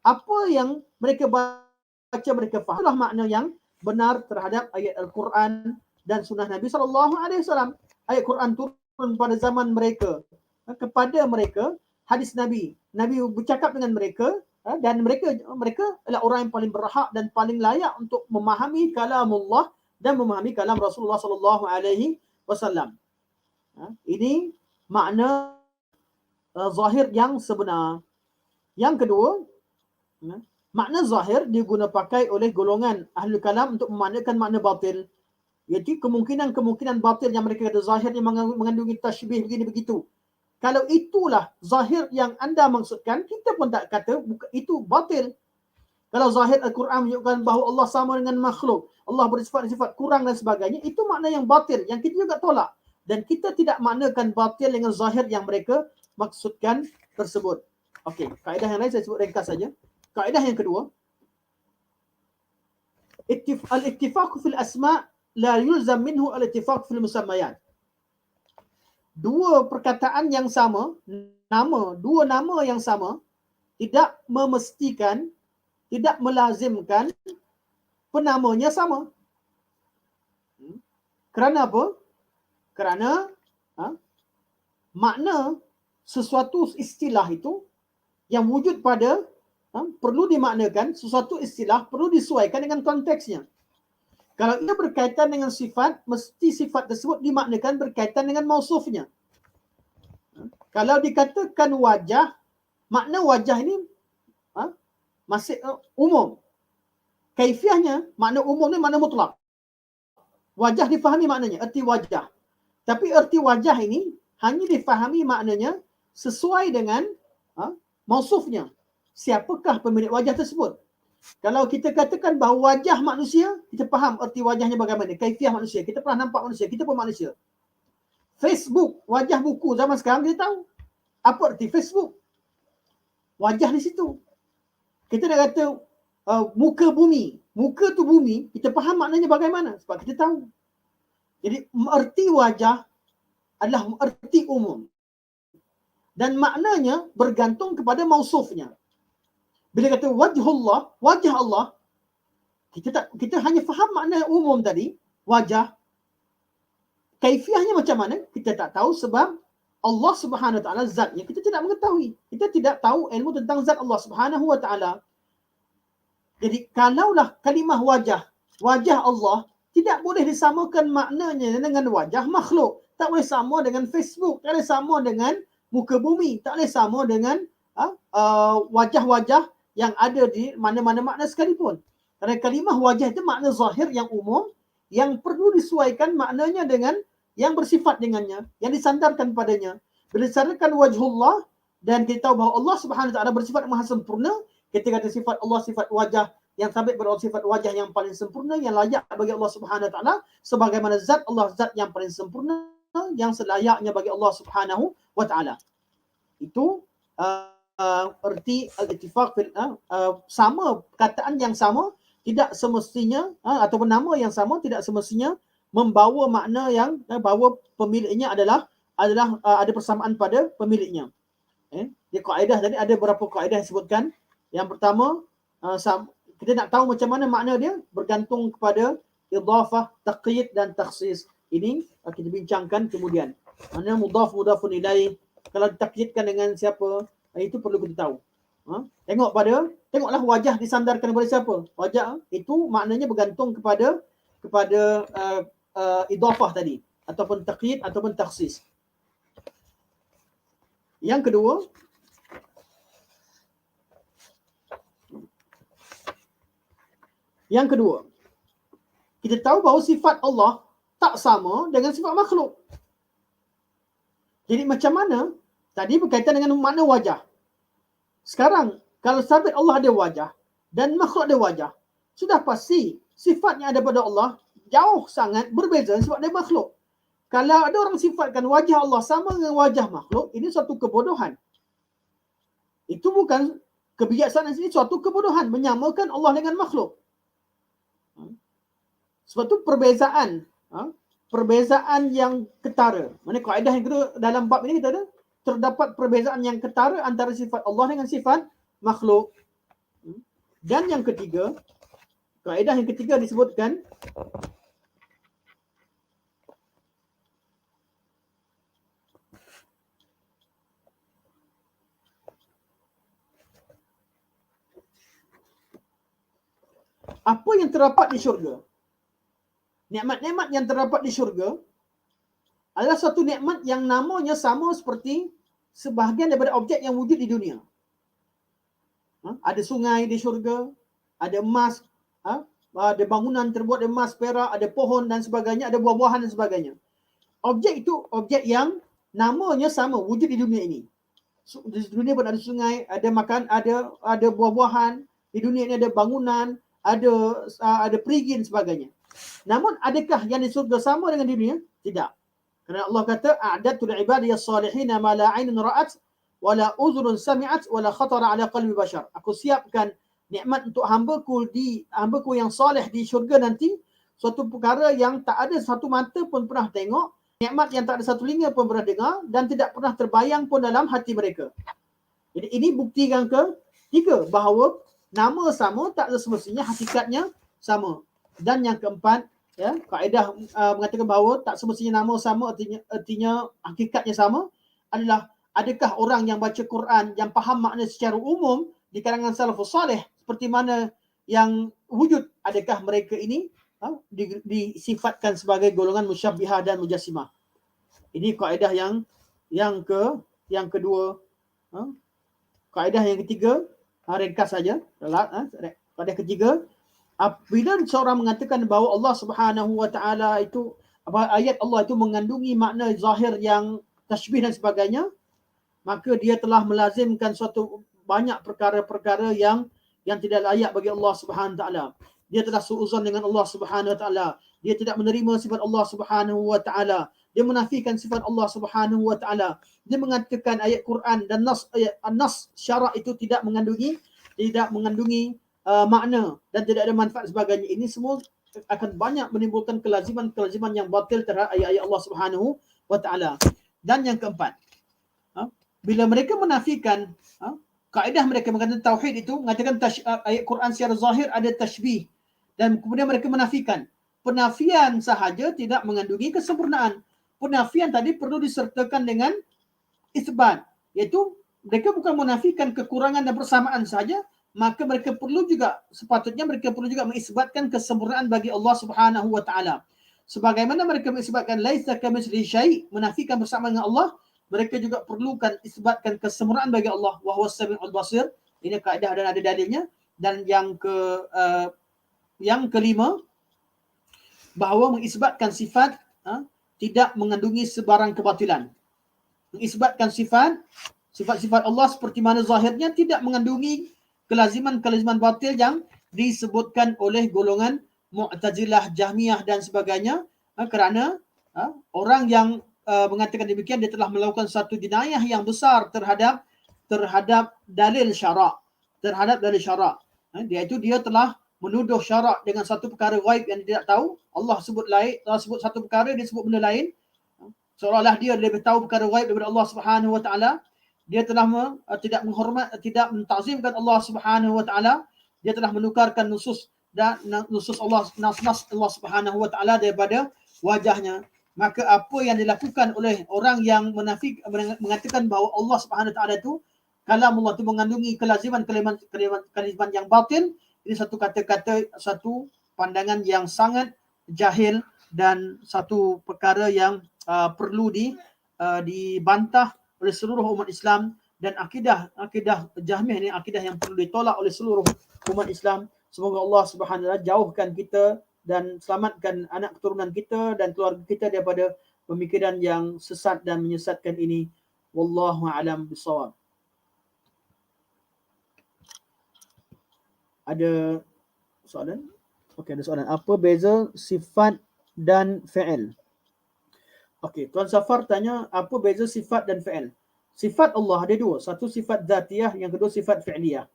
A: Apa yang mereka baca, mereka faham, itulah makna yang benar terhadap ayat Al-Quran dan sunnah Nabi SAW. Ayat Quran turun pada zaman mereka, kepada mereka, hadis Nabi bercakap dengan mereka, dan mereka adalah orang yang paling berhak dan paling layak untuk memahami kalamullah dan memahami kalam Rasulullah SAW. Ini makna zahir yang sebenar. Yang kedua, makna zahir diguna pakai oleh golongan Ahlul Kalam untuk memaknakan makna batil. Iaitu kemungkinan batil yang mereka kata zahir yang mengandungi tashbih begini begitu. Kalau itulah zahir yang anda maksudkan, kita pun tak kata itu batil. Kalau zahir Al-Quran menunjukkan bahawa Allah sama dengan makhluk, Allah bersifat kurang dan sebagainya, itu makna yang batil yang kita juga tolak. Dan kita tidak maknakan batil dengan zahir yang mereka maksudkan tersebut. Okey, kaedah yang lain saya sebut ringkas saja. Kaedah yang kedua, al-ittifaq fil asma' la yulzam minhu al-ittifaq fil musammayat. Dua perkataan yang sama, dua nama yang sama, tidak memestikan, tidak melazimkan penamanya sama. Kerana apa? Kerana makna sesuatu istilah itu yang wujud pada perlu dimaknakan, sesuatu istilah perlu disesuaikan dengan konteksnya. Kalau ia berkaitan dengan sifat, mesti sifat tersebut dimaknakan berkaitan dengan mausufnya. Kalau dikatakan wajah, makna wajah ini masih umum. Kaifiahnya, makna umum ni makna mutlak. Wajah difahami maknanya, erti wajah. Tapi erti wajah ini hanya difahami maknanya sesuai dengan mausufnya. Siapakah pemilik wajah tersebut? Kalau kita katakan bahawa wajah manusia, kita faham erti wajahnya bagaimana. Kaifiah manusia. Kita pernah nampak manusia. Kita pun manusia. Facebook, wajah buku zaman sekarang kita tahu. Apa erti Facebook? Wajah di situ. Kita nak kata muka bumi. Muka tu bumi, kita faham maknanya bagaimana. Sebab kita tahu. Jadi, erti wajah adalah erti umum. Dan maknanya bergantung kepada mausufnya. Bila kata wajhullah, wajah Allah, kita hanya faham makna umum tadi, wajah. Kaifiahnya macam mana? Kita tak tahu sebab Allah Subhanahu Wa Taala zatnya kita tidak mengetahui. Kita tidak tahu ilmu tentang zat Allah Subhanahu Wa Taala. Jadi kalaulah kalimah wajah Allah tidak boleh disamakan maknanya dengan wajah makhluk. Tak boleh sama dengan Facebook, tak boleh sama dengan muka bumi, tak boleh sama dengan wajah-wajah yang ada di mana-mana makna sekalipun. Kerana kalimah wajah itu makna zahir yang umum yang perlu disesuaikan maknanya dengan yang bersifat dengannya, yang disandarkan padanya. Bila disandarkan wajhullah dan kita tahu bahawa Allah Subhanahu Wa Taala bersifat maha sempurna, kita kata sifat Allah sifat wajah yang sabit berada sifat wajah yang paling sempurna yang layak bagi Allah Subhanahu Wa Taala, sebagaimana zat Allah zat yang paling sempurna yang selayaknya bagi Allah Subhanahu Wa Taala. Itu erti al-ittifaq sama, perkataan yang sama tidak semestinya ataupun nama yang sama tidak semestinya membawa makna yang bahawa pemiliknya adalah ada persamaan pada pemiliknya. Di kaedah tadi ada beberapa kaedah yang sebutkan. Yang pertama, kita nak tahu macam mana makna dia bergantung kepada idhafah, taqyid dan takhsis. Ini kita bincangkan kemudian. Mana mudhaf mudhafun ilaih, kalau ditakyidkan dengan siapa, itu perlu kita tahu. Tengoklah wajah disandarkan kepada siapa. Wajah itu maknanya bergantung kepada idhafah tadi ataupun taqyid ataupun takhsis. Yang kedua, kita tahu bahawa sifat Allah tak sama dengan sifat makhluk. Jadi macam mana? Tadi berkaitan dengan makna wajah. Sekarang, kalau sabit Allah ada wajah dan makhluk ada wajah, sudah pasti sifatnya ada pada Allah jauh sangat berbeza sebab dia makhluk. Kalau ada orang sifatkan wajah Allah sama dengan wajah makhluk, ini suatu kebodohan. Itu bukan kebijaksanaan, ini suatu kebodohan menyamakan Allah dengan makhluk. Sebab tu perbezaan yang ketara. Mana kaedah yang kedua dalam bab ini kita ada terdapat perbezaan yang ketara antara sifat Allah dengan sifat makhluk. Dan yang ketiga, kaedah yang ketiga disebutkan apa yang terdapat di syurga. Nikmat-nikmat yang terdapat di syurga adalah satu nikmat yang namanya sama seperti sebahagian daripada objek yang wujud di dunia. Ada sungai di syurga, ada emas, ada bangunan terbuat dari emas, perak, ada pohon dan sebagainya, ada buah-buahan dan sebagainya. Objek itu objek yang namanya sama wujud di dunia ini. Di dunia pun ada sungai, ada makan, ada buah-buahan. Di dunia ini ada bangunan, ada perigi dan sebagainya. Namun adakah yang di surga sama dengan di dunia? Tidak. Kerana Allah kata a'dadtu li'ibadiyas salihin ma la 'ainun ra'at wa la udhunun sami'at wa la khatara 'ala qalbi bashar. Aku siapkan nikmat untuk hambaku yang soleh di syurga nanti, suatu perkara yang tak ada satu mata pun pernah tengok, nikmat yang tak ada satu telinga pun pernah dengar dan tidak pernah terbayang pun dalam hati mereka. Jadi ini bukti yang ketiga bahawa nama sama tak semestinya hakikatnya sama. Dan yang keempat, kaedah mengatakan bahawa tak semestinya nama sama artinya hakikatnya sama adalah adakah orang yang baca Quran yang faham makna secara umum di kalangan salafus salih seperti mana yang wujud, adakah mereka ini disifatkan sebagai golongan musyabbihah dan mujassimah. Ini kaedah yang kedua. Kaedah yang ketiga, ringkas saja. Kaedah ketiga, Bila seorang mengatakan bahawa Allah Subhanahu Wa Taala itu, ayat Allah itu mengandungi makna zahir yang tashbih dan sebagainya, maka dia telah melazimkan suatu banyak perkara-perkara yang tidak layak bagi Allah Subhanahu Wa Taala. Dia telah suuzon dengan Allah Subhanahu Wa Taala. Dia tidak menerima sifat Allah Subhanahu Wa Taala. Dia menafikan sifat Allah Subhanahu Wa Taala. Dia mengatakan ayat Quran dan nas syarak itu tidak mengandungi makna dan tidak ada manfaat sebagainya. Ini semua akan banyak menimbulkan kelaziman yang batil terhadap ayat-ayat Allah Subhanahu Wa Taala. Dan yang keempat, bila mereka menafikan, kaedah mereka mengatakan tauhid itu mengatakan ayat Quran secara zahir ada tashbih, dan kemudian mereka menafikan. Penafian sahaja tidak mengandungi kesempurnaan. Penafian tadi perlu disertakan dengan isbat, iaitu mereka bukan menafikan kekurangan dan persamaan saja, maka sepatutnya mereka perlu juga mengisbatkan kesempurnaan bagi Allah Subhanahu Wa Taala. Sebagaimana mereka mengisbatkan laisa kamitslihi syai', menafikan persamaan dengan Allah, mereka juga perlukan isbatkan kesempurnaan bagi Allah, wa huwas samiul basir. Ini kaedah dan ada dalilnya. Dan yang kelima, bahawa mengisbatkan sifat tidak mengandungi sebarang kebatilan. Mengisbatkan sifat-sifat Allah seperti mana zahirnya tidak mengandungi kelaziman batil yang disebutkan oleh golongan Mu'tazilah, Jahmiyah dan sebagainya, kerana orang yang mengatakan demikian, dia telah melakukan satu jinayah yang besar terhadap dalil syarak, iaitu dia telah menuduh syarak dengan satu perkara ghaib yang dia tidak tahu. Allah sebut satu perkara, dia sebut benda lain, seolah-olah dia lebih tahu perkara ghaib daripada Allah Subhanahu Wa Taala. Dia telah tidak mentazimkan Allah Subhanahu Wa Taala. Dia telah menukarkan nusus Allah, nas Allah Subhanahu Wa Taala daripada wajahnya. Maka apa yang dilakukan oleh orang yang mengatakan bahawa Allah Subhanahu Wa Taala itu, kalam Allah itu mengandungi kelaziman yang batin, ini satu pandangan yang sangat jahil dan satu perkara yang perlu dibantah oleh seluruh umat Islam. Dan akidah Jahmiyah ini akidah yang perlu ditolak oleh seluruh umat Islam. Semoga Allah Subhanahu Wa Taala jauhkan kita dan selamatkan anak keturunan kita dan keluarga kita daripada pemikiran yang sesat dan menyesatkan ini. Wallahu a'lam bishawab. Ada soalan? Okey, ada soalan. Apa beza sifat dan fi'il? Okey, Tuan Safar tanya apa beza sifat dan fi'il. Sifat Allah ada dua. Satu sifat zatiyah, yang kedua sifat fi'liyah.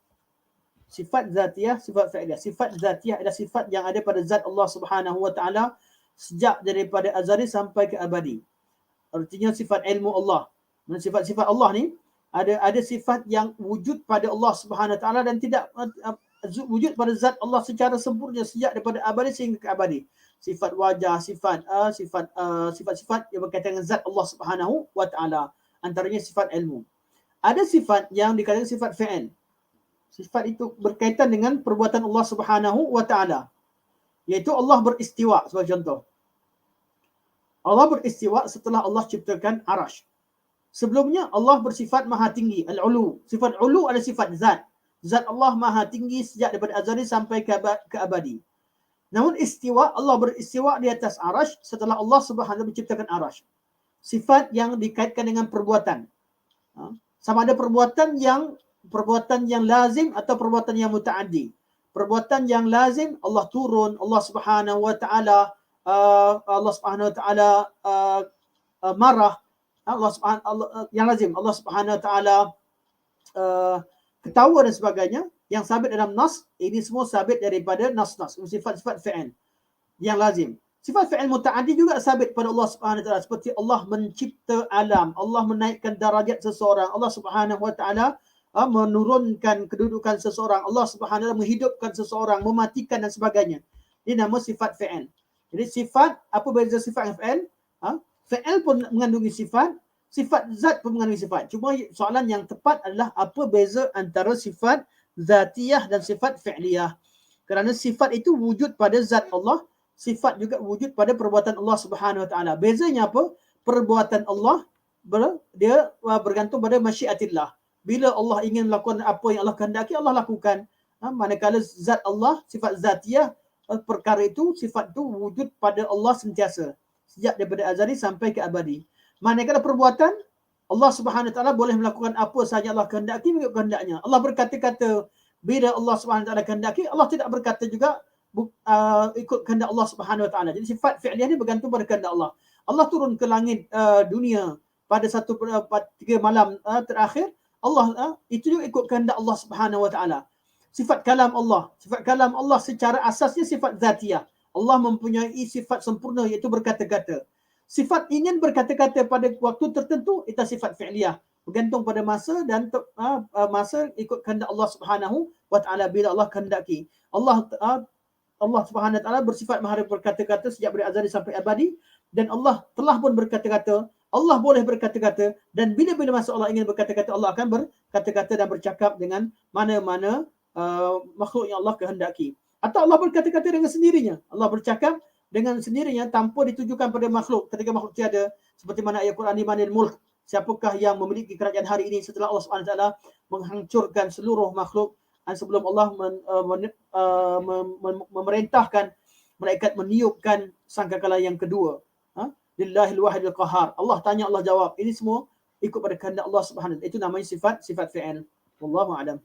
A: Sifat zatiyah, sifat fi'liyah. Sifat zatiyah adalah sifat yang ada pada zat Allah Subhanahu Wa Taala sejak daripada azali sampai ke abadi. Artinya sifat ilmu Allah. Dan sifat-sifat Allah ni ada sifat yang wujud pada Allah Subhanahu Wa Taala dan tidak wujud pada zat Allah secara sempurna sejak daripada abadi sehingga ke abadi. Sifat wajah, sifat-sifat yang berkaitan dengan zat Allah Subhanahu Wa Taala. Antaranya sifat ilmu. Ada sifat yang dikatakan sifat fi'il. Sifat itu berkaitan dengan perbuatan Allah Subhanahu Wa Taala. Iaitu Allah beristiwa sebagai contoh. Allah beristiwa setelah Allah ciptakan arash. Sebelumnya Allah bersifat maha tinggi, al-ulu. Sifat ulu adalah sifat zat. Zat Allah maha tinggi sejak daripada azali sampai ke abadi. Namun istiwa, Allah beristiwa di atas arash setelah Allah Subhanahu Wa Taala menciptakan arash. Sifat yang dikaitkan dengan perbuatan. Sama ada perbuatan yang lazim atau perbuatan yang muta'addi. Perbuatan yang lazim, Allah turun, Allah Subhanahu Wa Taala marah. Yang lazim, Allah Subhanahu Wa Taala ketawa dan sebagainya, yang sabit dalam nas. Ini semua sabit daripada nas-nas, sifat-sifat fi'il yang lazim. Sifat fi'il muta'addi juga sabit pada Allah Subhanahu Wa Taala, seperti Allah mencipta alam, Allah menaikkan darajat seseorang, Allah Subhanahu Wa Taala menurunkan kedudukan seseorang, Allah Subhanahu Wa Taala menghidupkan seseorang, mematikan dan sebagainya. Ini nama sifat fi'il. Jadi sifat, apa beza sifat dengan fi'il? Fi'il pun mengandungi sifat zat pun mengandungi sifat. Cuma soalan yang tepat adalah apa beza antara sifat zatiyah dan sifat fi'liyah. Kerana sifat itu wujud pada zat Allah, sifat juga wujud pada perbuatan Allah Subhanahu Wa Taala. Bezanya apa? Perbuatan Allah dia bergantung pada masyiatillah. Bila Allah ingin melakukan apa yang Allah kehendaki, Allah lakukan. Manakala zat Allah, sifat zatiyah, perkara itu, sifat itu wujud pada Allah sentiasa. Sejak daripada azali sampai ke abadi. Manakala perbuatan, Allah Subhanahu Wa Taala boleh melakukan apa sahaja Allah kehendaki mengikut kehendaknya. Allah berkata-kata bila Allah Subhanahu Wa Taala kehendaki, Allah tidak berkata juga ikut kehendak Allah Subhanahu Wa Taala. Jadi sifat fi'liyah ni bergantung pada kehendak Allah. Allah turun ke langit dunia pada 3 malam terakhir, Allah itu juga ikut kehendak Allah Subhanahu Wa Taala. Sifat kalam Allah secara asasnya sifat zatiyah. Allah mempunyai sifat sempurna iaitu berkata-kata. Sifat ingin berkata-kata pada waktu tertentu itu sifat fi'liyah, bergantung pada masa dan masa ikut kehendak Allah Subhanahu Wa Taala bila Allah kehendaki. Allah Subhanahu Wa Taala bersifat maha berkata-kata sejak dari azali sampai abadi, dan Allah telah pun berkata-kata, Allah boleh berkata-kata, dan bila-bila masa Allah ingin berkata-kata, Allah akan berkata-kata dan bercakap dengan mana-mana makhluk yang Allah kehendaki. Atau Allah berkata-kata dengan sendirinya. Allah bercakap dengan sendirinya tanpa ditujukan pada makhluk ketika makhluk tiada, seperti mana ayat Quran Limanil Mulk, siapakah yang memiliki kerajaan hari ini setelah Allah Subhanahu Wa Taala menghancurkan seluruh makhluk, dan sebelum Allah memerintahkan malaikat meniupkan sangkakala yang kedua. Lillahil wahidil qahar. Allah tanya, Allah jawab. Ini semua ikut pada kehendak Allah Subhanahu Wa Taala. Itu namanya sifat fi'il. Wallahu a'lam.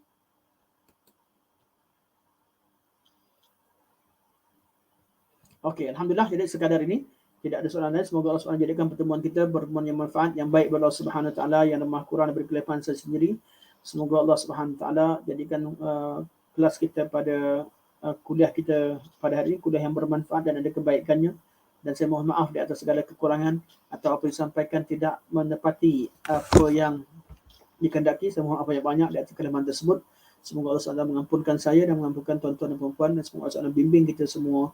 A: Okey, alhamdulillah, jadi sekadar ini tidak ada soalan lain. Semoga Allah SWT jadikan pertemuan kita pertemuan yang manfaat, yang baik bagi Allah Subhanahu Wa Taala, yang Maha Quran beri kelebihan sendiri. Semoga Allah Subhanahu Wa Taala jadikan kelas kita pada kuliah kita pada hari ini kuliah yang bermanfaat dan ada kebaikannya. Dan saya mohon maaf di atas segala kekurangan atau apa yang disampaikan tidak menepati apa yang dikehendaki. Saya mohon apa yang banyak di atas kalimat tersebut. Semoga Allah SWT mengampunkan saya dan mengampunkan tuan-tuan dan puan-puan, dan semoga Allah SWT bimbing kita semua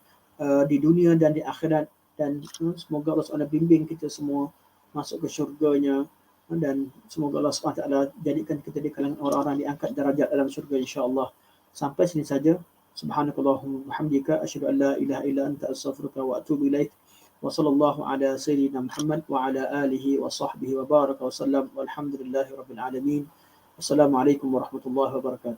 A: di dunia dan di akhirat, dan semoga Allah SWT bimbing kita semua masuk ke syurganya, dan semoga Allah SWT jadikan kita di kalangan orang-orang diangkat darajat dalam syurga insya-Allah. Sampai sini saja. Subhanakallahumma wabihamdika asyhadu an la ilaha illa anta astaghfiruka wa atubu ilaik. Wa sallallahu ala sayyidina Muhammad wa ala alihi wa sahbihi wa baraka wa sallam walhamdulillahi rabbil alamin. Wassalamualaikum warahmatullahi wabarakatuh.